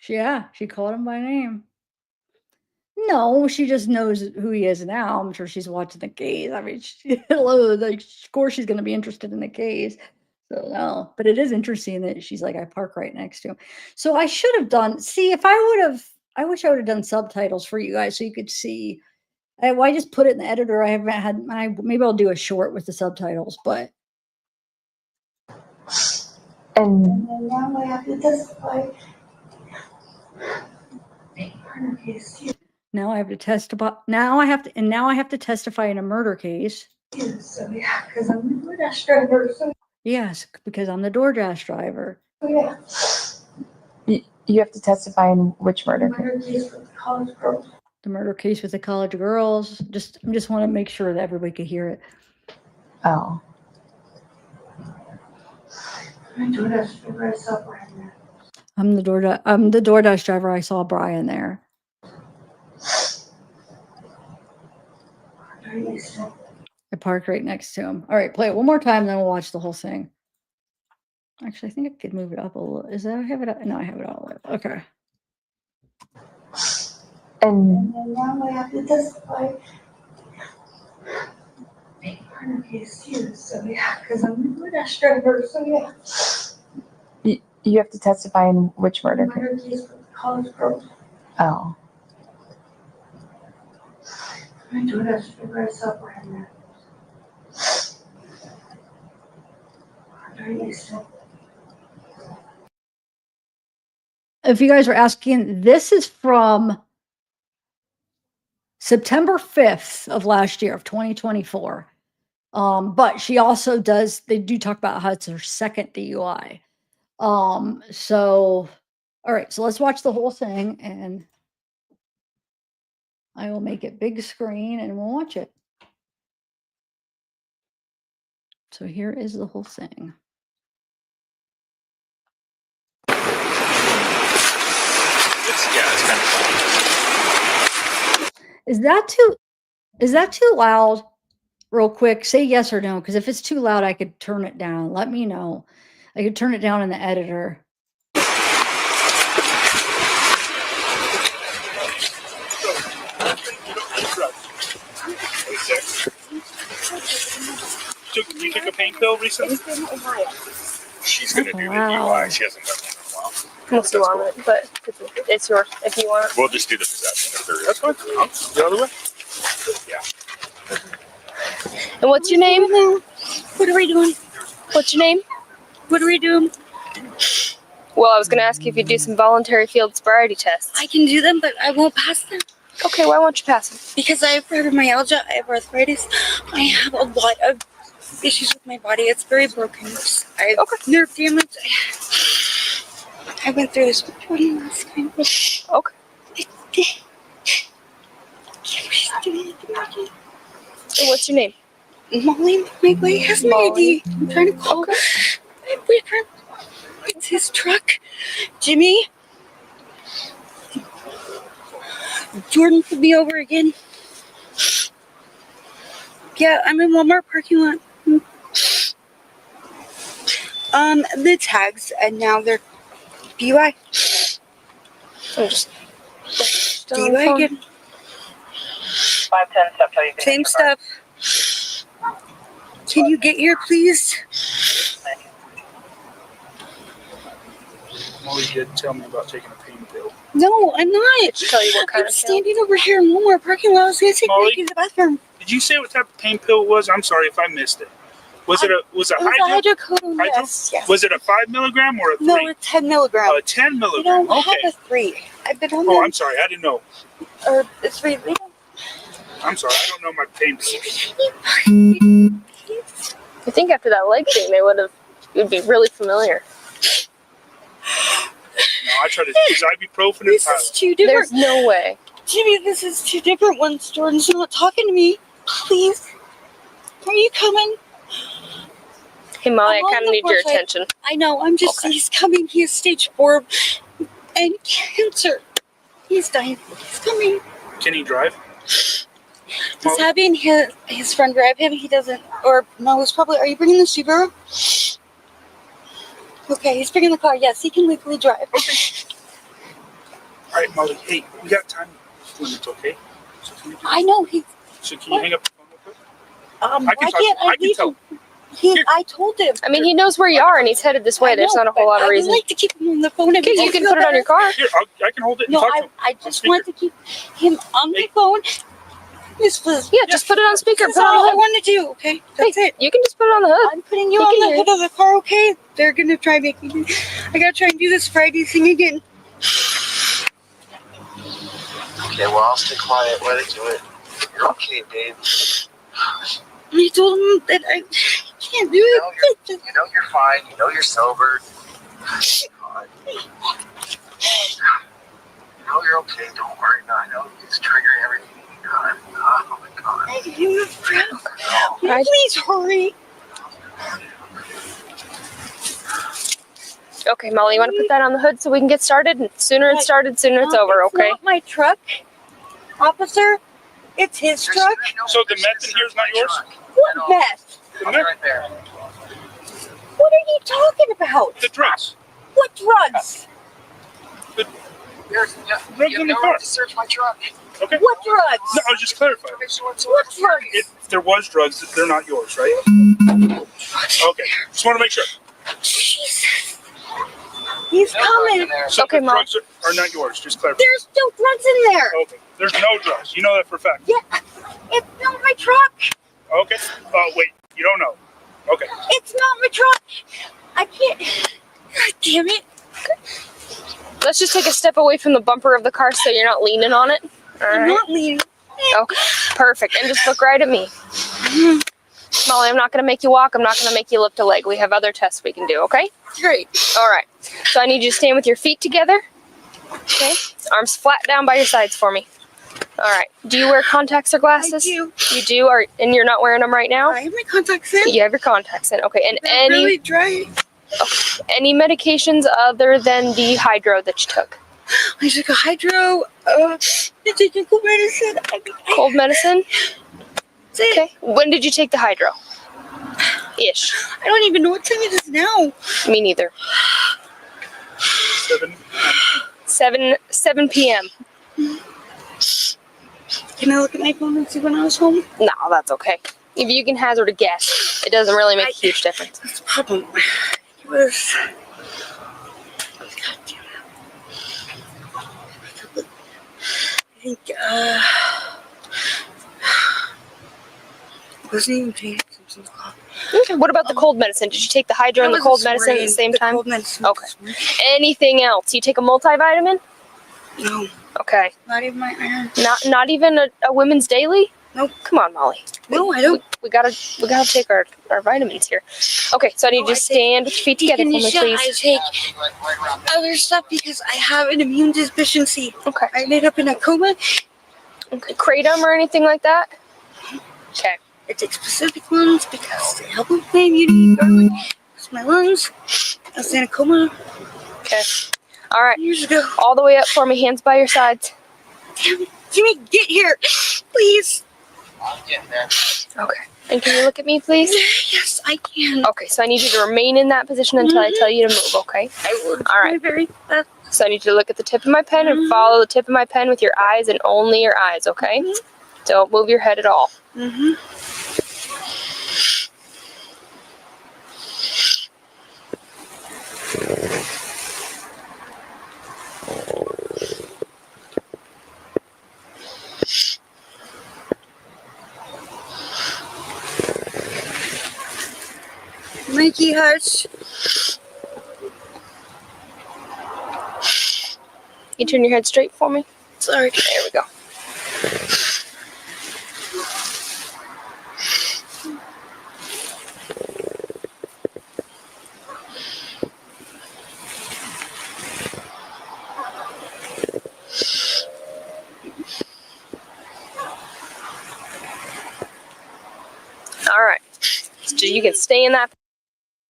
Yeah, she called him by name. No, she just knows who he is now. I'm sure she's watching the case. I mean, of course she's going to be interested in the case. So no, but it is interesting that she's like, I park right next to him. So I should have done, if I wish I would have done subtitles for you guys so you could see. I just put it in the editor. I haven't had, maybe I'll do a short with the subtitles, but. And now I have to testify. Make murder case too. Now I have to testify. Now I have to testify in a murder case. So yeah, because I'm the DoorDash driver. So Yes, because I'm the DoorDash driver. yeah. You have to testify in which murder? Murder case with the college girls. The murder case with the college girls. I just want to make sure that everybody could hear it. Oh. I'm the DoorDash driver. I saw Bryan there. I'm the DoorDash driver. I saw Bryan there. I parked right next to him. All right, play it one more time, then we'll watch the whole thing. Actually, I think I could move it up a little. Is that I have it up? No, I have it all up. Okay. And then now I have to testify. Big murder case too. So yeah, because I'm the DoorDash driver. So yeah. you have to testify in which murder? Murder case with the college girls. Oh. I'm the DoorDash driver. I saw Bryan there. If you guys were asking, this is from September 5th of last year of 2024. But she also they do talk about how it's her second DUI. So, all right, so let's watch the whole thing and I will make it big screen and we'll watch it. So here is the whole thing. Is that too loud? Real quick, say yes or no, because if it's too loud, I could turn it down. Let me know. I could turn it down in the editor. You took a pain pill recently? She's gonna do the DUI. She hasn't done one in a while. Unless you want it, but it's yours if you want it. We'll just do the possession if there is. That's fine. The other way? Yeah. And what's your name? What are we doing? What's your name? What are we doing? Well, I was going to ask you if you'd do some voluntary field sobriety tests. I can do them, but I won't pass them. Okay, why won't you pass them? Because I have fibromyalgia, I have arthritis, I have a lot of issues with my body. It's very broken. I have nerve damage. I went through this with Jordan last time. Okay. And what's your name? Molly. My boy has my ID. I'm trying to call my boyfriend. It's his truck. Jimmy. Jordan put me over again. Yeah, I'm in Walmart parking lot. The tags, and now they're DUI. DUI again. 510 stuff. Same stuff. Can you get here, please? Molly did tell me about taking a pain pill. No, I'm not. Tell you what kind I'm of standing over here in Walmart parking lot. I was gonna take Molly? Maggie to the bathroom. Did you say what type of pain pill it was? I'm sorry if I missed it. Was it hydrocodone? Yes. Was it a 5 milligram or a 3? No, a 10 milligram. Oh, a 10 milligram. I don't Okay. have a 3. I've been on Oh, them. I'm sorry. I didn't know. Or a 3. I'm sorry. I don't know my pain pills. I think after that leg thing, it would be really familiar. No, I try to use ibuprofen and This is 2 different. There's no way. Jimmy, this is 2 different ones. Jordan's not talking to me. Please. Are you coming? Hey, Molly, I'm I on kind the of need your porch. attention. I know. I'm just. He's coming. He has stage 4 and cancer. He's dying. He's coming. Can he drive? He's having his friend drive him. He doesn't. Or no, he's probably. Are you bringing the Subaru? Okay, he's bringing the car. Yes, he can legally drive. All right, Molly. Hey, we got time limits, okay? So can you I know. So can you hang up the phone real quick? Why can't I can leave tell. him? I told him. I mean, he knows where you are and he's headed this way. There's not a whole lot of reason. I would like to keep him on the phone. Okay, you can put it on your car. Here, I can hold it and No, talk to him. I just want to keep him on the phone. Miss Liz. Yeah, just put it on speaker. That's Put it on all the I hood. want to do. Okay, that's it. You can just put it on the hood. I'm putting you He on can the hear hood of the car. Okay, they're gonna try making me. I gotta try and do this Friday thing again. Okay, well, I'll stay quiet. Let it do it. You're okay, babe. I told him that I can't do it. You know you're fine. You know you're sober. God. You know you're okay. Don't worry. No, I know it's triggering everything. God. Oh my God. I am proud. Please hurry. Okay, Molly, you want to put that on the hood so we can get started? And sooner it's started, sooner it's over, It's okay? not my truck, officer. It's his truck. So the meth in here is not yours? What meth? The meth? Right there. What are you talking about? The drugs. What drugs? There's Drugs you in the have no car. right to search my truck. Okay. What drugs? No, I was just clarifying. What drugs? If there was drugs, they're not yours, right? Okay. Just want to make sure. Jesus. He's coming. So Okay, the Mom. drugs are not yours. Just clarify. There's no drugs in there. Okay. There's no drugs. You know that for a fact. Yeah. It's not my truck. Okay. Oh, wait. You don't know. Okay. It's not my truck. I can't. God damn it. Let's just take a step away from the bumper of the car so you're not leaning on it. All I'm right. not leaving. Okay, perfect. And just look right at me. Molly, I'm not going to make you walk. I'm not going to make you lift a leg. We have other tests we can do, okay? Great. All right. So I need you to stand with your feet together. Okay. Arms flat down by your sides for me. All right. Do you wear contacts or glasses? I do. You do? And you're not wearing them right now? I have my contacts in. You have your contacts in. Okay. And They're really dry. any medications other than the hydro that you took? I took a hydro. I'm taking cold medicine. Cold medicine? That's it. Okay. When did you take the hydro? Ish. I don't even know what time it is now. Me neither. 7 p.m. Can I look at my phone and see when I was home? No, that's okay. If you can hazard a guess, it doesn't really make a huge difference. That's the problem. It was. God damn it. I think, I wasn't even paying attention to the clock. Okay. What about the cold medicine? Did you take the hydro and the cold medicine at the same time? Cold medicine. Okay. Anything else? You take a multivitamin? No. Okay. Not even my iron. Not even a women's daily? Nope. Come on, Molly. No, I don't. We gotta take our vitamins here. Okay, so I need you to stand with your feet together for me, please. I take other stuff because I have an immune deficiency. Okay. I ended up in a coma. Okay. Kratom or anything like that? Okay. I take specific ones because they help with my immunity. Garlic. It's my lungs. I was in a coma. Okay. All right. Years ago. All the way up for me, hands by your sides. Damn it. Jimmy, get here, please. I'm getting there. Okay. And can you look at me, please? Yes, I can. Okay, so I need you to remain in that position until I tell you to move, okay? I will. All right. My very best. So I need you to look at the tip of my pen and follow the tip of my pen with your eyes and only your eyes, okay? Don't move your head at all. Mm-hmm. Mikey, hush. You turn your head straight for me. Sorry. There we go. All right. So you can stay in that.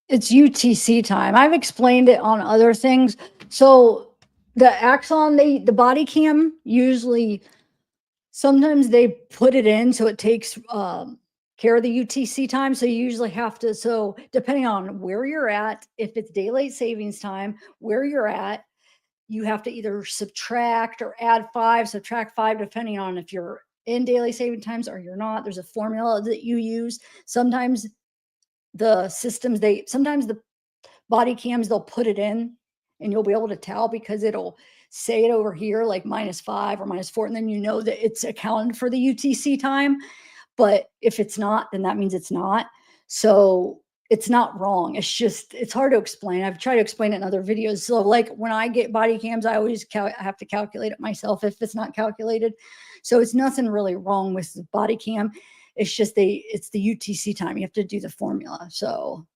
It's UTC time. I've explained it on other things. So the Axon, the body cam, usually sometimes they put it in so it takes care of the UTC time. So you usually have to, so depending on where you're at, if it's daylight savings time, where you're at, you have to either subtract or add 5, subtract 5, depending on if you're in daylight saving times or you're not. There's a formula that you use. Sometimes the systems, sometimes the body cams, they'll put it in and you'll be able to tell because it'll say it over here like -5 or -4, and then you know that it's accounted for the UTC time. But if it's not, then that means it's not. So it's not wrong. It's just, it's hard to explain. I've tried to explain it in other videos. So like when I get body cams, I always have to calculate it myself if it's not calculated. So it's nothing really wrong with the body cam. It's just it's the UTC time. You have to do the formula. So,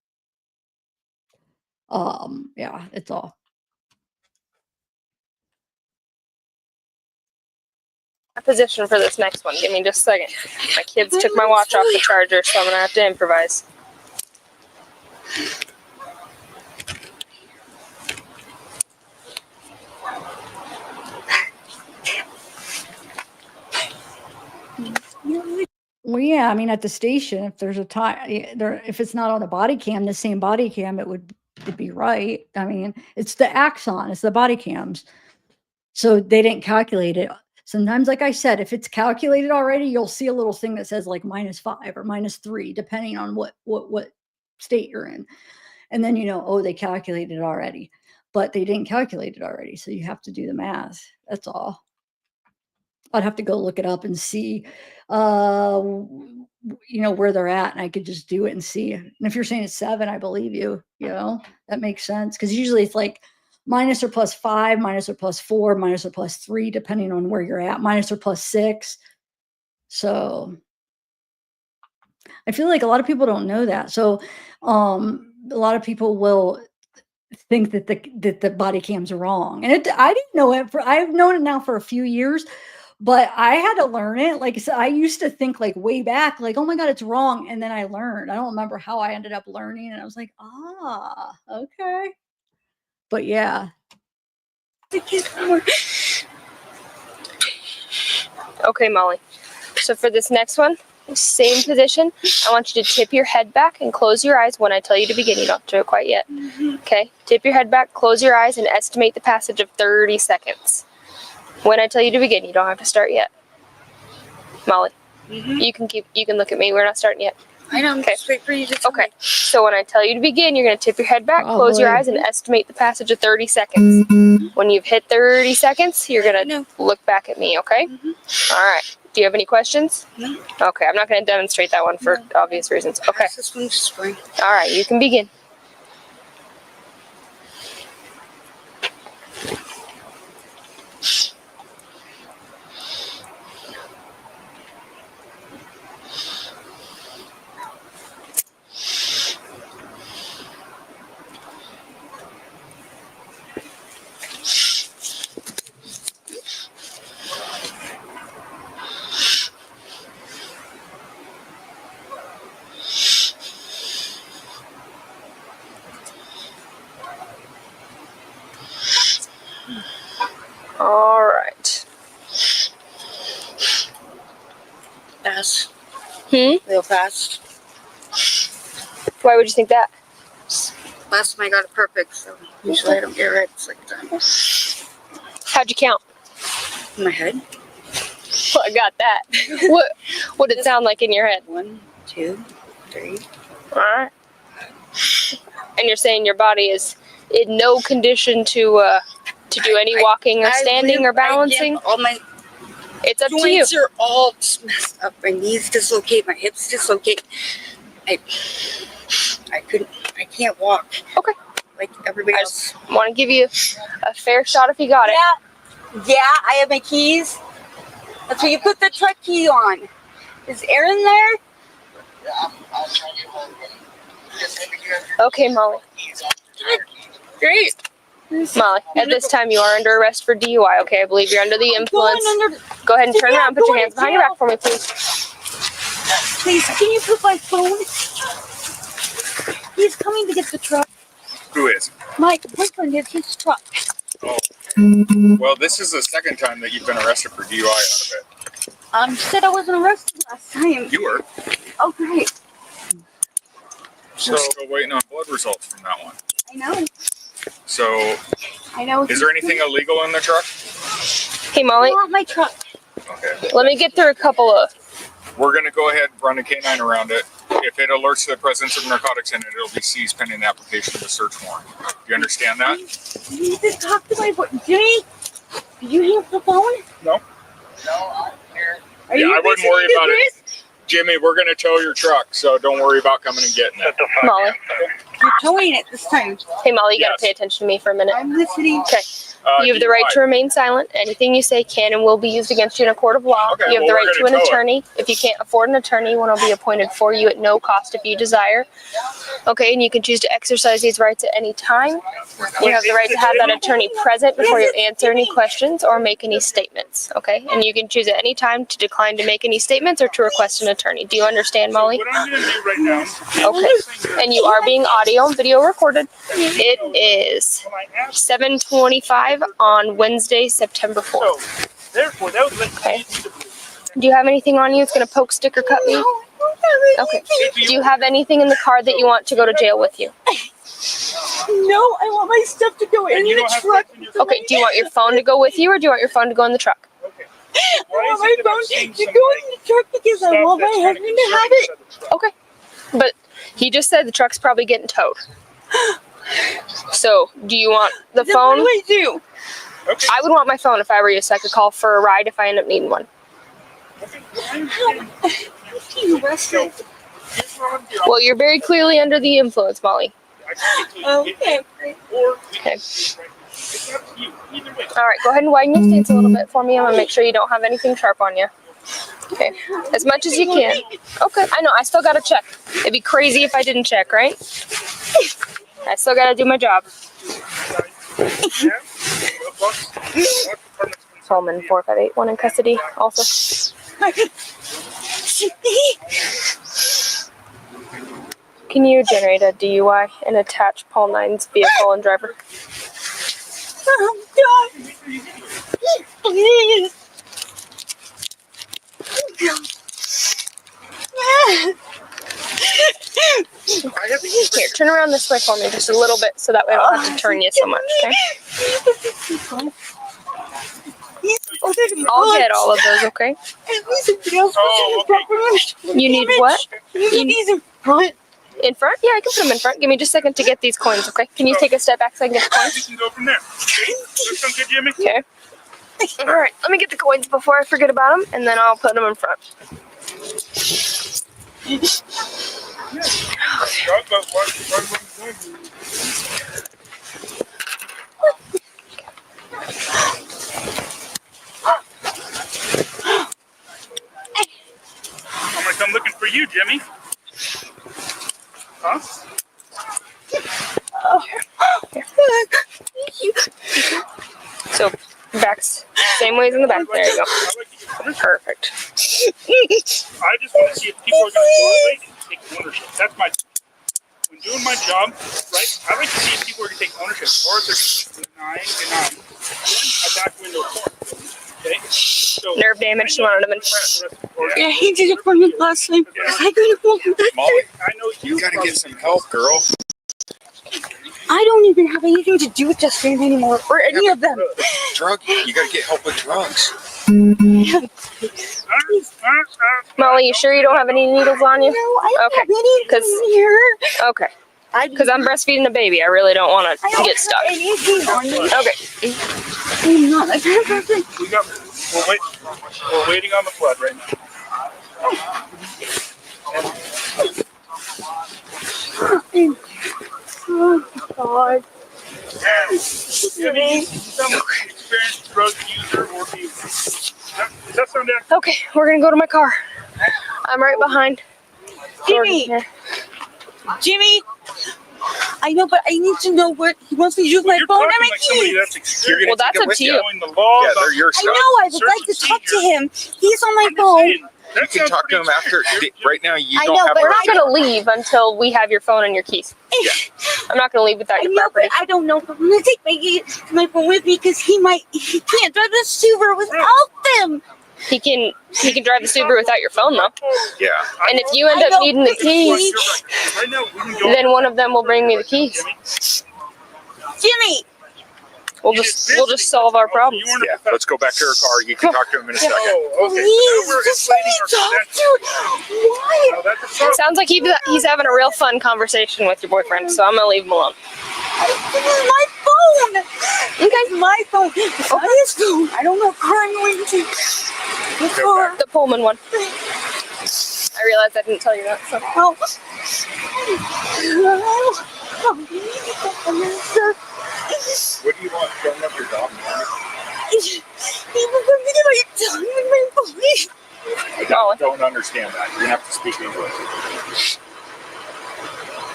yeah, it's all. Position for this next one. Give me just a second. My kids took my watch off the charger, so I'm gonna have to improvise. Well, yeah, I mean, at the station, if there's a time there, if it's not on a body cam, the same body cam, it'd be right. I mean, it's the axon, it's the body cams. So they didn't calculate it. Sometimes, like I said, if it's calculated already, you'll see a little thing that says like -5 or -3, depending on what state you're in. And then, oh, they calculated it already, but they didn't calculate it already. So you have to do the math. That's all. I'd have to go look it up and see, where they're at, and I could just do it and see. And if you're saying it's 7, I believe you. That makes sense, because usually it's like minus or +5, minus or +4, minus or +3, depending on where you're at, minus or +6. So I feel like a lot of people don't know that. So a lot of people will think that the body cam's wrong, and I didn't know it. I've known it now for a few years. But I had to learn it. Like I said, I used to think like way back, like, oh my God, it's wrong. And then I learned. I don't remember how I ended up learning. And I was like, okay. But yeah. Okay, Molly. So for this next one, same position. I want you to tip your head back and close your eyes when I tell you to begin. You don't have to do it quite yet. Okay? Tip your head back, close your eyes, and estimate the passage of 30 seconds. When I tell you to begin, you don't have to start yet. Molly, you can look at me. We're not starting yet. I know. Okay. Just wait for you to tell me. So when I tell you to begin, you're going to tip your head back, close your eyes, and estimate the passage of 30 seconds. When you've hit 30 seconds, you're going to look back at me, okay? All right. Do you have any questions? No. Okay. I'm not going to demonstrate that one for obvious reasons. Okay. This one's spring. All right. You can begin. All right. Fast. Real fast. Why would you think that? Last time I got it perfect, so usually I don't get it right the second time. How'd you count? In my head. Well, I got that. What did it sound like in your head? 1, 2, 3. All right. And you're saying your body is in no condition to do any walking or standing or balancing? All my it's up to you. joints are all messed up. My knees dislocate, my hips dislocate. I can't walk. Okay. Like everybody else. I want to give you a fair shot if you got it. Yeah, I have my keys. That's where you put the truck key on. Is Aaron there? Yeah, I'll try to get home. Okay, Molly. Great. Molly, at this time you are under arrest for DUI, okay? I believe you're under the influence. Go ahead and turn around. Put your hands behind your back for me, please. Please, can you put my phone? He's coming to get the truck. Who is? My boyfriend is his truck. Oh. Well, this is the second time that you've been arrested for DUI out of it. You said I wasn't arrested last time. You were. Oh, great. We're still waiting on blood results from that one. I know. So, I know. is there anything illegal in the truck? Hey, Molly. I want my truck. Okay. Let me get through a couple of... We're going to go ahead and run a canine around it. If it alerts to the presence of narcotics in it, it'll be seized pending the application of a search warrant. Do you understand that? You need to talk to my boy. Jimmy, did you hang up the phone? No. No, I'm here. Are you I wouldn't worry about it. Jimmy, we're going to tow your truck, so don't worry about coming and getting it. Molly. You're towing it this time. Hey, Molly, you got to pay attention to me for a minute. I'm listening. Okay. You have the right to remain silent. Anything you say can and will be used against you in a court of law. Okay, You have the well, right we're to gonna an tow it. attorney. If you can't afford an attorney, one will be appointed for you at no cost if you desire. Okay, and you can choose to exercise these rights at any time. You have the right to have that attorney present before you answer any questions or make any statements. Okay, and you can choose at any time to decline to make any statements or to request an attorney. Do you understand, Molly? What I'm going to do right now. Okay, and you are being audio and video recorded. It is 7:25 on Wednesday, September 4th. Therefore, that was Okay. Do you have anything on you that's going to poke, stick, or cut me? Okay. Do you have anything in the car that you want to go to jail with you? No, I want my stuff to go in the truck. Okay. Do you want your phone to go with you, or do you want your phone to go in the truck? I want my phone to go in the truck because I want my husband to have it. Okay. But he just said the truck's probably getting towed. So, do you want the Then phone? What do I do? I would want my phone if I were you, so I could call for a ride if I end up needing one. You arrested. Well, you're very clearly under the influence, Molly. Okay. Okay. All right, go ahead and widen your stance a little bit for me. I'm gonna make sure you don't have anything sharp on you. Okay, as much as you can. Okay, I know. I still gotta check. It'd be crazy if I didn't check, right? I still gotta do my job. Coleman 4581 in custody. Also. Can you generate a DUI and attach Paul Nine's vehicle and driver? Oh, God. Please. Here, turn around this way for me just a little bit so that way I don't have to turn you so much, okay? I'll get all of those, okay? You need what? You need these in front. In front? Yeah, I can put them in front. Give me just a second to get these coins, okay? Can you take a step back so I can get the coins? We can go from there. That sound good, Jimmy? Okay. All right, let me get the coins before I forget about them, and then I'll put them in front. I'm gonna come looking for you, Jimmy. Huh? So, backs same ways in the back. There you go. Perfect. I just want to see if people are going to cooperate and take ownership. That's my. When doing my job, right? I like to see if people are going to take ownership, or if they're just denying a back window court. Okay. So, Nerve damage. She wanted them in front. Yeah, he did it for me last time. I couldn't walk back Molly, there. I know you got to get some help, girl. I don't even have anything to do with Justin anymore, or any of them. Drug, you got to get help with drugs. Molly, you sure you don't have any needles on you? No, I don't Okay. have anything here. Okay. Because I'm breastfeeding a baby. I really don't want to get stuck. Anything on me. Okay. I'm not a bad person. We're waiting on the flood right now. Oh, God. Jimmy, some experienced drug user or abuse. Does that sound accurate? Okay, we're going to go to my car. I'm right behind. Jimmy! Jimmy! I know, but I need to know what he wants me to use my phone and my keys. Well, that's up to you. Yeah, they're your I know, I would like to talk to him. He's on my phone. You can talk to him after. Right now, you I don't know, have. but We're not going to leave until we have your phone and your keys. I'm not going to leave without your property. I don't know, but I'm going to take my phone with me because he can't drive the Subaru without them. He can drive the Subaru without your phone, though. Yeah. And if you end up needing the keys, then one of them will bring me the keys. Jimmy! We'll just solve our problems. Yeah. Let's go back to her car. You can talk to him in a second. Please, just let me talk to him. Why? Sounds like he's having a real fun conversation with your boyfriend, so I'm going to leave him alone. This is my phone. Okay. My phone. It's not his phone. I don't know what car I'm going to. The car. The Pullman one. I realized I didn't tell you that. So. What do you want? Filling up your dog? I don't understand that. You're gonna have to speak English.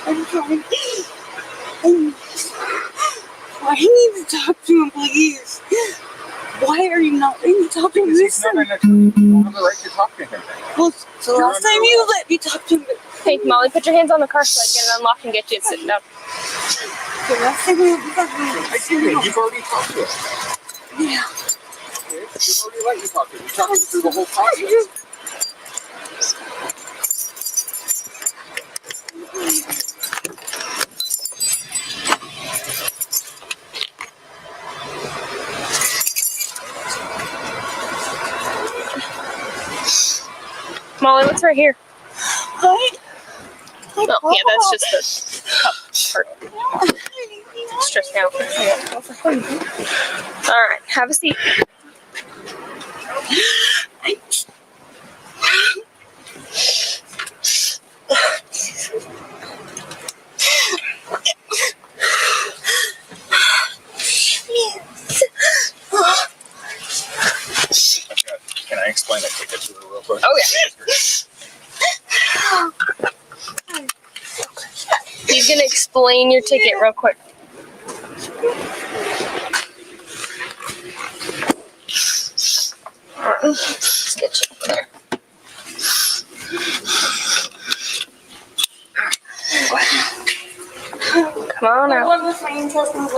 I'm trying. I need to talk to him, please. Why are you not letting me talk to him? Because he's not an attorney. You don't have the right to talk to him. Well, the last time you let me talk to him. Hey, Molly, put your hands on the car so I can get it unlocked and get you sitting down. The last time you let me talk to him. I did. You've already talked to him. Yeah. We've already let you talk to him. We talked him through the whole process. Molly, what's right here? Hi. Oh, yeah, that's just the cup part. Stressed out. All right, have a seat. Can I explain a ticket to her real quick? Oh, yeah. He's going to explain your ticket real quick. All right, let's get you over there. Come on out. One with my intestines.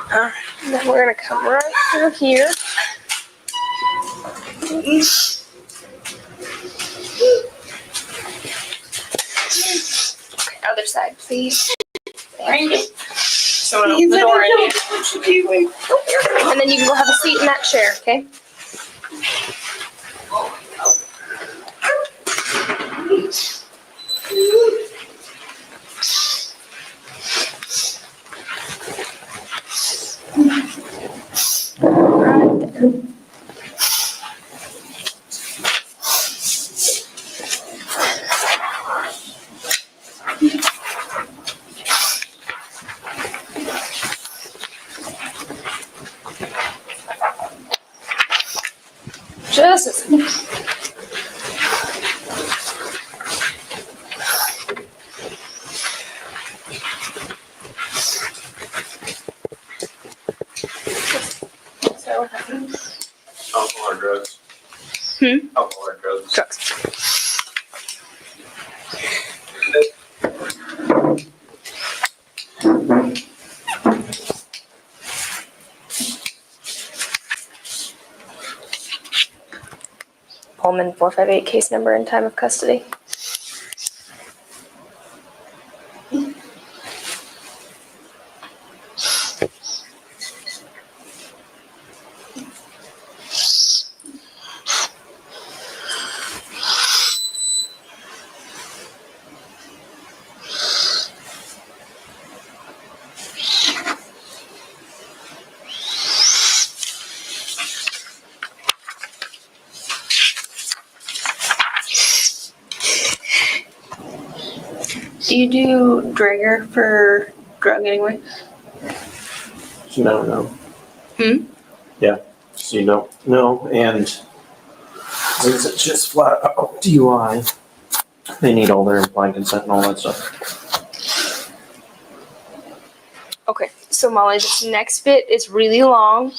Alright, then we're gonna come right through here. Okay, other side, please. Thank you. Someone open the door in. And then you can go have a seat in that chair, okay? Right there. Just a second. So what happened? Alcohol or drugs? Alcohol or drugs? Drugs. Pullman 458 case number and time of custody. Do you do Drager for drug anyway? No. Hmm? Yeah. So no, and since it's just flat out DUI, they need all their implied consent and all that stuff. Okay, so Molly, this next bit is really long.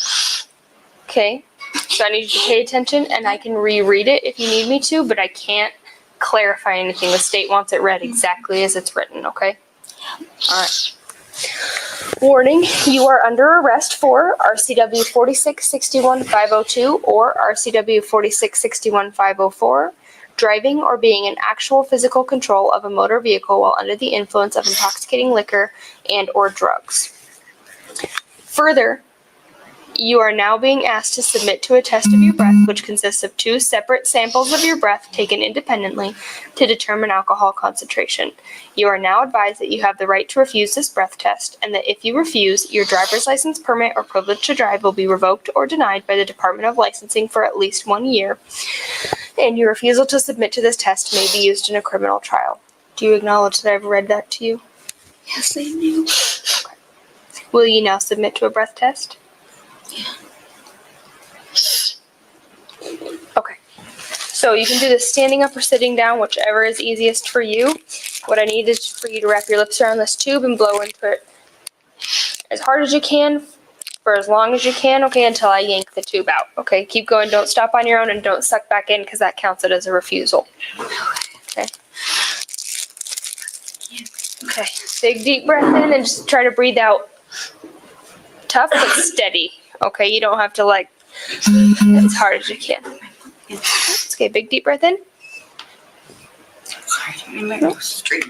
Okay, so I need you to pay attention, and I can reread it if you need me to, but I can't clarify anything. The state wants it read exactly as it's written, okay? All right. Warning, you are under arrest for RCW 46-61-502 or RCW 46-61-504, driving or being in actual physical control of a motor vehicle while under the influence of intoxicating liquor and or drugs. Further, You are now being asked to submit to a test of your breath, which consists of 2 separate samples of your breath taken independently to determine alcohol concentration. You are now advised that you have the right to refuse this breath test, and that if you refuse, your driver's license, permit, or privilege to drive will be revoked or denied by the Department of Licensing for at least 1 year, and your refusal to submit to this test may be used in a criminal trial. Do you acknowledge that I've read that to you? Yes, I do. Okay. Will you now submit to a breath test? Okay. So you can do this standing up or sitting down, whichever is easiest for you. What I need is for you to wrap your lips around this tube and blow into it as hard as you can for as long as you can, okay, until I yank the tube out. Okay, keep going. Don't stop on your own and don't suck back in because that counts it as a refusal. Okay. Okay. Big deep breath in and just try to breathe out. Tough but steady. Okay, you don't have to as hard as you can. Okay, big deep breath in. Sorry, I might go straight.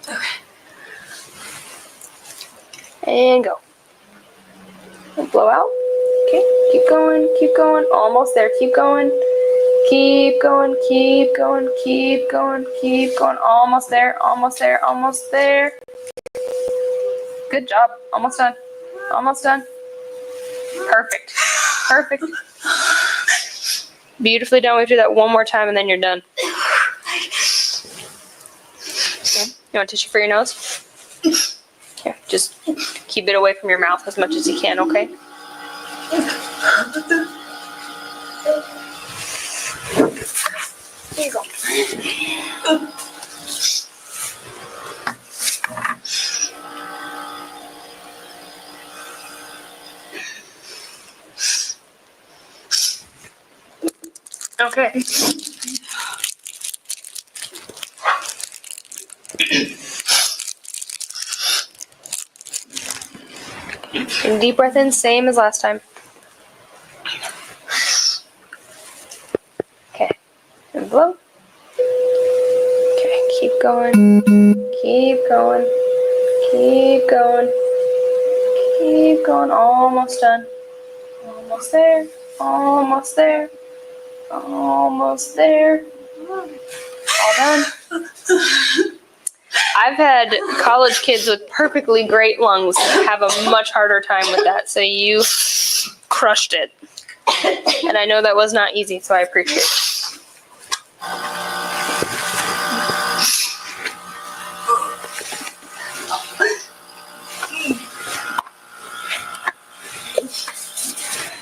Okay. And go. And blow out. Okay, keep going, keep going. Almost there, keep going. Keep going, keep going, keep going, keep going. Almost there, almost there, almost there. Good job. Almost done. Almost done. Perfect. Perfect. Beautifully done. We have to do that one more time and then you're done. Okay. You want tissue for your nose? Here, just keep it away from your mouth as much as you can, okay? Here you go. Okay. And deep breath in, same as last time. Okay. And blow. Okay, keep going. Keep going. Keep going. Keep going. Almost done. Almost there. Almost there. Almost there. All done. I've had college kids with perfectly great lungs have a much harder time with that, so you crushed it. And I know that was not easy, so I appreciate it.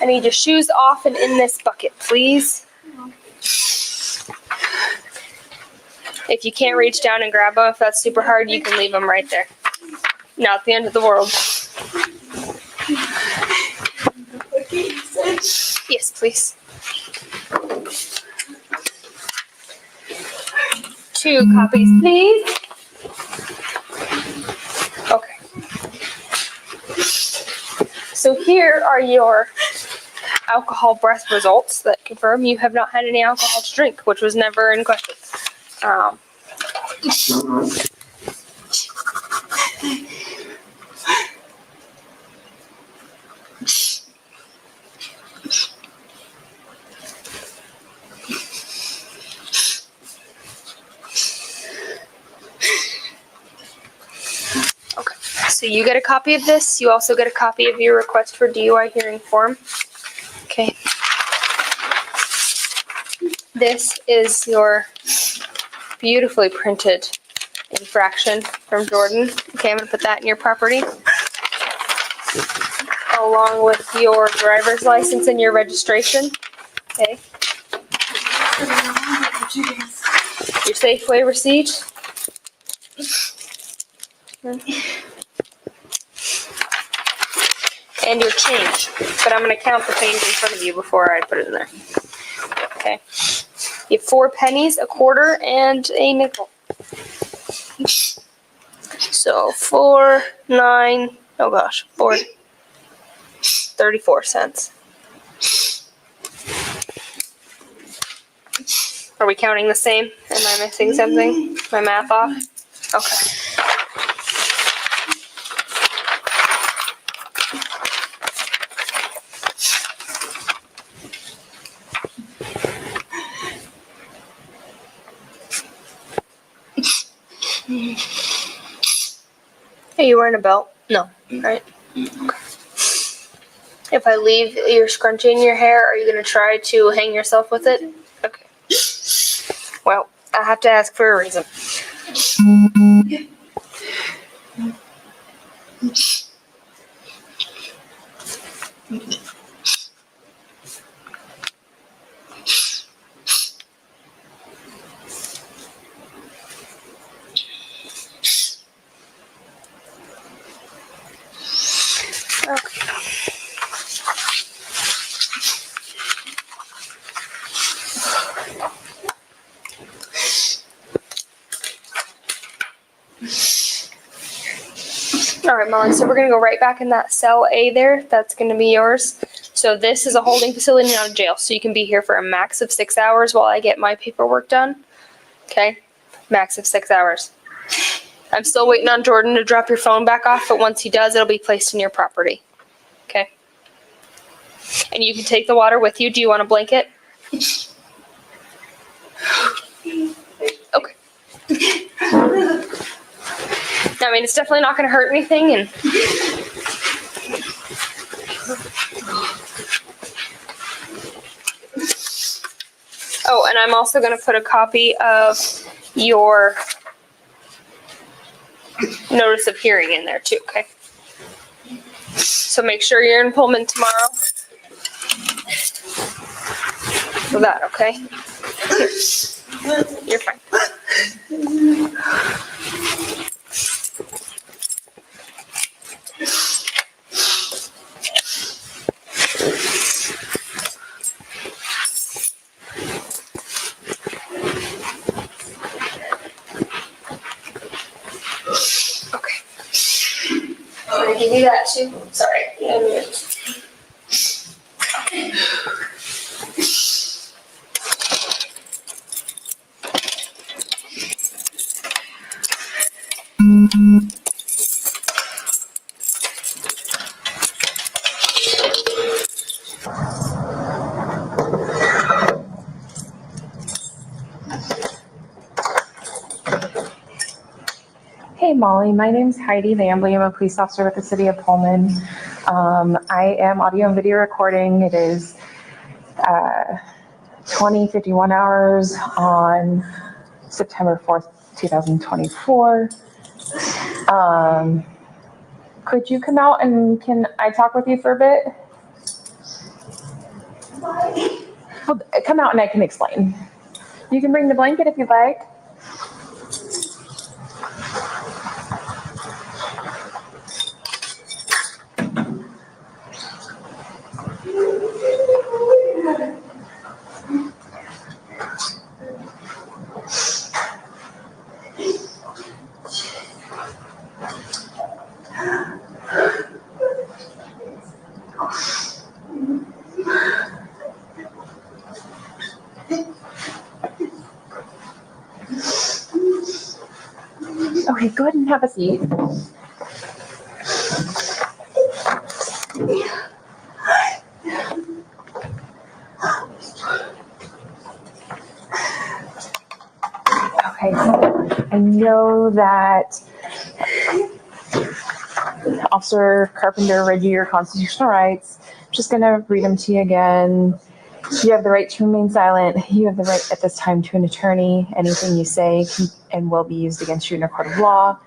I need your shoes off and in this bucket, please. If you can't reach down and grab them, if that's super hard, you can leave them right there. Not the end of the world. Yes, please. 2 copies, please. Okay. So here are your alcohol breath results that confirm you have not had any alcohol to drink, which was never in question. Okay, so you get a copy of this. You also get a copy of your request for DUI hearing form. Okay. This is your beautifully printed infraction from Jordan. Okay, I'm going to put that in your property. Along with your driver's license and your registration. Okay. Your Safeway receipt. And your change. But I'm going to count the change in front of you before I put it in there. Okay. You have 4 pennies, a quarter, and a nickel. So 4, 9, oh gosh, 4, 34 cents. Are we counting the same? Am I missing something? My math off? Okay. Are you wearing a belt? No, right? Okay. If I leave your scrunchie in your hair, are you going to try to hang yourself with it? Okay. Well, I have to ask for a reason. Okay. All right, Molly, so we're going to go right back in that cell A there. That's going to be yours. So this is a holding facility, not a jail. So you can be here for a max of 6 hours while I get my paperwork done. Okay? Max of 6 hours. I'm still waiting on Jordan to drop your phone back off, but once he does, it'll be placed in your property. Okay? And you can take the water with you. Do you want a blanket? Okay. I mean, it's definitely not going to hurt anything. And oh, and I'm also going to put a copy of your notice of hearing in there too, okay? So make sure you're in Pullman tomorrow for that, okay? You're fine. Okay. I'm gonna give you that too. Sorry. Hey Molly, my name's Heidi Lambley. I'm a police officer with the city of Pullman. I am audio and video recording. It is 20:51 hours on September 4th, 2024. Could you come out and can I talk with you for a bit? Well, come out and I can explain. You can bring the blanket if you'd like. Okay, go ahead and have a seat. Okay, so I know that Officer Carpenter read you your constitutional rights. I'm just going to read them to you again. You have the right to remain silent. You have the right at this time to an attorney. Anything you say can and will be used against you in a court of law.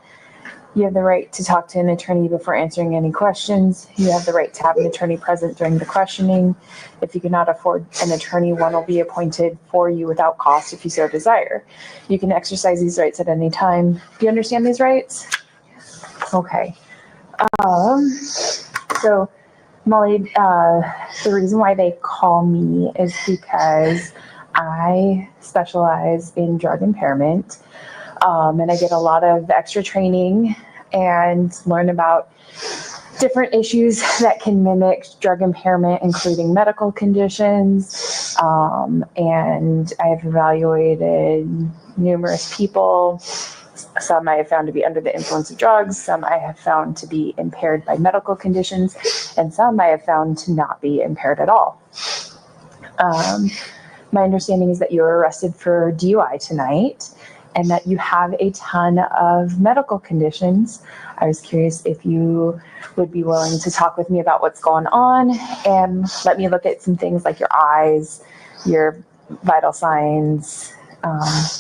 You have the right to talk to an attorney before answering any questions. You have the right to have an attorney present during the questioning. If you cannot afford an attorney, one will be appointed for you without cost if you so desire. You can exercise these rights at any time. Do you understand these rights? Okay. So Molly, the reason why they call me is because I specialize in drug impairment. And I get a lot of extra training and learn about different issues that can mimic drug impairment, including medical conditions. And I have evaluated numerous people. Some I have found to be under the influence of drugs, some I have found to be impaired by medical conditions, and some I have found to not be impaired at all. My understanding is that you were arrested for DUI tonight, and that you have a ton of medical conditions. I was curious if you would be willing to talk with me about what's going on and let me look at some things like your eyes, your vital signs,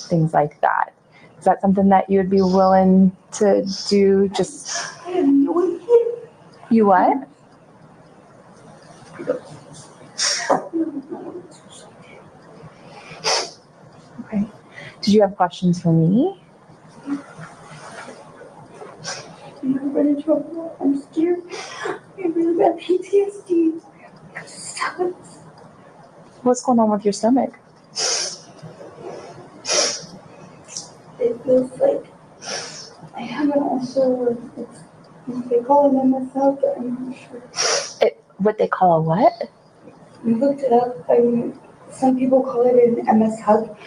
things like that. Is that something that you would be willing to do? Just you what? Okay. Did you have questions for me? I'm in trouble. I'm scared. I have really bad PTSD. What's going on with your stomach? It feels like I have an ulcer. They call it MS hug, but I'm not sure. What they call a what? We looked it up. I mean, some people call it an MS hug.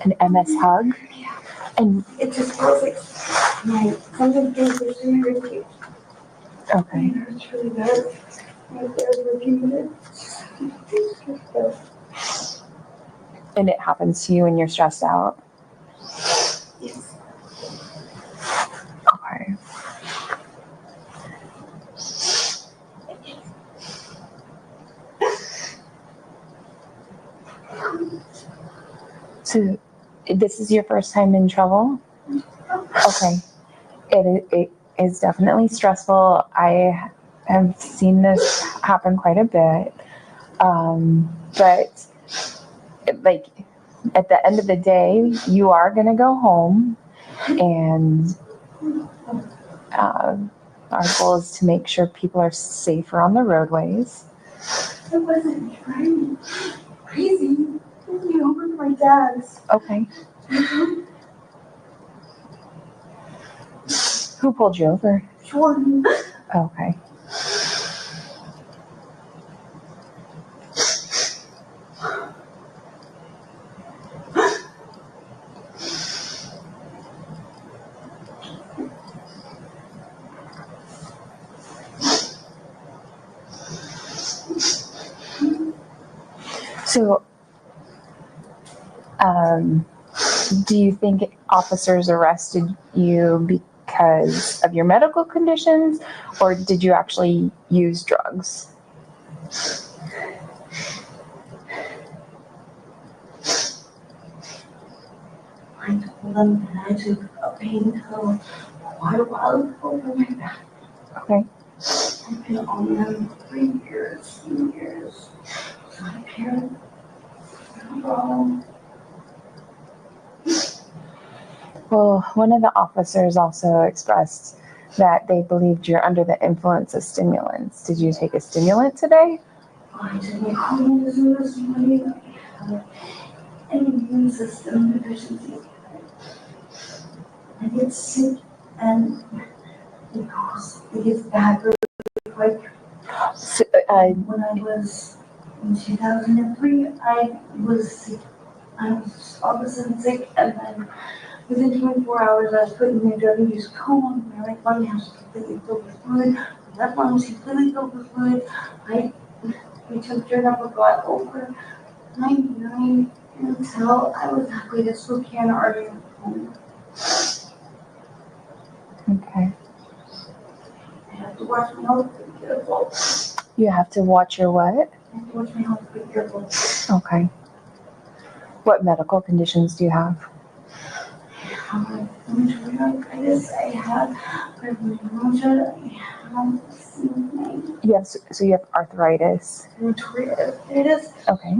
An MS hug? Yeah. And it just feels like something feels pushing my ribcage. okay. It hurts really bad. I was there for a few minutes. And it happens to you when you're stressed out? Yes. Okay. So this is your first time in trouble? Okay. It is definitely stressful. I have seen this happen quite a bit. But like at the end of the day, you are going to go home, and our goal is to make sure people are safer on the roadways. I wasn't trying crazy. You know, with my dad's. Okay. Who pulled you over? Jordan. Okay. So, do you think officers arrested you because of your medical conditions, or did you actually use drugs? I told them that I took a pain pill quite a while ago for my back. Okay. I've been on them for years and years. So my parents, no problem. Well, one of the officers also expressed that they believed you're under the influence of stimulants. Did you take a stimulant today? I did my communism this morning. I have an immune system deficiency. I get sick and it gets bad really quick. So, When I was in 2003, I was sick. I was all of a sudden sick, and then within 24 hours, I was put in a drug-induced coma. My right lung was completely filled with fluid. My left lung was completely filled with fluid. We took Juror got over 99 until I was halfway to Spokane, Oregon. okay. I have to watch my health be careful. You have to watch your what? I have to watch my health be careful. Okay. What medical conditions do you have? I have rheumatoid I have fibromyalgia, I have So you have arthritis. rheumatoid arthritis. Okay.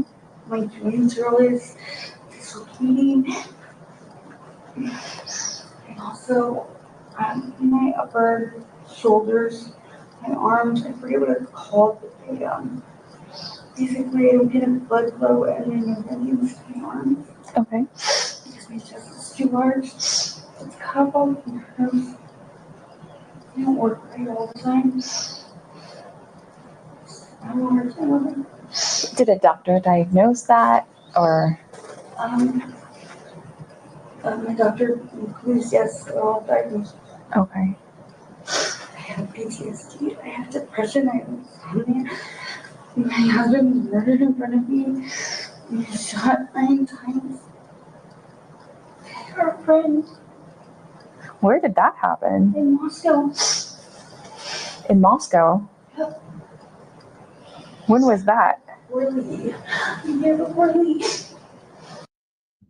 My joints are always dislocating. And also, my upper shoulders, my arms, I forget what it's called, but they, basically I'm getting blood flow and then my veins to my arms. Okay. Because my chest is too large. It's cut off and hurts. I don't work right all the time. I don't know where to go. Did a doctor diagnose that, or? My doctor includes, yes, they're all diagnosed. Okay. I have PTSD, I have depression, I have insomnia. My husband was murdered in front of me. He was shot 9 times. I got friend Where did that happen? in Moscow. In Moscow? Yep. When was that? Really? Yeah, but really.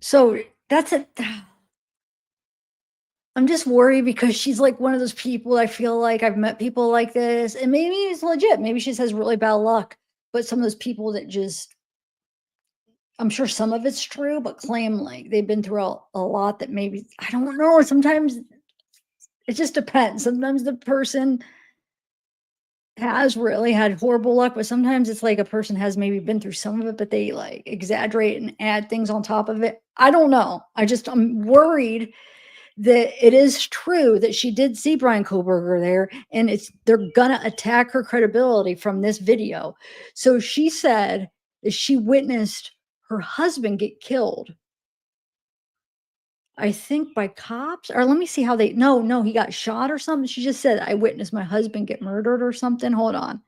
So that's it. I'm just worried because she's like one of those people. I feel like I've met people like this, and maybe it's legit. Maybe she just has really bad luck. But some of those people that just, I'm sure some of it's true, but claim like they've been through a lot that maybe, I don't know. Sometimes it just depends. Sometimes the person has really had horrible luck, but sometimes it's like a person has maybe been through some of it, but they like exaggerate and add things on top of it. I don't know. I'm worried that it is true that she did see Bryan Kohberger there, and they're gonna attack her credibility from this video. So she said that she witnessed her husband get killed. I think by cops, or let me see how no, he got shot or something. She just said, I witnessed my husband get murdered or something. Hold on.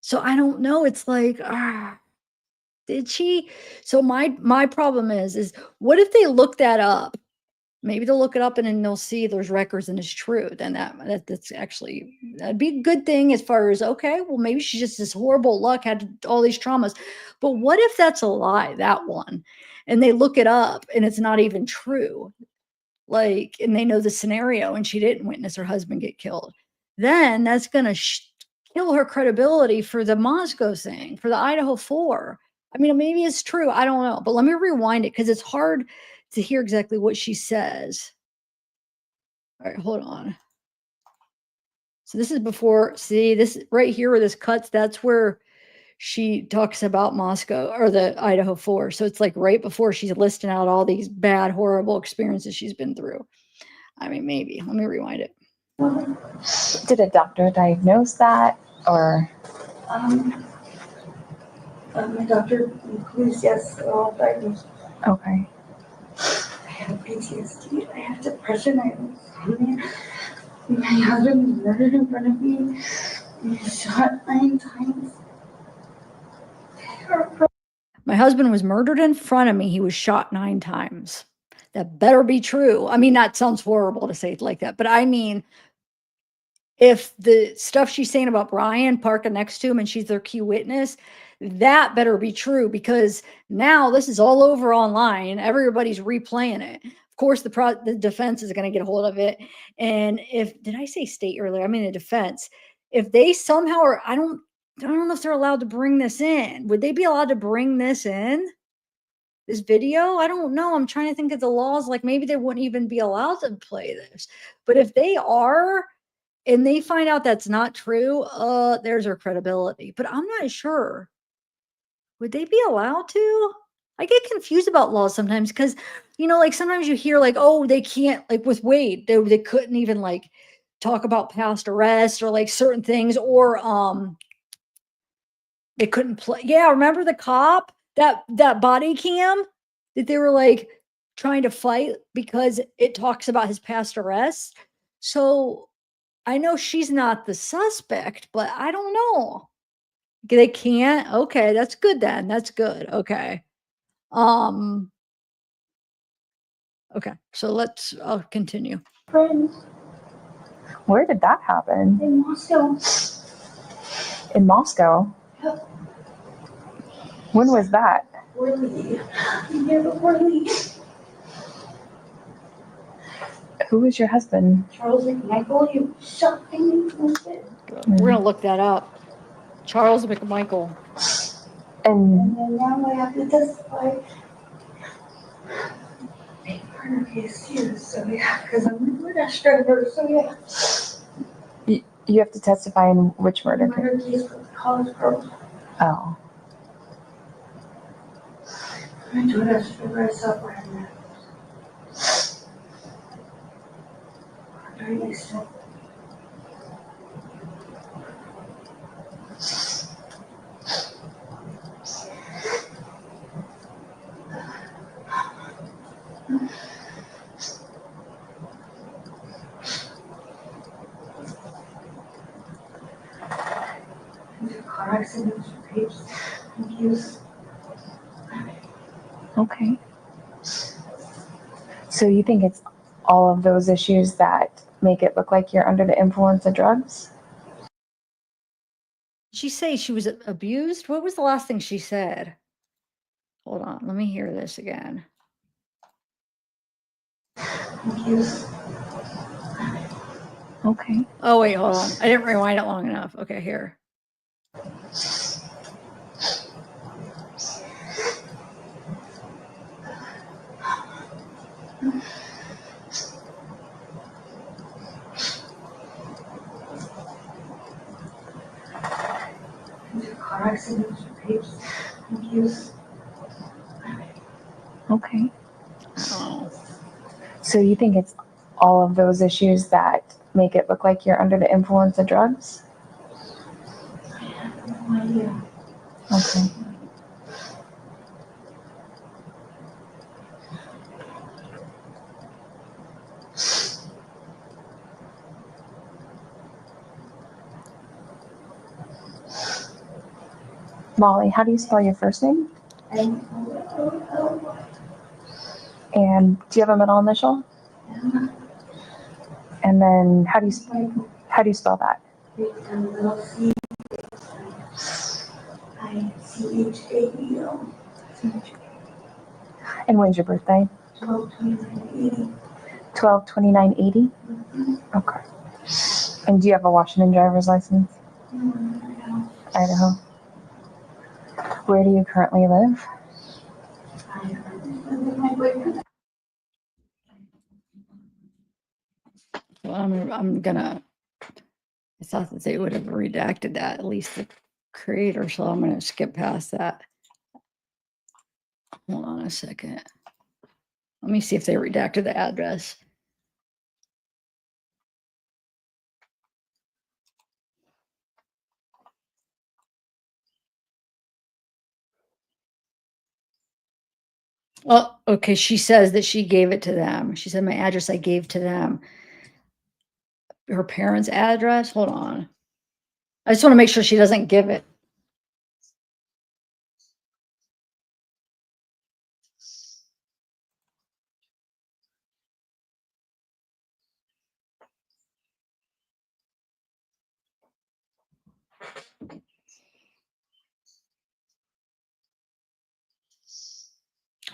So I don't know. It's like, did she? So my problem is what if they look that up? Maybe they'll look it up and then they'll see there's records and it's true. Then that's actually, that'd be a good thing as far as, okay, well, maybe she's just this horrible luck, had all these traumas. But what if that's a lie, that one, and they look it up and it's not even true? Like, and they know the scenario and she didn't witness her husband get killed. Then that's going to kill her credibility for the Moscow thing, for the Idaho4. I mean, maybe it's true. I don't know. But let me rewind it because it's hard to hear exactly what she says. All right, hold on. So this is before, see this right here where this cuts, that's where she talks about Moscow or the Idaho4. So it's like right before she's listing out all these bad, horrible experiences she's been through. I mean, maybe. Let me rewind it. Did a doctor diagnose that, or? My doctor includes, yes, all diagnosed. Okay. I have PTSD. I have depression. I have insomnia. My husband was murdered in front of me. He was shot 9 times. My husband was murdered in front of me. He was shot 9 times. That better be true. I mean, that sounds horrible to say it like that, but I mean, if the stuff she's saying about Bryan parking next to him and she's their key witness, that better be true because now this is all over online. Everybody's replaying it. Of course, the defense is going to get a hold of it. And did I say state earlier? I mean, the defense, if they somehow are, I don't know if they're allowed to bring this in. Would they be allowed to bring this in? This video? I don't know. I'm trying to think of the laws. Like maybe they wouldn't even be allowed to play this. But if they are, and they find out that's not true, there's her credibility. But I'm not sure. Would they be allowed to? I get confused about laws sometimes because, like sometimes you hear like, oh, they can't, like with Wade, they couldn't even like talk about past arrests or like certain things, or they couldn't play. Yeah, remember the cop, that body cam that they were like trying to fight because it talks about his past arrests. So I know she's not the suspect, but I don't know. They can't. Okay, that's good then. That's good. Okay. Okay. So I'll continue. Friend Where did that happen? in Moscow. In Moscow? Yep. When was that? Really? Yeah, but really. Who was your husband? Charles McMichael, you shot me. We're gonna look that up. Charles McMichael. And then now I have to testify. Big murder case too, so yeah, because I'm a DoorDash driver, so yeah. You have to testify in which murder case? Murder case with the college girl. Oh. I'm a DoorDash driver, I saw Bryan. Very nice job. Car accidents, rapes, abuse. Okay. So you think it's all of those issues that make it look like you're under the influence of drugs? Did she say she was abused? What was the last thing she said? Hold on, let me hear this again. Okay. Oh, wait, hold on. I didn't rewind it long enough. Okay, here. Car accidents, rapes, abuse. Okay. Oh. So you think it's all of those issues that make it look like you're under the influence of drugs? No idea. Okay. Molly, how do you spell your first name? And do you have a middle initial? And then how do you spell that? I-C-H-A-E-L. And when's your birthday? 12/29/80. 12/29/80? Okay. And do you have a Washington driver's license? Idaho. Where do you currently live? Well, I'm gonna, I thought that they would have redacted that, at least the creator, so I'm gonna skip past that. Hold on a second. Let me see if they redacted the address. Oh, okay. She says that she gave it to them. She said my address I gave to them. Her parents' address. Hold on. I just want to make sure she doesn't give it.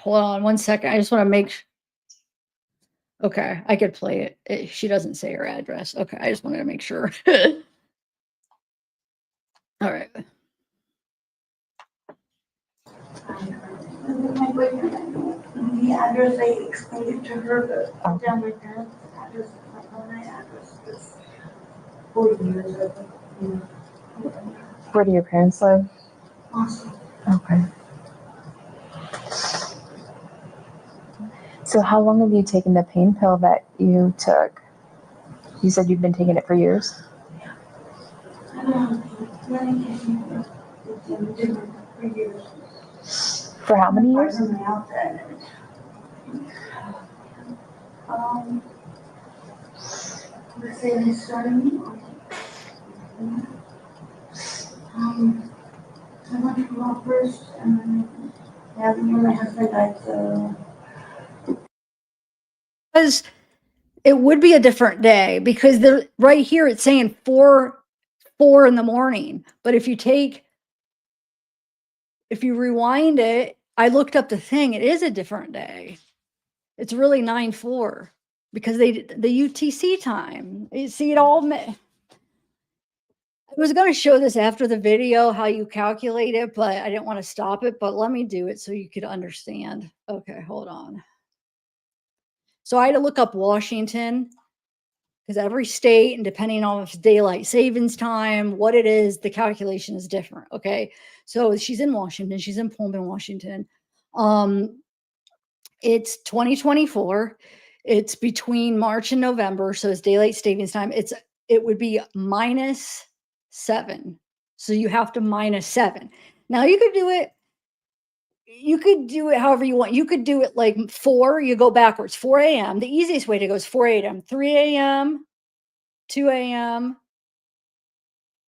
Hold on one second. I just want to make. Okay, I could play it. She doesn't say her address. Okay, I just wanted to make sure. All right. My boyfriend, the address, I explained it to her, but I'll down my parents' address, my address is 40 years ago. Where do your parents live? Awesome. Okay. So how long have you taken the pain pill that you took? You said you've been taking it for years? I don't know, medication, it's been different for years. For how many years? Let's say they started I went to law first, and then, when my husband died, so. Because it would be a different day because the right here it's saying 4 in the morning. But if you rewind it, I looked up the thing, it is a different day. It's really 9/4 because the UTC time. You see it all. I was going to show this after the video, how you calculate it, but I didn't want to stop it, but let me do it so you could understand. Okay, hold on. So I had to look up Washington because every state, and depending on if it's daylight savings time, what it is, the calculation is different. Okay. So she's in Washington. She's in Pullman, Washington. It's 2024. It's between March and November. So it's daylight savings time. It would be -7. So you have to -7. Now you could do it however you want. You could do it like 4, you go backwards, 4 a.m. The easiest way to go is 4 a.m., 3 a.m., 2 a.m.,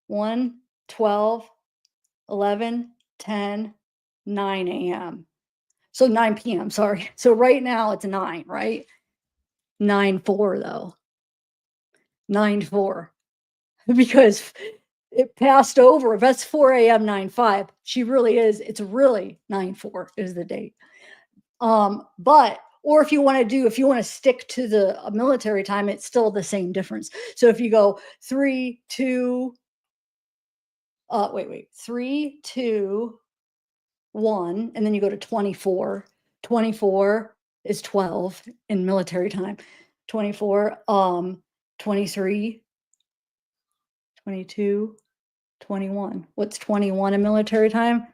1, 12, 11, 10, 9 a.m. So 9 p.m. Sorry. So right now it's 9, right? 9/4 though. 9/4. Because it passed over. If that's 4 a.m. 9/5, she really is. It's really 9/4 is the date. But or if you want to stick to the military time, it's still the same difference. So if you go 3, 2, wait, 3, 2, 1, and then you go to 24. 24 is 12 in military time. 24, 23, 22, 21. What's 21 in military time?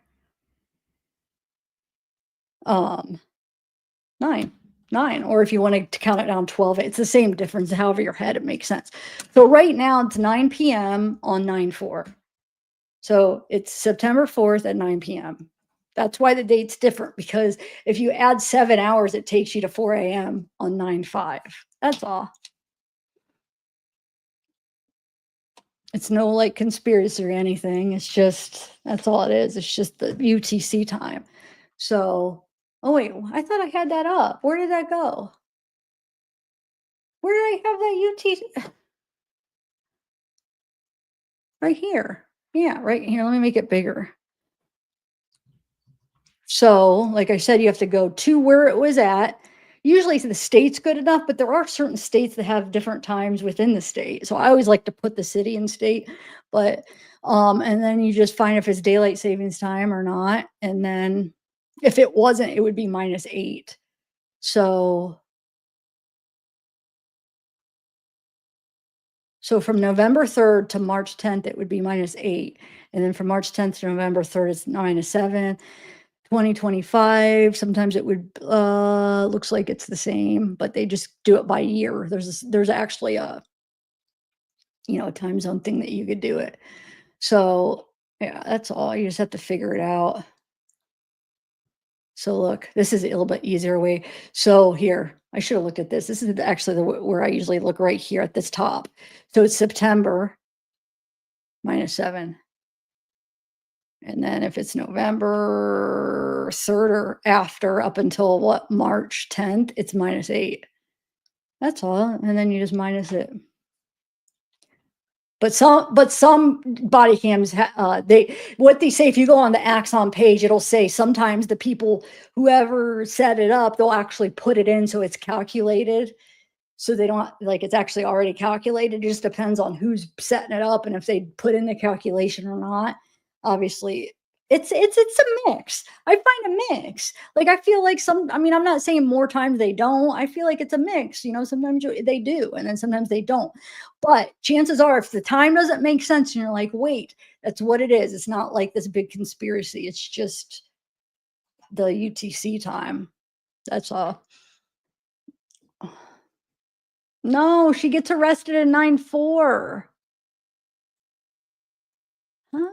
9. 9. Or if you want to count it down 12, it's the same difference. However your head, it makes sense. So right now it's 9 p.m. on 9/4. So it's September 4th at 9 p.m. That's why the date's different, because if you add 7 hours, it takes you to 4 a.m. on 9/5. That's all. It's no like conspiracy or anything. It's just, that's all it is. It's just the UTC time. So, oh wait, I thought I had that up. Where did that go? Where did I have that UTC? Right here. Yeah, right here. Let me make it bigger. So, like I said, you have to go to where it was at. Usually the state's good enough, but there are certain states that have different times within the state. So I always like to put the city and state, but and then you just find if it's daylight savings time or not. And then if it wasn't, it would be -8. So from November 3rd to March 10th, it would be -8. And then from March 10th to November 3rd, it's -7. 2025, sometimes it would looks like it's the same, but they just do it by year. There's actually a a time zone thing that you could do it. So yeah, that's all. You just have to figure it out. So look, this is a little bit easier way. So here, I should have looked at this. This is actually where I usually look, right here at this top. So it's September -7. And then if it's November 3rd or after, up until what, March 10th, it's -8. That's all. And then you just minus it. But some body cams, what they say, if you go on the Axon page, it'll say sometimes the people, whoever set it up, they'll actually put it in so it's calculated. So they don't, like, it's actually already calculated. It just depends on who's setting it up and if they put in the calculation or not. Obviously, it's a mix. I find a mix. Like, I feel like I'm not saying more times they don't. I feel like it's a mix. Sometimes they do, and then sometimes they don't. But chances are, if the time doesn't make sense and you're like, wait, that's what it is. It's not like this big conspiracy. It's just the UTC time. That's all. No, she gets arrested at 9/4. Huh?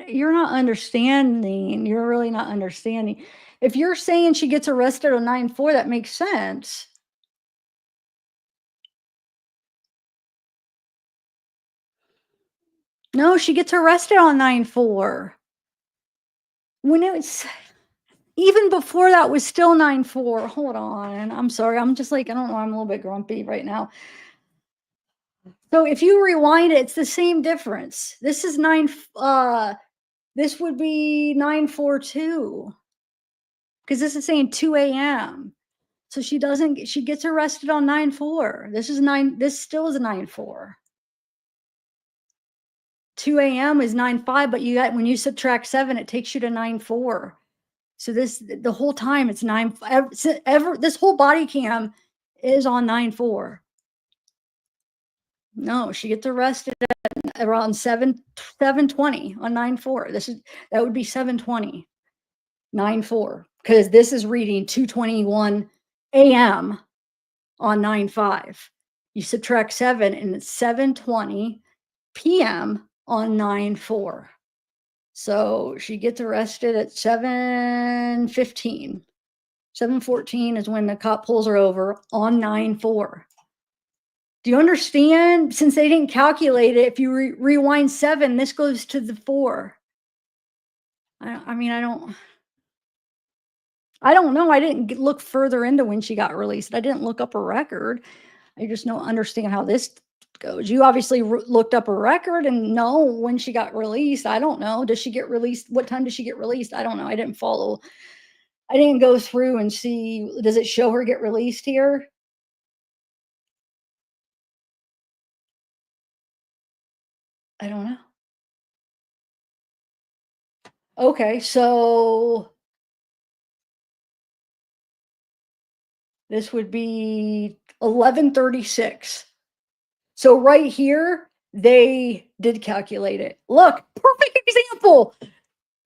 You're not understanding. You're really not understanding. If you're saying she gets arrested on 9/4, that makes sense. No, she gets arrested on 9/4. When it was even before that was still 9/4. Hold on. I'm sorry. I'm just like, I don't know. I'm a little bit grumpy right now. So if you rewind it, it's the same difference. This is this would be 9/4 because this is saying 2 a.m. So she gets arrested on 9/4. This still is 9/4. 2 a.m. is 9/5, but when you subtract 7, it takes you to 9/4. So the whole time it's 9 ever this whole body cam is on 9/4. No, she gets arrested at around 7:20 on 9/4. That would be 7:20. 9/4, because this is reading 2:21 a.m. on 9/5. You subtract 7 and it's 7:20 p.m. on 9/4. So she gets arrested at 7:15. 7:14 is when the cop pulls her over on 9/4. Do you understand? Since they didn't calculate it, if you rewind 7, this goes to the 4. I don't. I don't know. I didn't look further into when she got released. I didn't look up her record. I just don't understand how this goes. You obviously looked up her record and know when she got released. I don't know. Does she get released? What time does she get released? I don't know. I didn't follow. I didn't go through and see. Does it show her get released here? I don't know. Okay, so this would be 11:36. So right here, they did calculate it. Look, perfect example.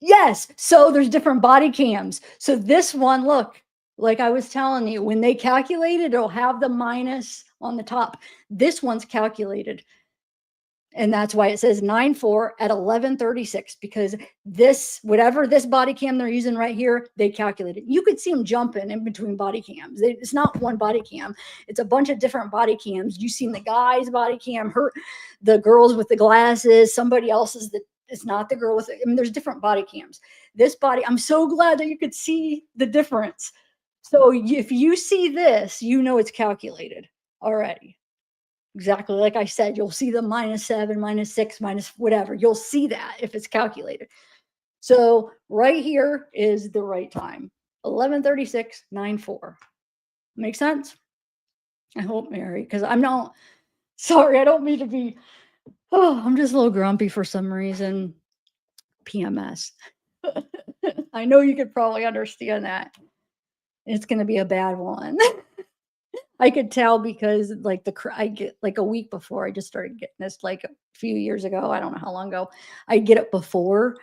Yes. So there's different body cams. So this one, look, like I was telling you, when they calculate it, it'll have the minus on the top. This one's calculated. And that's why it says 9-4 at 11:36, because this, whatever this body cam they're using right here, they calculated. You could see them jumping in between body cams. It's not one body cam. It's a bunch of different body cams. You've seen the guy's body cam, the girls with the glasses, somebody else's that it's not the girl with it. I mean, there's different body cams. This body, I'm so glad that you could see the difference. So if you see this, you know it's calculated already. Exactly like I said, you'll see the -7, -6, minus whatever. You'll see that if it's calculated. So right here is the right time. 11:36, 9-4. Make sense? I hope, Mary, because I'm not sorry. I don't mean to be. Oh, I'm just a little grumpy for some reason. PMS. I know you could probably understand that. It's going to be a bad one. I could tell because like I get like a week before I just started getting this like a few years ago. I don't know how long ago. I get it before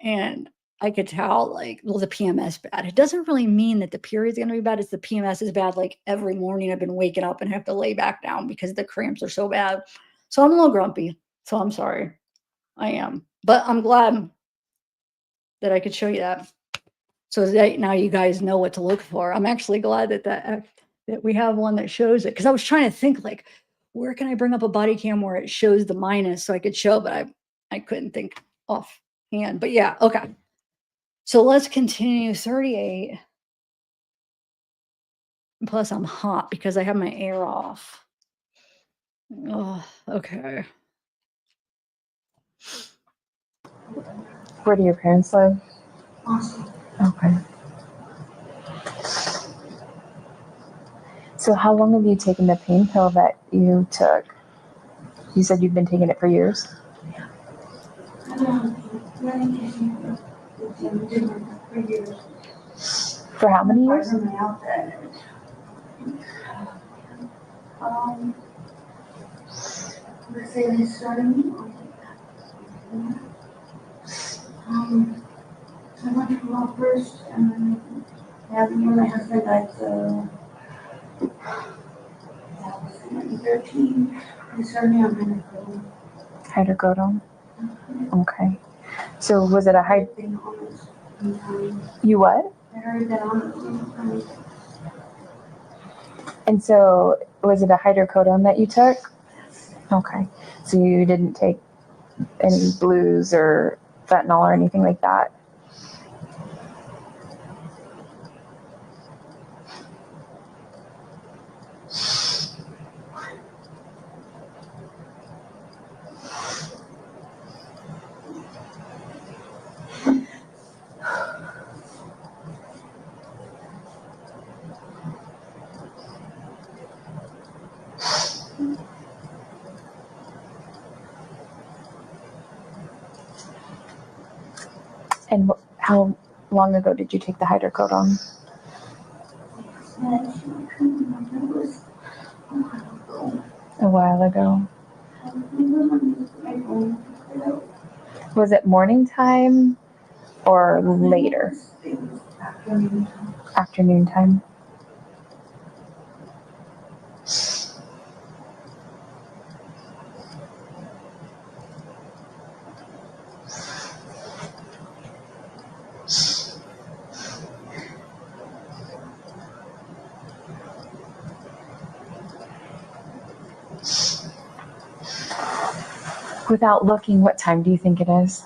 and I could tell like, well, the PMS bad. It doesn't really mean that the period's going to be bad. It's the PMS is bad. Like every morning I've been waking up and have to lay back down because the cramps are so bad. So I'm a little grumpy. So I'm sorry. I am, but I'm glad that I could show you that. So that now you guys know what to look for. I'm actually glad that we have one that shows it, because I was trying to think like, where can I bring up a body cam where it shows the minus so I could show, but I couldn't think offhand. But yeah, okay. So let's continue 38. Plus I'm hot because I have my air off. Oh, okay. Where do your parents live? Awesome. Okay. So how long have you taken the pain pill that you took? You said you've been taking it for years? For how many years? Let's say they started I went to law first, and then when my husband died, so that was in 2013. They started me on Hydrocodone? Okay. So was it a high? You what? I'd already been on it. And so was it a hydrocodone that you took? Okay. So you didn't take any blues or fentanyl or anything like that? And how long ago did you take the hydrocodone? A while ago. Was it morning time or later? Afternoon time. Without looking, what time do you think it is?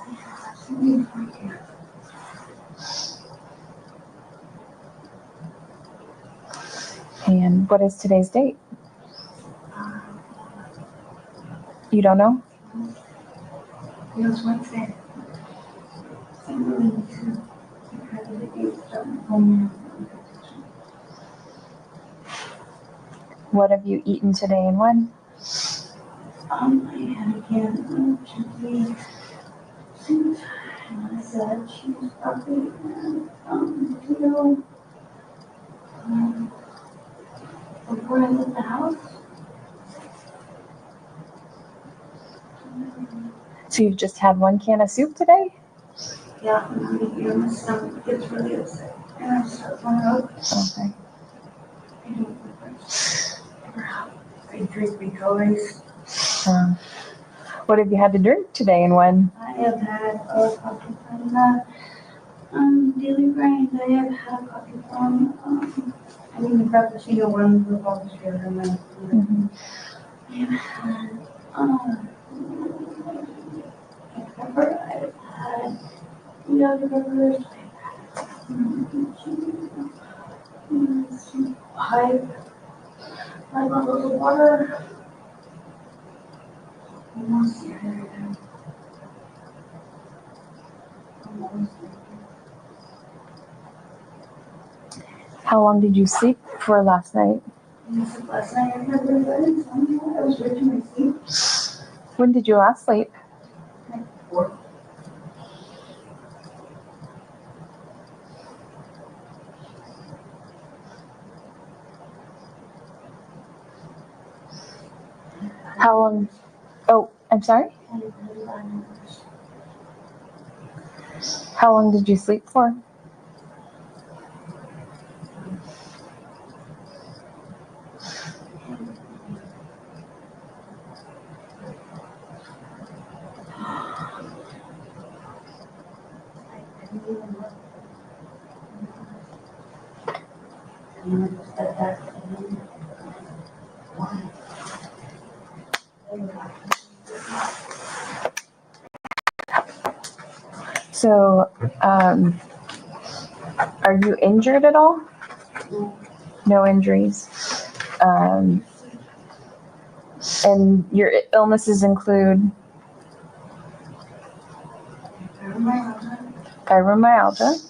And what is today's date? You don't know? It was Wednesday. I really need to because of the dates home. What have you eaten today and when? I had again gently soup, and I said cheese, broccoli, and potato. Before I left the house. So you've just had one can of soup today? Yeah, and I'm here, my stomach gets really upset, and I start throwing up. Okay. I drink recoveries. What have you had to drink today and when? I have had a coffee from daily grind. I have had a coffee from I mean the frappuccino one with all the sugar in my I have had pepper. I've had yellow peppers. I've had 5 bottles of water. Almost there. How long did you sleep for last night? Last night I had really good insomnia. I was right to my sleep. When did you last sleep? Like 4. How long? Oh, I'm sorry? How long did you sleep for? So, are you injured at all? No injuries. And your illnesses include fibromyalgia,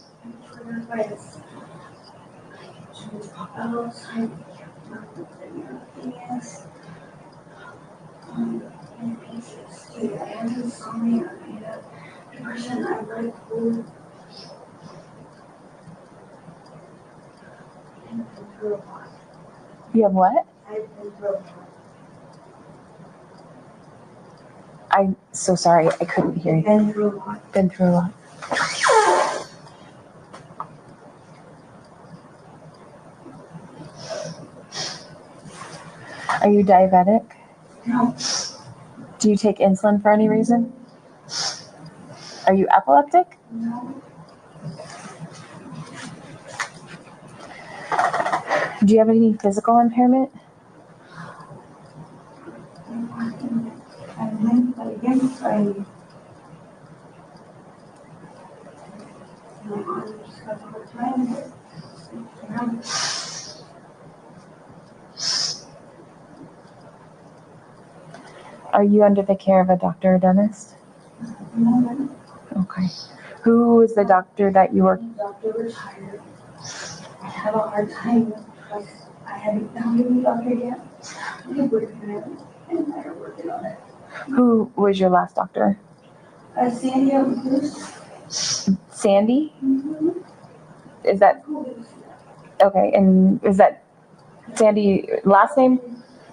you have what? I'm so sorry, I couldn't hear you. Been through a lot. Been through a lot. Are you diabetic? No. Do you take insulin for any reason? Are you epileptic? No. Do you have any physical impairment? I went, but again, my arm just got a hard time. Are you under the care of a doctor or dentist? No. Okay. Who is the doctor that you work? Doctor retired. I have a hard time because I haven't found a new doctor yet. I'm working on it, and I'm working on it. Who was your last doctor? Sandy Elvis. Sandy? Mm-hmm. Is that okay? And is that Sandy last name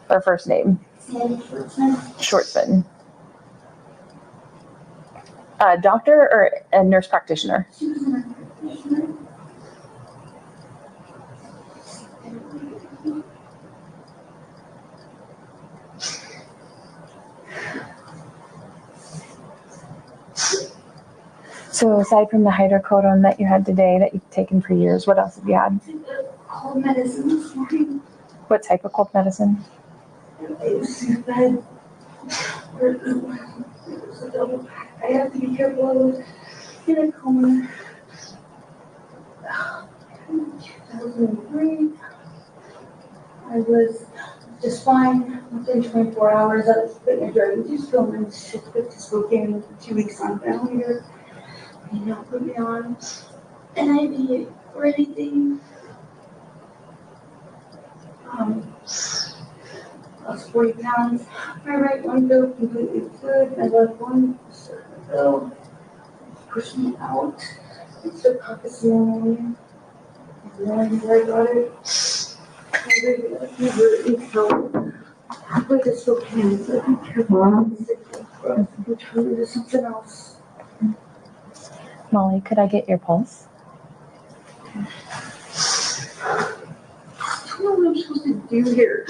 or first name? Sandy Schwartzman. Schwartzman. Doctor or a nurse practitioner? She was a nurse practitioner. So aside from the hydrocodone that you had today that you've taken for years, what else have you had? Cold medicine this morning. What type of cold medicine? It was Sudafed. It was a double pack. I have to be careful. I was in a coma. 2003. I was just fine within 24 hours. I was putting a drug induced film and shit with this cocaine 2 weeks on ventilator. They don't put me on an IV or anything. Lost 40 pounds. My right one felt completely good. My left one started to go. Pushed me out. It's the carcass pneumonia. And then I got it. I never felt like a still can, so be careful. I'm sick of which one is something else. Molly, could I get your pulse? I don't know what I'm supposed to do here.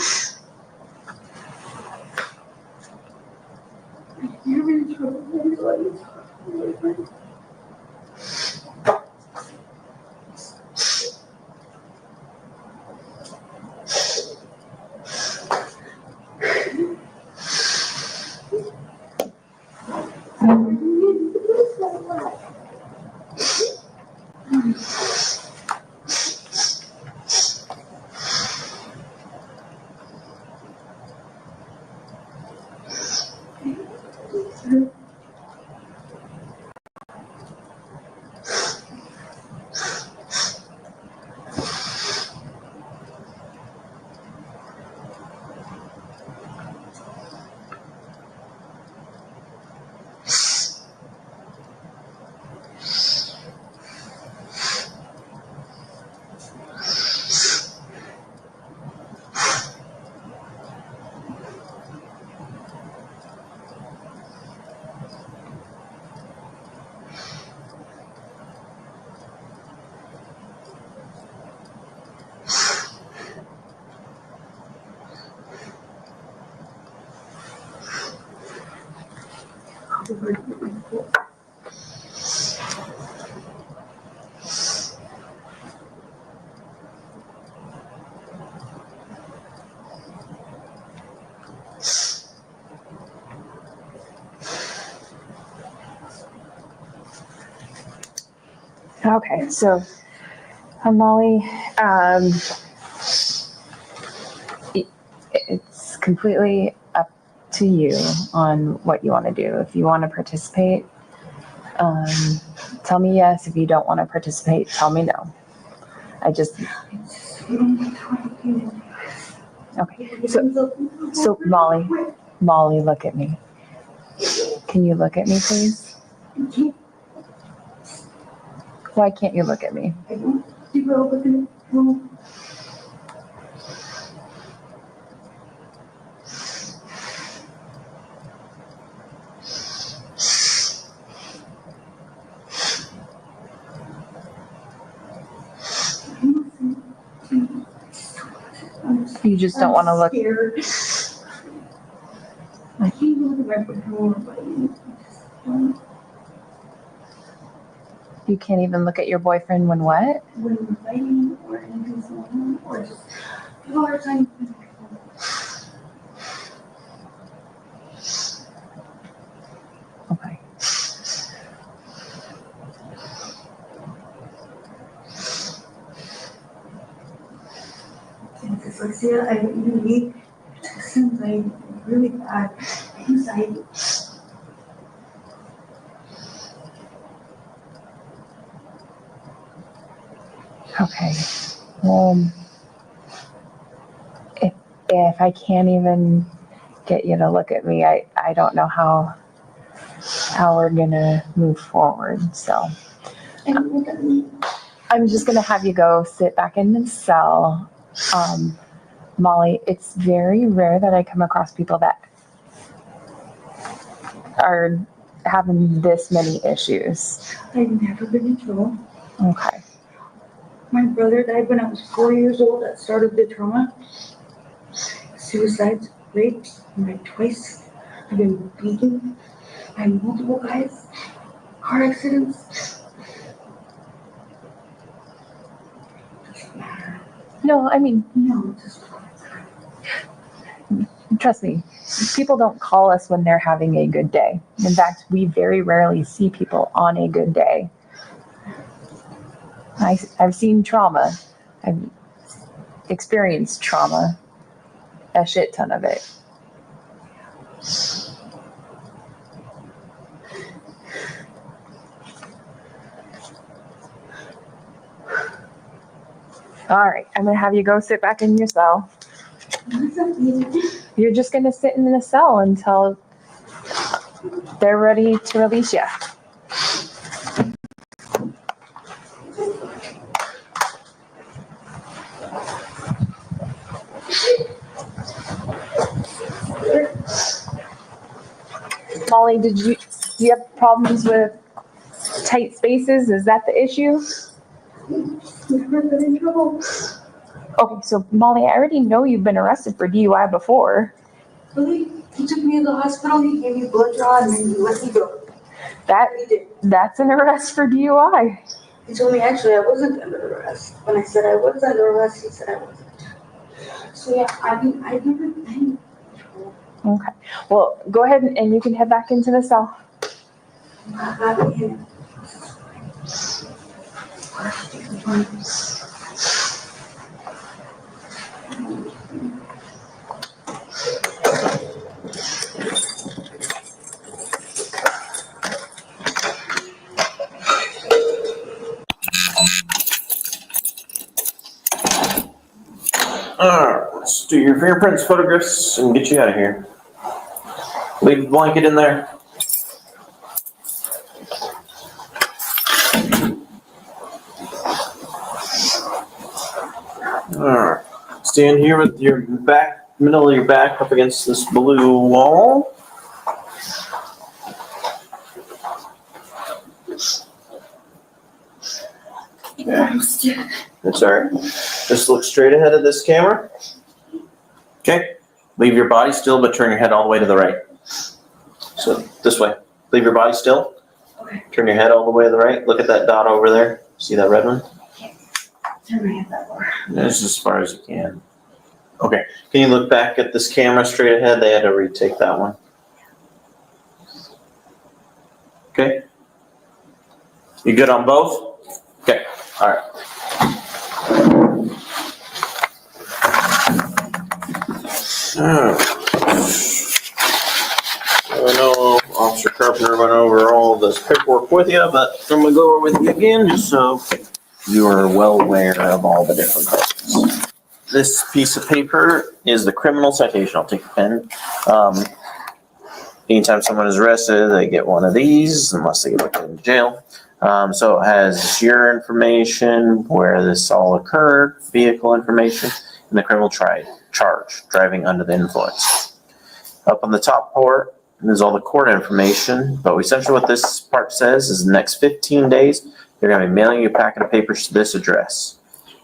You're in trouble with my life. Okay, so Molly, it's completely up to you on what you want to do. If you want to participate, tell me yes. If you don't want to participate, tell me no. Okay, so Molly, look at me. Can you look at me, please? Why can't you look at me? You just don't want to look. I can't look at my boyfriend. You can't even look at your boyfriend when what? When we're fighting or anything's going on, or just have a hard time. Okay. Dyslexia, I need anxiety, really bad anxiety. Okay. If I can't even get you to look at me, I don't know how we're gonna move forward. So I'm just gonna have you go sit back in the cell. Molly, it's very rare that I come across people that are having this many issues. I've never been in trouble. Okay. My brother died when I was 4 years old. That started the trauma. Suicides, rapes, I'm married twice. I've been beaten by multiple guys. Car accidents. Doesn't matter. No, I mean, No, just trust me, people don't call us when they're having a good day. In fact, we very rarely see people on a good day. I've seen trauma. I've experienced trauma. A shit ton of it. All right, I'm gonna have you go sit back in your cell. You're just gonna sit in the cell until they're ready to release you. Molly, do you have problems with tight spaces? Is that the issue? Never been in trouble. Okay, so Molly, I already know you've been arrested for DUI before. Really? He took me to the hospital, he gave me blood draw, and then he let me go. That's an arrest for DUI. He told me actually I wasn't under arrest. When I said I was under arrest, he said I wasn't. So yeah, I've never been in trouble. Okay. Well, go ahead and you can head back into the cell. Alright, let's do your fingerprints, photographs, and get you out of here. Leave the blanket in there. Alright. Stand here with your back, middle of your back up against this blue wall. Okay. That's alright. Just look straight ahead of this camera. Okay. Leave your body still, but turn your head all the way to the right. So this way. Leave your body still. Okay. Turn your head all the way to the right. Look at that dot over there. See that red one? Turn my head that far. That's as far as you can. Okay. Can you look back at this camera straight ahead? They had to retake that one. Okay. You good on both? Okay. All right. I know Officer Carpenter went over all this paperwork with you, but I'm going to go over with you again just so you are well aware of all the different things. This piece of paper is the criminal citation. I'll take a pen. Anytime someone is arrested, they get one of these, unless they get put in jail. So it has your information, where this all occurred, vehicle information, and the criminal charge, driving under the influence. Up on the top part is all the court information, but essentially what this part says is the next 15 days, they're going to be mailing you a packet of papers to this address.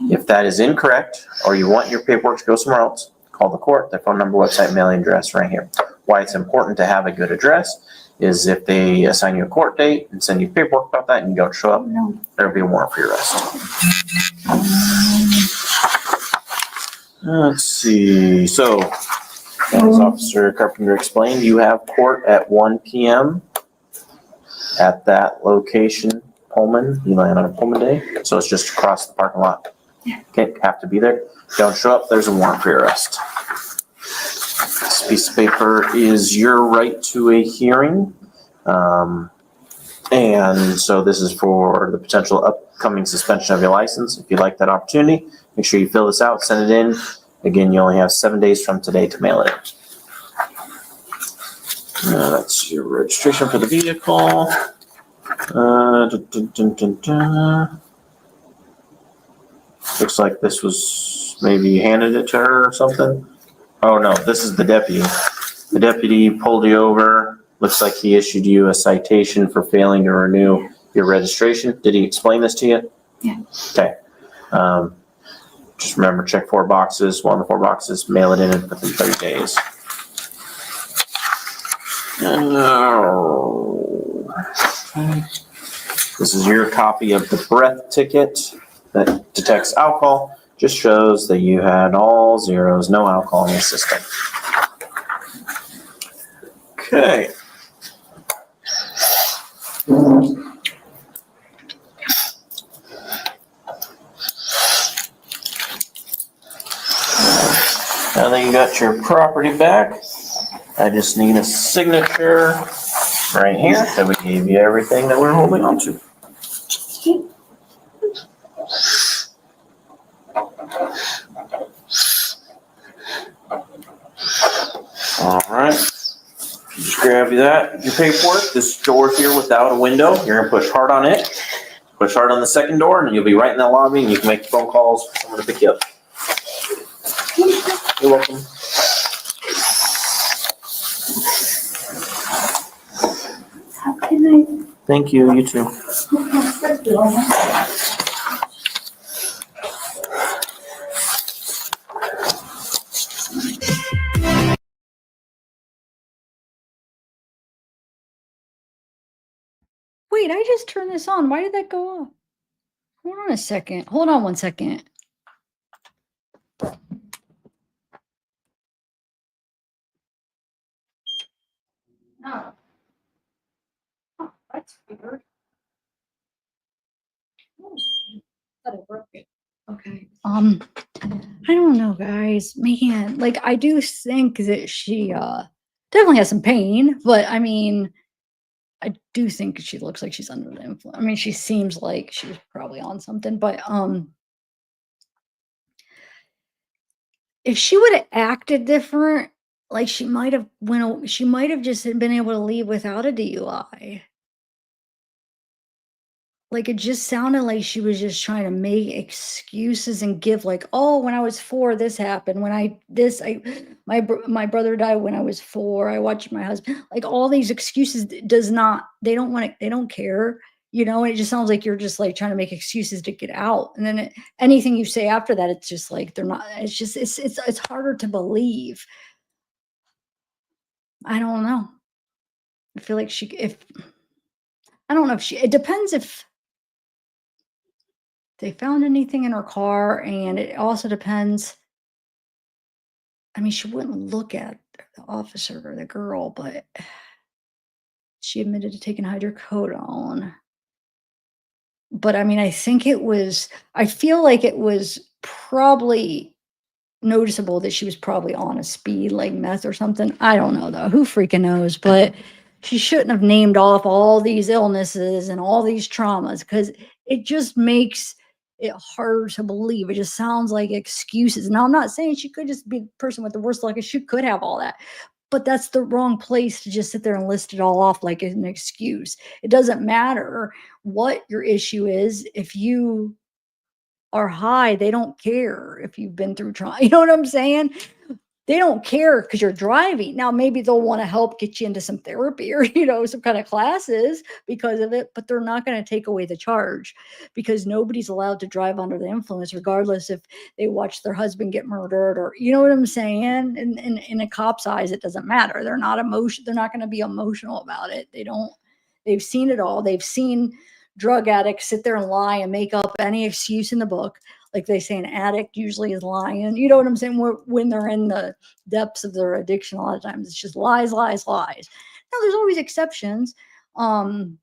If that is incorrect, or you want your paperwork to go somewhere else, call the court, their phone number, website, mailing address right here. Why it's important to have a good address is if they assign you a court date and send you paperwork about that and you don't show up, there'll be a warrant for your arrest. Let's see. So, as Officer Carpenter explained, you have court at 1 p.m. at that location, Pullman. You land on a Pullman day, so it's just across the parking lot. Okay, have to be there. Don't show up, there's a warrant for your arrest. This piece of paper is your right to a hearing. And so this is for the potential upcoming suspension of your license. If you'd like that opportunity, make sure you fill this out, send it in. Again, you only have 7 days from today to mail it in. That's your registration for the vehicle. Looks like this was maybe you handed it to her or something. Oh no, this is the deputy. The deputy pulled you over. Looks like he issued you a citation for failing to renew your registration. Did he explain this to you? Yeah. Okay. Just remember, check 4 boxes. One of the 4 boxes, mail it in within 30 days. This is your copy of the breath ticket that detects alcohol. Just shows that you had all zeros, no alcohol in the system. Okay. Now that you got your property back, I just need a signature right here that we gave you everything that we're holding on to. All right. Just grab you that, your paperwork. This door here without a window, you're gonna push hard on it. Push hard on the second door, and you'll be right in that lobby, and you can make phone calls for someone to pick you up. You're welcome. Have a good night. Thank you. You too. Wait, I just turned this on. Why did that go off? Hold on a second. Hold on 1 second. Oh. Oh, that's weird. Oh, thought I broke it. Okay. I don't know, guys. Man, like I do think that she definitely has some pain, but I mean, I do think she looks like she's under the influence. I mean, she seems like she was probably on something, but if she would have acted different, like she might have she might have just been able to leave without a DUI. Like, it just sounded like she was just trying to make excuses and give like, "Oh, when I was 4, this happened. When I this I my brother died when I was 4. I watched my husband." Like, all these excuses does not they don't want to they don't care, you know? And it just sounds like you're just, like, trying to make excuses to get out. And then anything you say after that, it's just like they're not it's just it's harder to believe. I don't know. I feel like she if I don't know if she it depends if they found anything in her car, and it also depends. I mean, she wouldn't look at the officer or the girl, but she admitted to taking hydrocodone. But I mean, I feel like it was probably noticeable that she was probably on a speed like meth or something. I don't know though. Who freaking knows? But she shouldn't have named off all these illnesses and all these traumas because it just makes it harder to believe. It just sounds like excuses. Now, I'm not saying she could just be the person with the worst luck, and she could have all that. But that's the wrong place to just sit there and list it all off like an excuse. It doesn't matter what your issue is. If you are high, they don't care if you've been through trauma. You know what I'm saying? They don't care because you're driving. Now, maybe they'll want to help get you into some therapy or, some kind of classes because of it, but they're not going to take away the charge because nobody's allowed to drive under the influence, regardless if they watch their husband get murdered or, you know what I'm saying? In a cop's eyes, it doesn't matter. They're not they're not going to be emotional about it. They've seen it all. They've seen drug addicts sit there and lie and make up any excuse in the book. Like they say, an addict usually is lying. You know what I'm saying? When they're in the depths of their addiction, a lot of times it's just lies, lies, lies. Now, there's always exceptions. It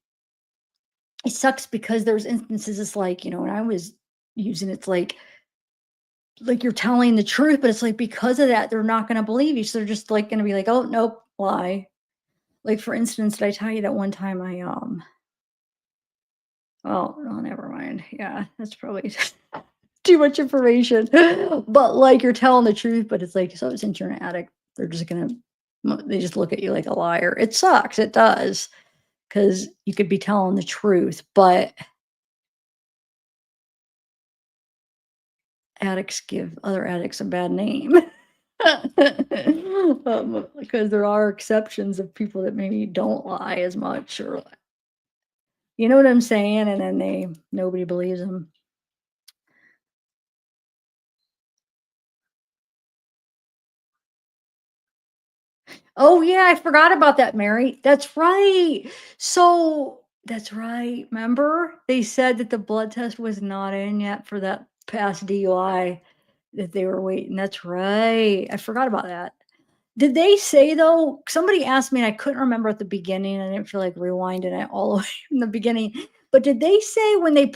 sucks because there's instances it's like, when I was using it's like you're telling the truth, but it's like because of that, they're not going to believe you. So they're just like going to be like, oh, nope, lie. Like, for instance, did I tell you that one time oh, never mind. Yeah, that's probably too much information. But like you're telling the truth, but it's like, so since you're an addict, they just look at you like a liar. It sucks. It does. Because you could be telling the truth, but addicts give other addicts a bad name. Because there are exceptions of people that maybe don't lie as much or you know what I'm saying? And then nobody believes them. Oh, yeah, I forgot about that, Mary. That's right. So that's right. Remember? They said that the blood test was not in yet for that past DUI that they were waiting. That's right. I forgot about that. Did they say though? Somebody asked me, and I couldn't remember at the beginning. I didn't feel like rewinding it all the way from the beginning. But did they say when they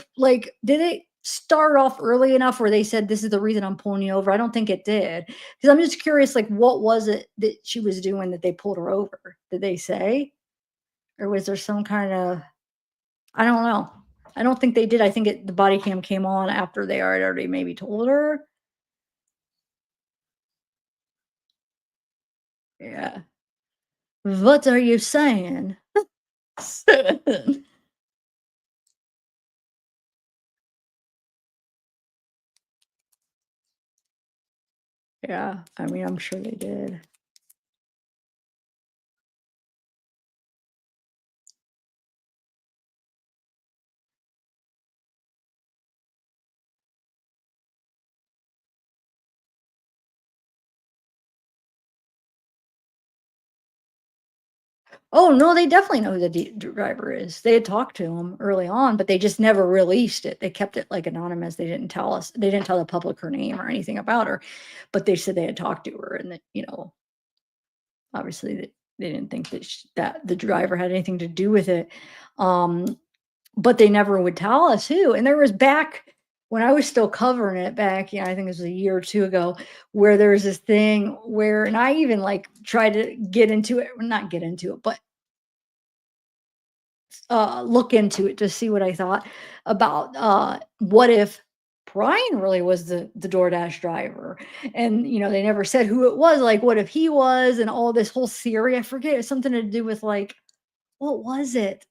did it? start off early enough where they said, this is the reason I'm pulling you over? I don't think it did. Because I'm just curious, like, what was it that she was doing that they pulled her over? Did they say? Or was there some kind of, I don't know. I don't think they did. I think the body cam came on after they had already maybe told her. Yeah. What are you saying? Yeah, I mean, I'm sure they did. Oh, no, they definitely know who the driver is. They had talked to him early on, but they just never released it. They kept it like anonymous. They didn't tell us. They didn't tell the public her name or anything about her, but they said they had talked to her and that, obviously they didn't think that that the driver had anything to do with it. But they never would tell us who. And there was back when I was still covering it back, I think it was a year or two ago, where there was this thing where, and I even like tried to get into it, not get into it, but look into it to see what I thought about what if Bryan really was the DoorDash driver. And they never said who it was, like what if he was, and all this whole theory. I forget, it's something to do with like, what was it?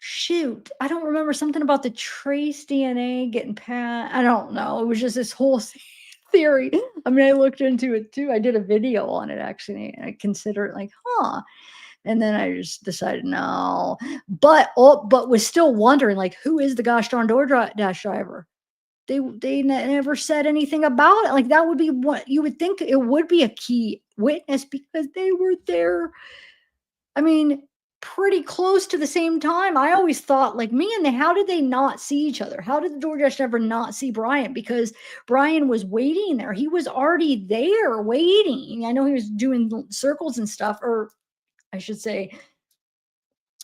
Shoot, I don't remember, something about the trace DNA getting past. I don't know. It was just this whole theory. I mean, I looked into it too. I did a video on it actually. And I consider it like, and then I just decided no. But was still wondering like, who is the gosh darn DoorDash driver? They never said anything about it. Like that would be what you would think it would be, a key witness, because they were there. I mean, pretty close to the same time. I always thought like, man, how did they not see each other? How did the DoorDash driver not see Bryan? Because Bryan was waiting there. He was already there waiting. I know he was doing circles and stuff, or I should say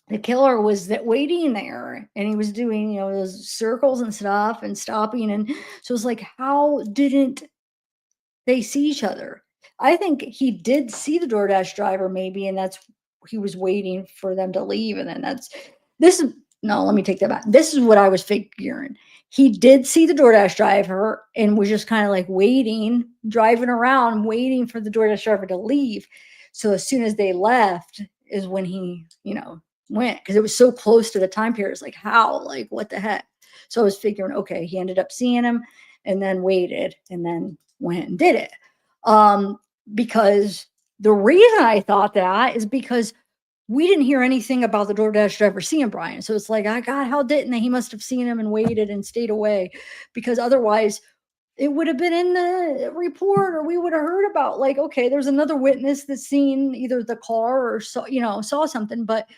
the killer was waiting there, and he was doing, those circles and stuff and stopping. And so it's like, how didn't they see each other? I think he did see the DoorDash driver maybe, and that's, he was waiting for them to leave. And then no, let me take that back. This is what I was figuring. He did see the DoorDash driver and was just kind of like waiting, driving around, waiting for the DoorDash driver to leave. So as soon as they left is when he, went, because it was so close to the time period. It's like, how, like, what the heck? So I was figuring, okay, he ended up seeing him and then waited and then went and did it. Because the reason I thought that is because we didn't hear anything about the DoorDash driver seeing Bryan. So it's like, God, how didn't they? He must have seen him and waited and stayed away, because otherwise it would have been in the report, or we would have heard about like, okay, there's another witness that's seen either the car or saw something. But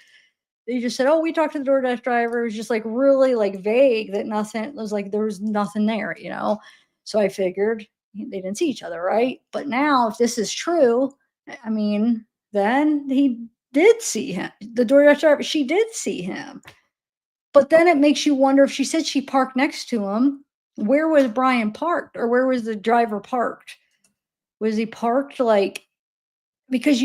they just said, oh, we talked to the DoorDash driver. It was just like really like vague, that nothing, it was like there was nothing there, So I figured they didn't see each other, right? But now if this is true, I mean, then he did see him. The DoorDash driver, she did see him. But then it makes you wonder, if she said she parked next to him, where was Bryan parked, or where was the driver parked? Was he parked like, because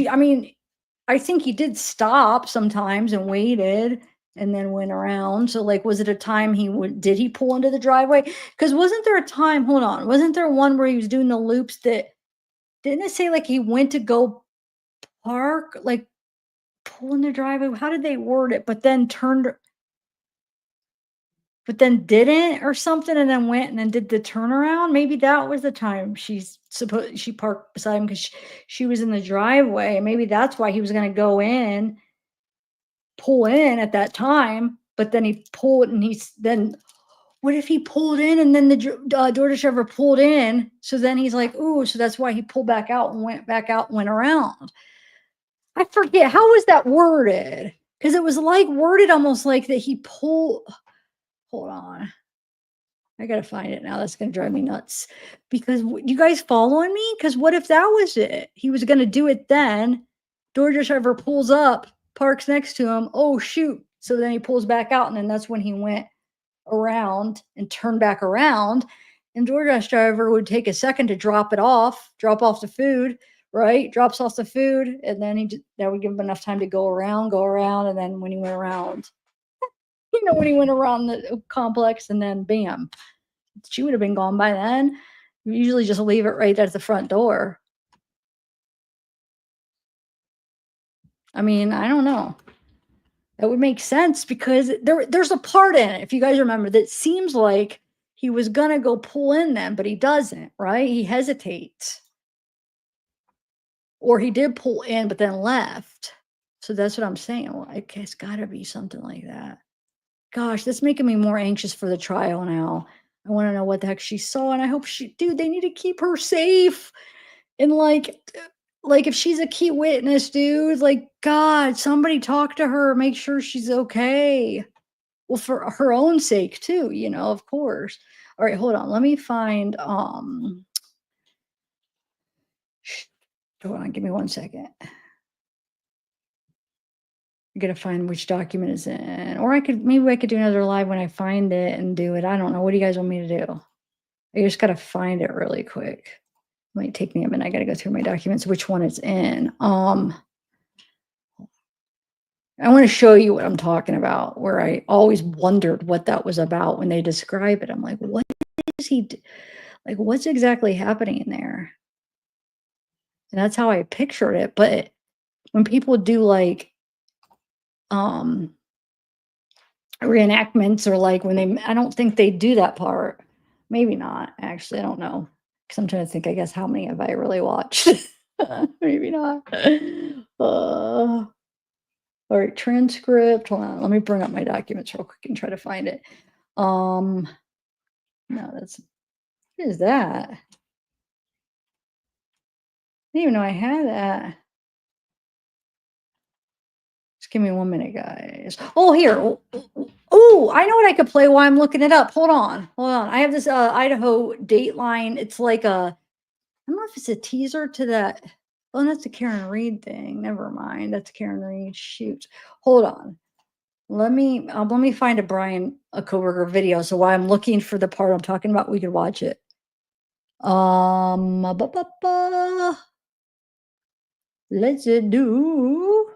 I think he did stop sometimes and waited and then went around. So like, was it a time did he pull into the driveway? Because wasn't there a time, hold on, wasn't there one where he was doing the loops that, didn't it say like he went to go park, like pull in the driveway? How did they word it? But then didn't or something, and then went and then did the turnaround. Maybe that was the time she parked beside him, because she was in the driveway. Maybe that's why he was going to go in, pull in at that time. But then he pulled, and what if he pulled in and then the DoorDash driver pulled in? So then he's like, ooh, so that's why he pulled back out and went back out and went around. I forget, how was that worded? Because it was like worded almost like that he pulled. Hold on. I got to find it now. That's going to drive me nuts. Because you guys following me? Because what if that was it? He was going to do it then. DoorDash driver pulls up, parks next to him. Oh, shoot. So then he pulls back out, and then that's when he went around and turn back around. And DoorDash driver would take a second to drop off the food, right? Drops off the food, and then that would give him enough time to go around, and then when he went around, when he went around the complex, and then bam, she would have been gone by then. We usually just leave it right at the front door. I mean, I don't know. That would make sense because there's a part in it, if you guys remember, that seems like he was gonna go pull in then, but he doesn't, right? He hesitates. Or he did pull in, but then left. So that's what I'm saying. Well, it's gotta be something like that. Gosh, that's making me more anxious for the trial now. I want to know what the heck she saw, and I hope dude, they need to keep her safe. And like if she's a key witness, dude, like, God, somebody talk to her, make sure she's okay. Well, for her own sake too, of course. All right, hold on. Let me find, hold on, give me 1 second. I'm gonna find which document is in, or maybe I could do another live when I find it and do it. I don't know. What do you guys want me to do? I just gotta find it really quick. It might take me a minute. I gotta go through my documents, which one it's in. I want to show you what I'm talking about, where I always wondered what that was about when they describe it. I'm like, what is he, like, what's exactly happening in there? And that's how I pictured it. But when people do like reenactments, or like when I don't think they do that part. Maybe not, actually. I don't know. Because I'm trying to think, I guess, how many have I really watched? Maybe not. All right, transcript. Hold on, let me bring up my documents real quick and try to find it. No, what is that? I didn't even know I had that. Just give me 1 minute, guys. Oh, here. Oh, I know what I could play while I'm looking it up. Hold on. I have this Idaho Dateline. It's like I don't know if it's a teaser to that. Oh, that's a Karen Reed thing. Never mind. That's Karen Reed. Shoot. Hold on. Let me find a coworker video. So while I'm looking for the part I'm talking about, we could watch it. Let's do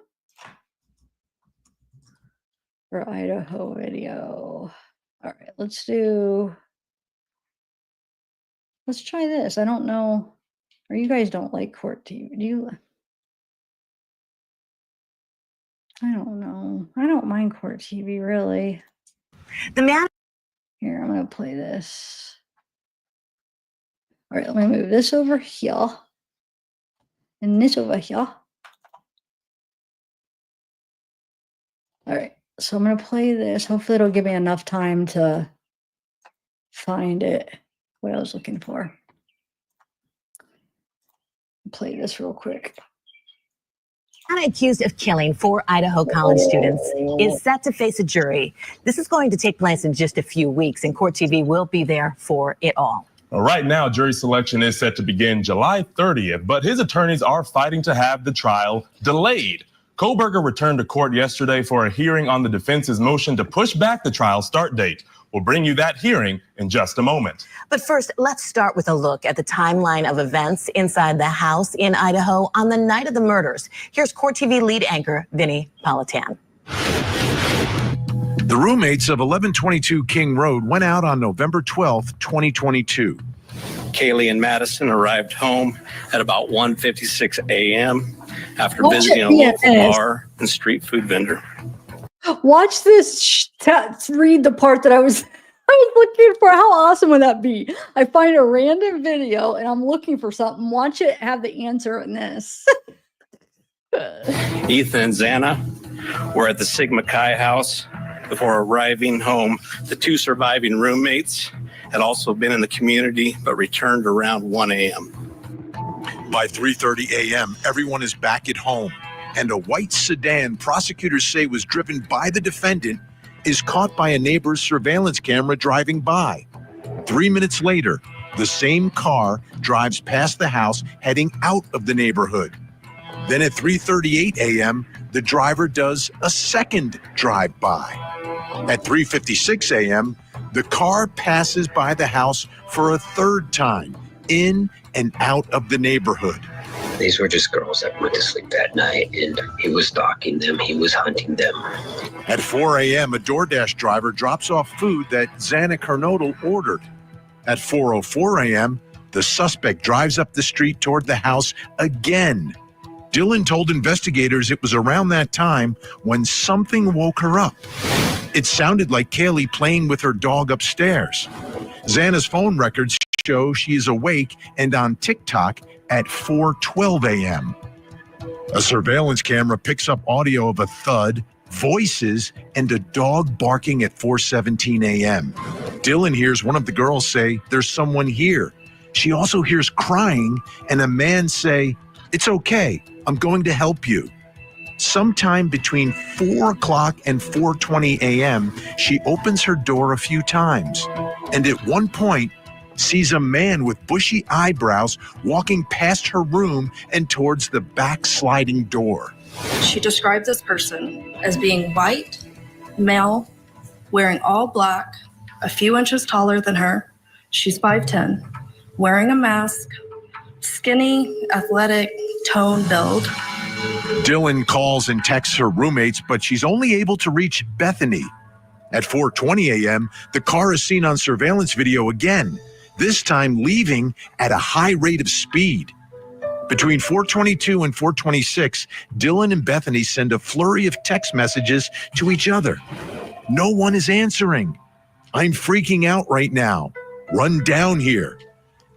for Idaho video. All right, let's try this. I don't know. Or you guys don't like court TV? Do you? I don't know. I don't mind court TV, really. Here, I'm going to play this. All right, let me move this over here. And this over here. All right, so I'm going to play this. Hopefully it'll give me enough time to find it, what I was looking for. Play this real quick. Man accused of killing 4 Idaho college students is set to face a jury. This is going to take place in just a few weeks, and Court TV will be there for it all. Well, right now, jury selection is set to begin July 30th, but his attorneys are fighting to have the trial delayed. Koberger returned to court yesterday for a hearing on the defense's motion to push back the trial start date. We'll bring you that hearing in just a moment. But first, let's start with a look at the timeline of events inside the house in Idaho on the night of the murders. Here's Court TV lead anchor Vinny Politan. The roommates of 1122 King Road went out on November 12th, 2022. Kaylee and Madison arrived home at about 1:56 a.m. after visiting a local bar and street food vendor. Watch this. Read the part that I was looking for. How awesome would that be? I find a random video and I'm looking for something. Watch it have the answer in this. Ethan and Xana were at the Sigma Chi house before arriving home. The 2 surviving roommates had also been in the community but returned around 1 a.m. By 3:30 a.m., everyone is back at home, and a white sedan prosecutors say was driven by the defendant is caught by a neighbor's surveillance camera driving by. 3 minutes later, the same car drives past the house heading out of the neighborhood. Then at 3:38 a.m., the driver does a second drive-by. At 3:56 a.m., The car passes by the house for a third time, in and out of the neighborhood. These were just girls that went to sleep that night, and he was stalking them. He was hunting them. At 4 a.m., a DoorDash driver drops off food that Xana Kernodle ordered. At 4:04 a.m., the suspect drives up the street toward the house again. Dylan told investigators it was around that time when something woke her up. It sounded like Kaylee playing with her dog upstairs. Xana's phone records show she is awake and on TikTok at 4:12 a.m. A surveillance camera picks up audio of a thud, voices, and a dog barking at 4:17 a.m. Dylan hears one of the girls say, "There's someone here." She also hears crying and a man say, "It's okay, I'm going to help you." Sometime between 4 o'clock and 4:20 a.m., she opens her door a few times, and at one point sees a man with bushy eyebrows walking past her room and towards the back sliding door. She described this person as being white, male, wearing all black, a few inches taller than her. She's 5'10", wearing a mask, skinny, athletic, toned build. Dylan calls and texts her roommates, but she's only able to reach Bethany. At 4:20 a.m., the car is seen on surveillance video again, this time leaving at a high rate of speed. Between 4:22 and 4:26, Dylan and Bethany send a flurry of text messages to each other. No one is answering. "I'm freaking out right now. Run down here."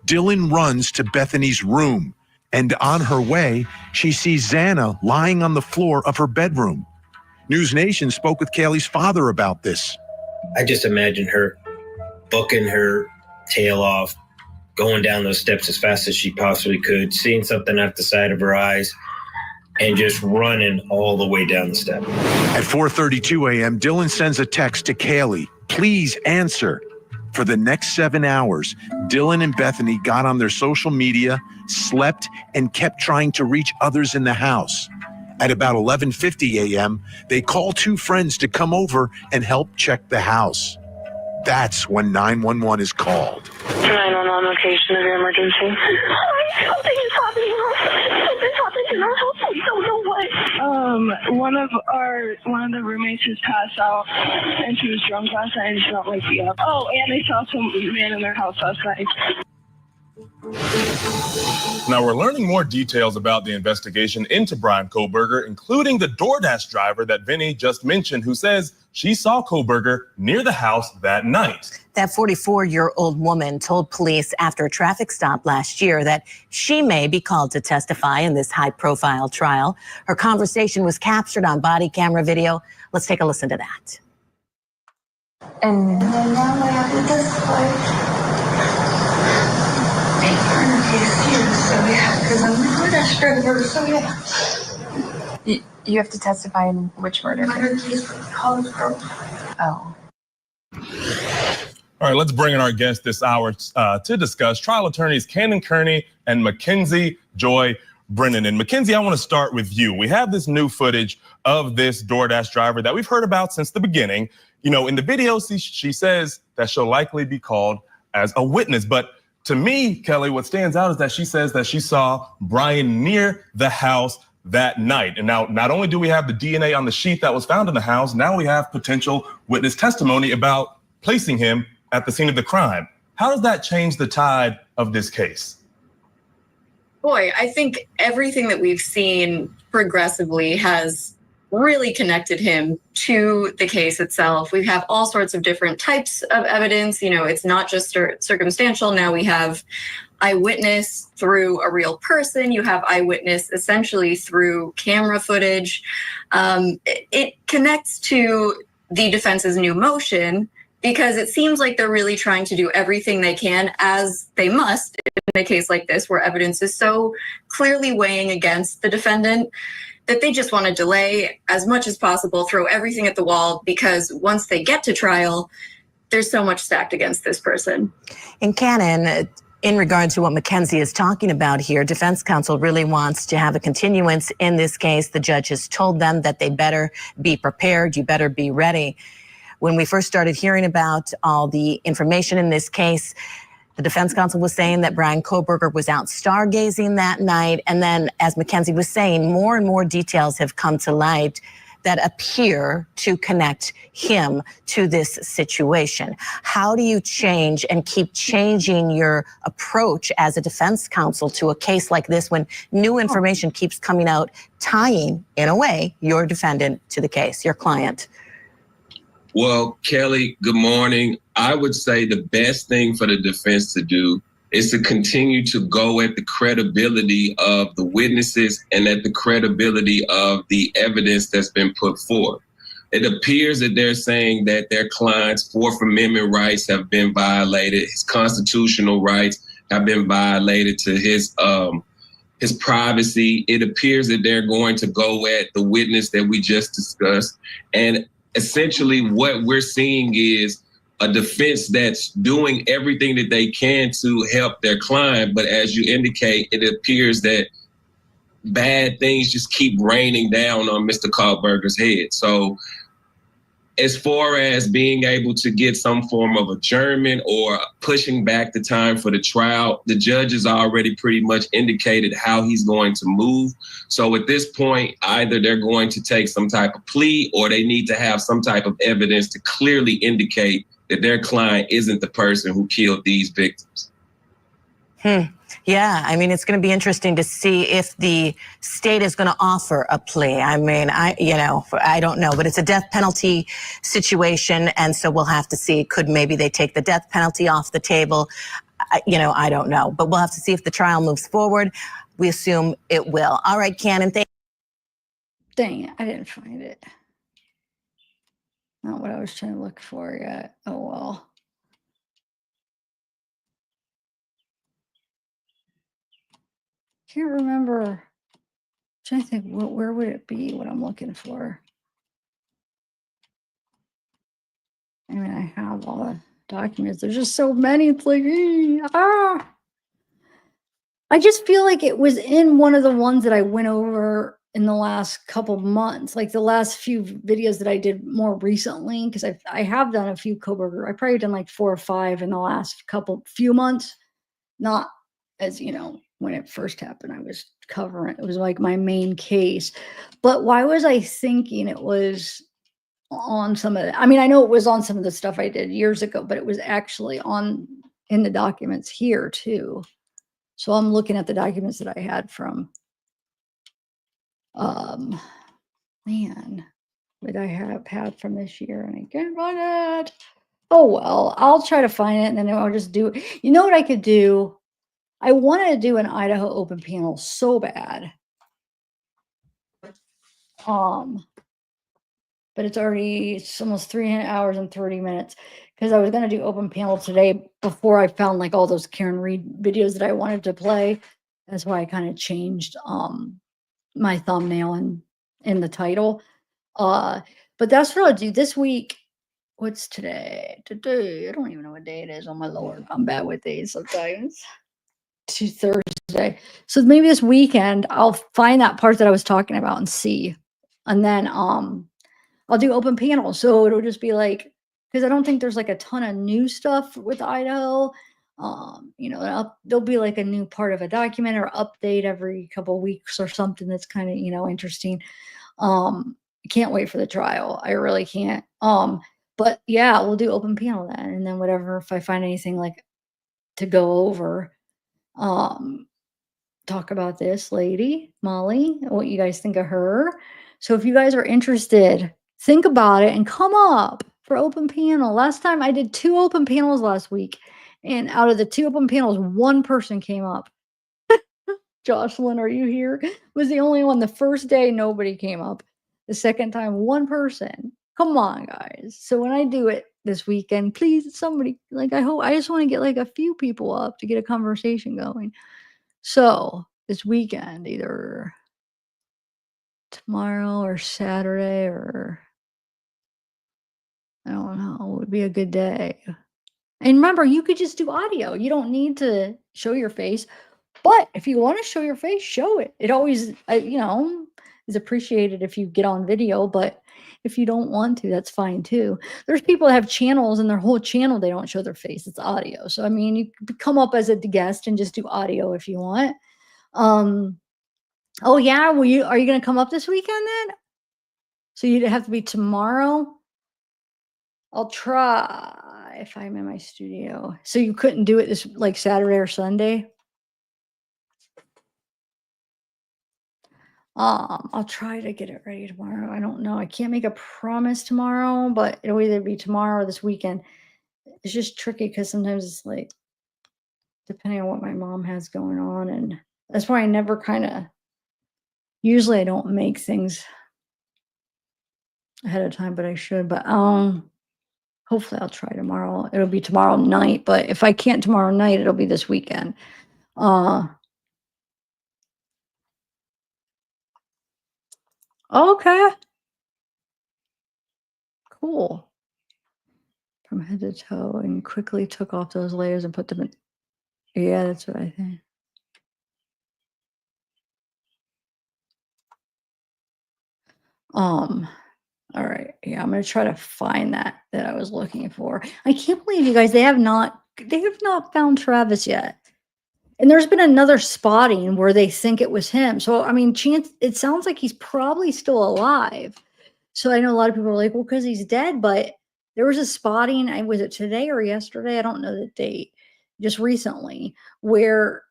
Dylan runs to Bethany's room, and on her way, she sees Xana lying on the floor of her bedroom. News Nation spoke with Kaylee's father about this. I just imagine her booking her tail off, going down those steps as fast as she possibly could, seeing something at the side of her eyes, and just running all the way down the step. At 4:32 a.m., Dylan sends a text to Kaylee, "Please answer." For the next 7 hours, Dylan and Bethany got on their social media, slept, and kept trying to reach others in the house. At about 11:50 a.m., they call two friends to come over and help check the house. That's when 911 is called. 911 location of your emergency. Something is happening. Something's happening in our house. We don't know what. One of the roommates has passed out, and she was drunk last night and she don't wake me up. Oh, and they saw some man in their house last night. Now, we're learning more details about the investigation into Bryan Kohberger, including the DoorDash driver that Vinny just mentioned, who says she saw Kohberger near the house that night. That 44-year-old woman told police after a traffic stop last year that she may be called to testify in this high-profile trial. Her conversation was captured on body camera video. Let's take a listen to that. And then now I have to testify. Because I'm the DoorDash driver, so yeah. You have to testify in which murder? Murder case for college girl. Oh. All right, let's bring in our guest this hour to discuss trial attorneys Cannon Kearney and Mackenzie Joy Brennan. And Mackenzie, I want to start with you. We have this new footage of this DoorDash driver that we've heard about since the beginning. You know, in the video, she says that she'll likely be called as a witness. But to me, Kelly, what stands out is that she says that she saw Bryan near the house that night. And now, not only do we have the DNA on the sheet that was found in the house, now we have potential witness testimony about placing him at the scene of the crime. How does that change the tide of this case? Boy, I think everything that we've seen progressively has really connected him to the case itself. We have all sorts of different types of evidence. You know, it's not just circumstantial. Now we have eyewitness through a real person. You have eyewitness essentially through camera footage. It connects to the defense's new motion because it seems like they're really trying to do everything they can, as they must in a case like this, where evidence is so clearly weighing against the defendant, that they just want to delay as much as possible, throw everything at the wall, because once they get to trial, there's so much stacked against this person. And Cannon, in regard to what Mackenzie is talking about here, defense counsel really wants to have a continuance in this case. The judge has told them that they better be prepared, you better be ready. when we first started hearing about all the information in this case, the defense counsel was saying that Bryan Kohberger was out stargazing that night. And then, as Mackenzie was saying, more and more details have come to light that appear to connect him to this situation. How do you change and keep changing your approach as a defense counsel to a case like this when new information keeps coming out, tying, in a way, your defendant to the case, your client? Well, Kelly, good morning. I would say the best thing for the defense to do is to continue to go at the credibility of the witnesses and at the credibility of the evidence that's been put forth. It appears that they're saying that their client's Fourth Amendment rights have been violated, his constitutional rights have been violated to his privacy. It appears that they're going to go at the witness that we just discussed. And essentially what we're seeing is a defense that's doing everything that they can to help their client. But as you indicate, it appears that bad things just keep raining down on Mr. Kohberger's head. So as far as being able to get some form of adjournment or pushing back the time for the trial, the judge has already pretty much indicated how he's going to move. So at this point, either they're going to take some type of plea or they need to have some type of evidence to clearly indicate that their client isn't the person who killed these victims. Yeah, I mean, it's going to be interesting to see if the state is going to offer a plea. I mean, I don't know, but it's a death penalty situation. And so we'll have to see, could maybe they take the death penalty off the table? I don't know, but we'll have to see if the trial moves forward. We assume it will. All right, Cannon, Dang it, I didn't find it. Not what I was trying to look for yet. Oh, well. Can't remember. I'm trying to think, where would it be, what I'm looking for? I mean, I have all the documents. There's just so many. It's like, I just feel like it was in one of the ones that I went over in the last couple months, like the last few videos that I did more recently, because I have done a few Kohberger. I probably done like 4 or 5 in the last few months. Not as, when it first happened, I was covering it. It was like my main case. But why was I thinking it was on some of it? I mean, I know it was on some of the stuff I did years ago, but it was actually in the documents here too. So I'm looking at the documents that I had from, what I have had from this year, and I can't find it. Oh, well, I'll try to find it, and then I'll just do it. You know what I could do? I wanted to do an Idaho open panel so bad. But it's almost 3 hours and 30 minutes because I was going to do open panel today before I found like all those Karen Reed videos that I wanted to play. That's why I kind of changed my thumbnail and in the title. But that's what I'll do this week. What's today? Today, I don't even know what day it is. Oh my Lord, I'm bad with days sometimes. To Thursday. So maybe this weekend I'll find that part that I was talking about and see. And then I'll do open panel. So it'll just be like, because I don't think there's like a ton of new stuff with Idaho. There'll be like a new part of a document or update every couple of weeks or something that's kind of, interesting. Can't wait for the trial. I really can't. But yeah, we'll do open panel then. And then whatever, if I find anything like to go over, talk about this lady, Molly, what you guys think of her. So if you guys are interested, think about it and come up for open panel. Last time I did 2 open panels last week, and out of the 2 open panels, 1 person came up. Jocelyn, are you here? Was the only one. The first day, nobody came up. The second time, 1 person. Come on, guys. So when I do it this weekend, please, somebody, I just want to get like a few people up to get a conversation going. So this weekend, either tomorrow or Saturday, or I don't know, would be a good day. And remember, you could just do audio. You don't need to show your face. But if you want to show your face, show it. It always, is appreciated if you get on video. But if you don't want to, that's fine too. There's people that have channels and their whole channel, they don't show their face. It's audio. So, I mean, you could come up as a guest and just do audio if you want. Oh yeah. Are you going to come up this weekend then? So you'd have to be tomorrow. I'll try if I'm in my studio. So you couldn't do it this like Saturday or Sunday? I'll try to get it ready tomorrow. I don't know. I can't make a promise tomorrow, but it'll either be tomorrow or this weekend. It's just tricky because sometimes it's like depending on what my mom has going on, and that's why I never usually I don't make things ahead of time, but I should. But hopefully I'll try tomorrow. It'll be tomorrow night, but if I can't tomorrow night, it'll be this weekend. Okay. Cool. From head to toe and quickly took off those layers and put them in. Yeah, that's what I think. All right. Yeah, I'm gonna try to find that I was looking for. I can't believe you guys, they have not found Travis yet. And there's been another spotting where they think it was him. So I mean, it sounds like he's probably still alive. So I know a lot of people are like, well, because he's dead, but there was a spotting, was it today or yesterday? I don't know the date, just recently, where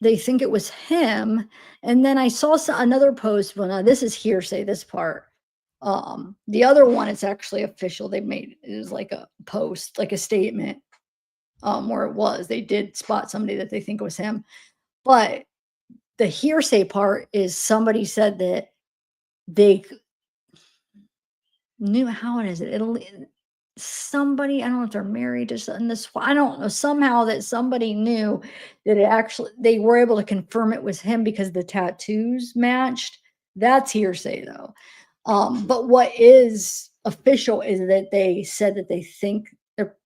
they think it was him. And then I saw another post. Well, now this is hearsay, this part. The other one is actually official. They made it was like a post, like a statement, where they did spot somebody that they think was him. But the hearsay part is somebody said that they knew how it is. Somebody, I don't know if they're married to this. I don't know. Somehow that somebody knew that they were able to confirm it was him because the tattoos matched. That's hearsay though. But what is official is that they said that they think that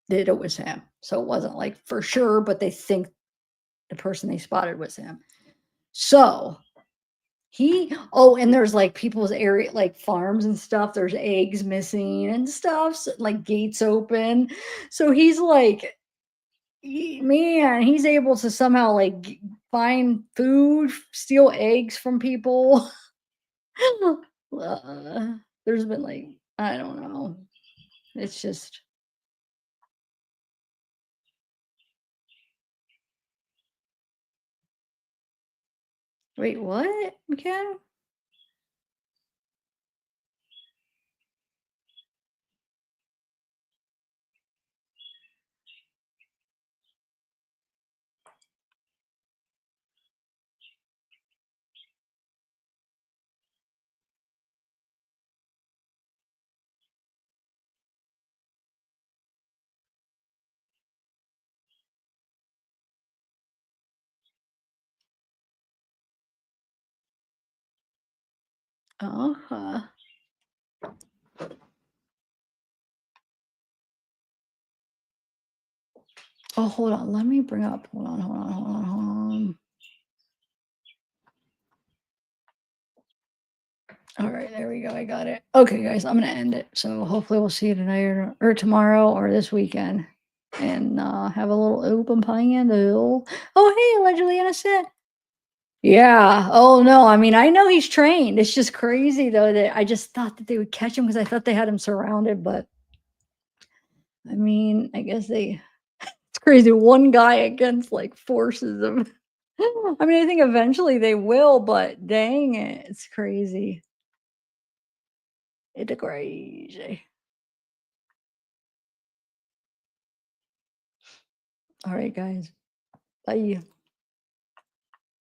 it was him. So it wasn't like for sure, but they think the person they spotted was him. So and there's like people's area, like farms and stuff. There's eggs missing and stuff, so, like gates open. So he's like, he's able to somehow like find food, steal eggs from people. There's been like, I don't know. It's just. Wait, what? Okay. Uh-huh. Oh, hold on. Let me bring up. Hold on. All right, there we go. I got it. Okay, guys, I'm gonna end it. So hopefully we'll see you tonight or tomorrow or this weekend, and have a little open pineapple. Oh, hey, allegedly innocent. Yeah. Oh no. I mean, I know he's trained. It's just crazy though that I just thought that they would catch him because I thought they had him surrounded. But I mean, I guess it's crazy. One guy against like forces of. I mean, I think eventually they will, but dang it, it's crazy. It's crazy. All right, guys. Bye.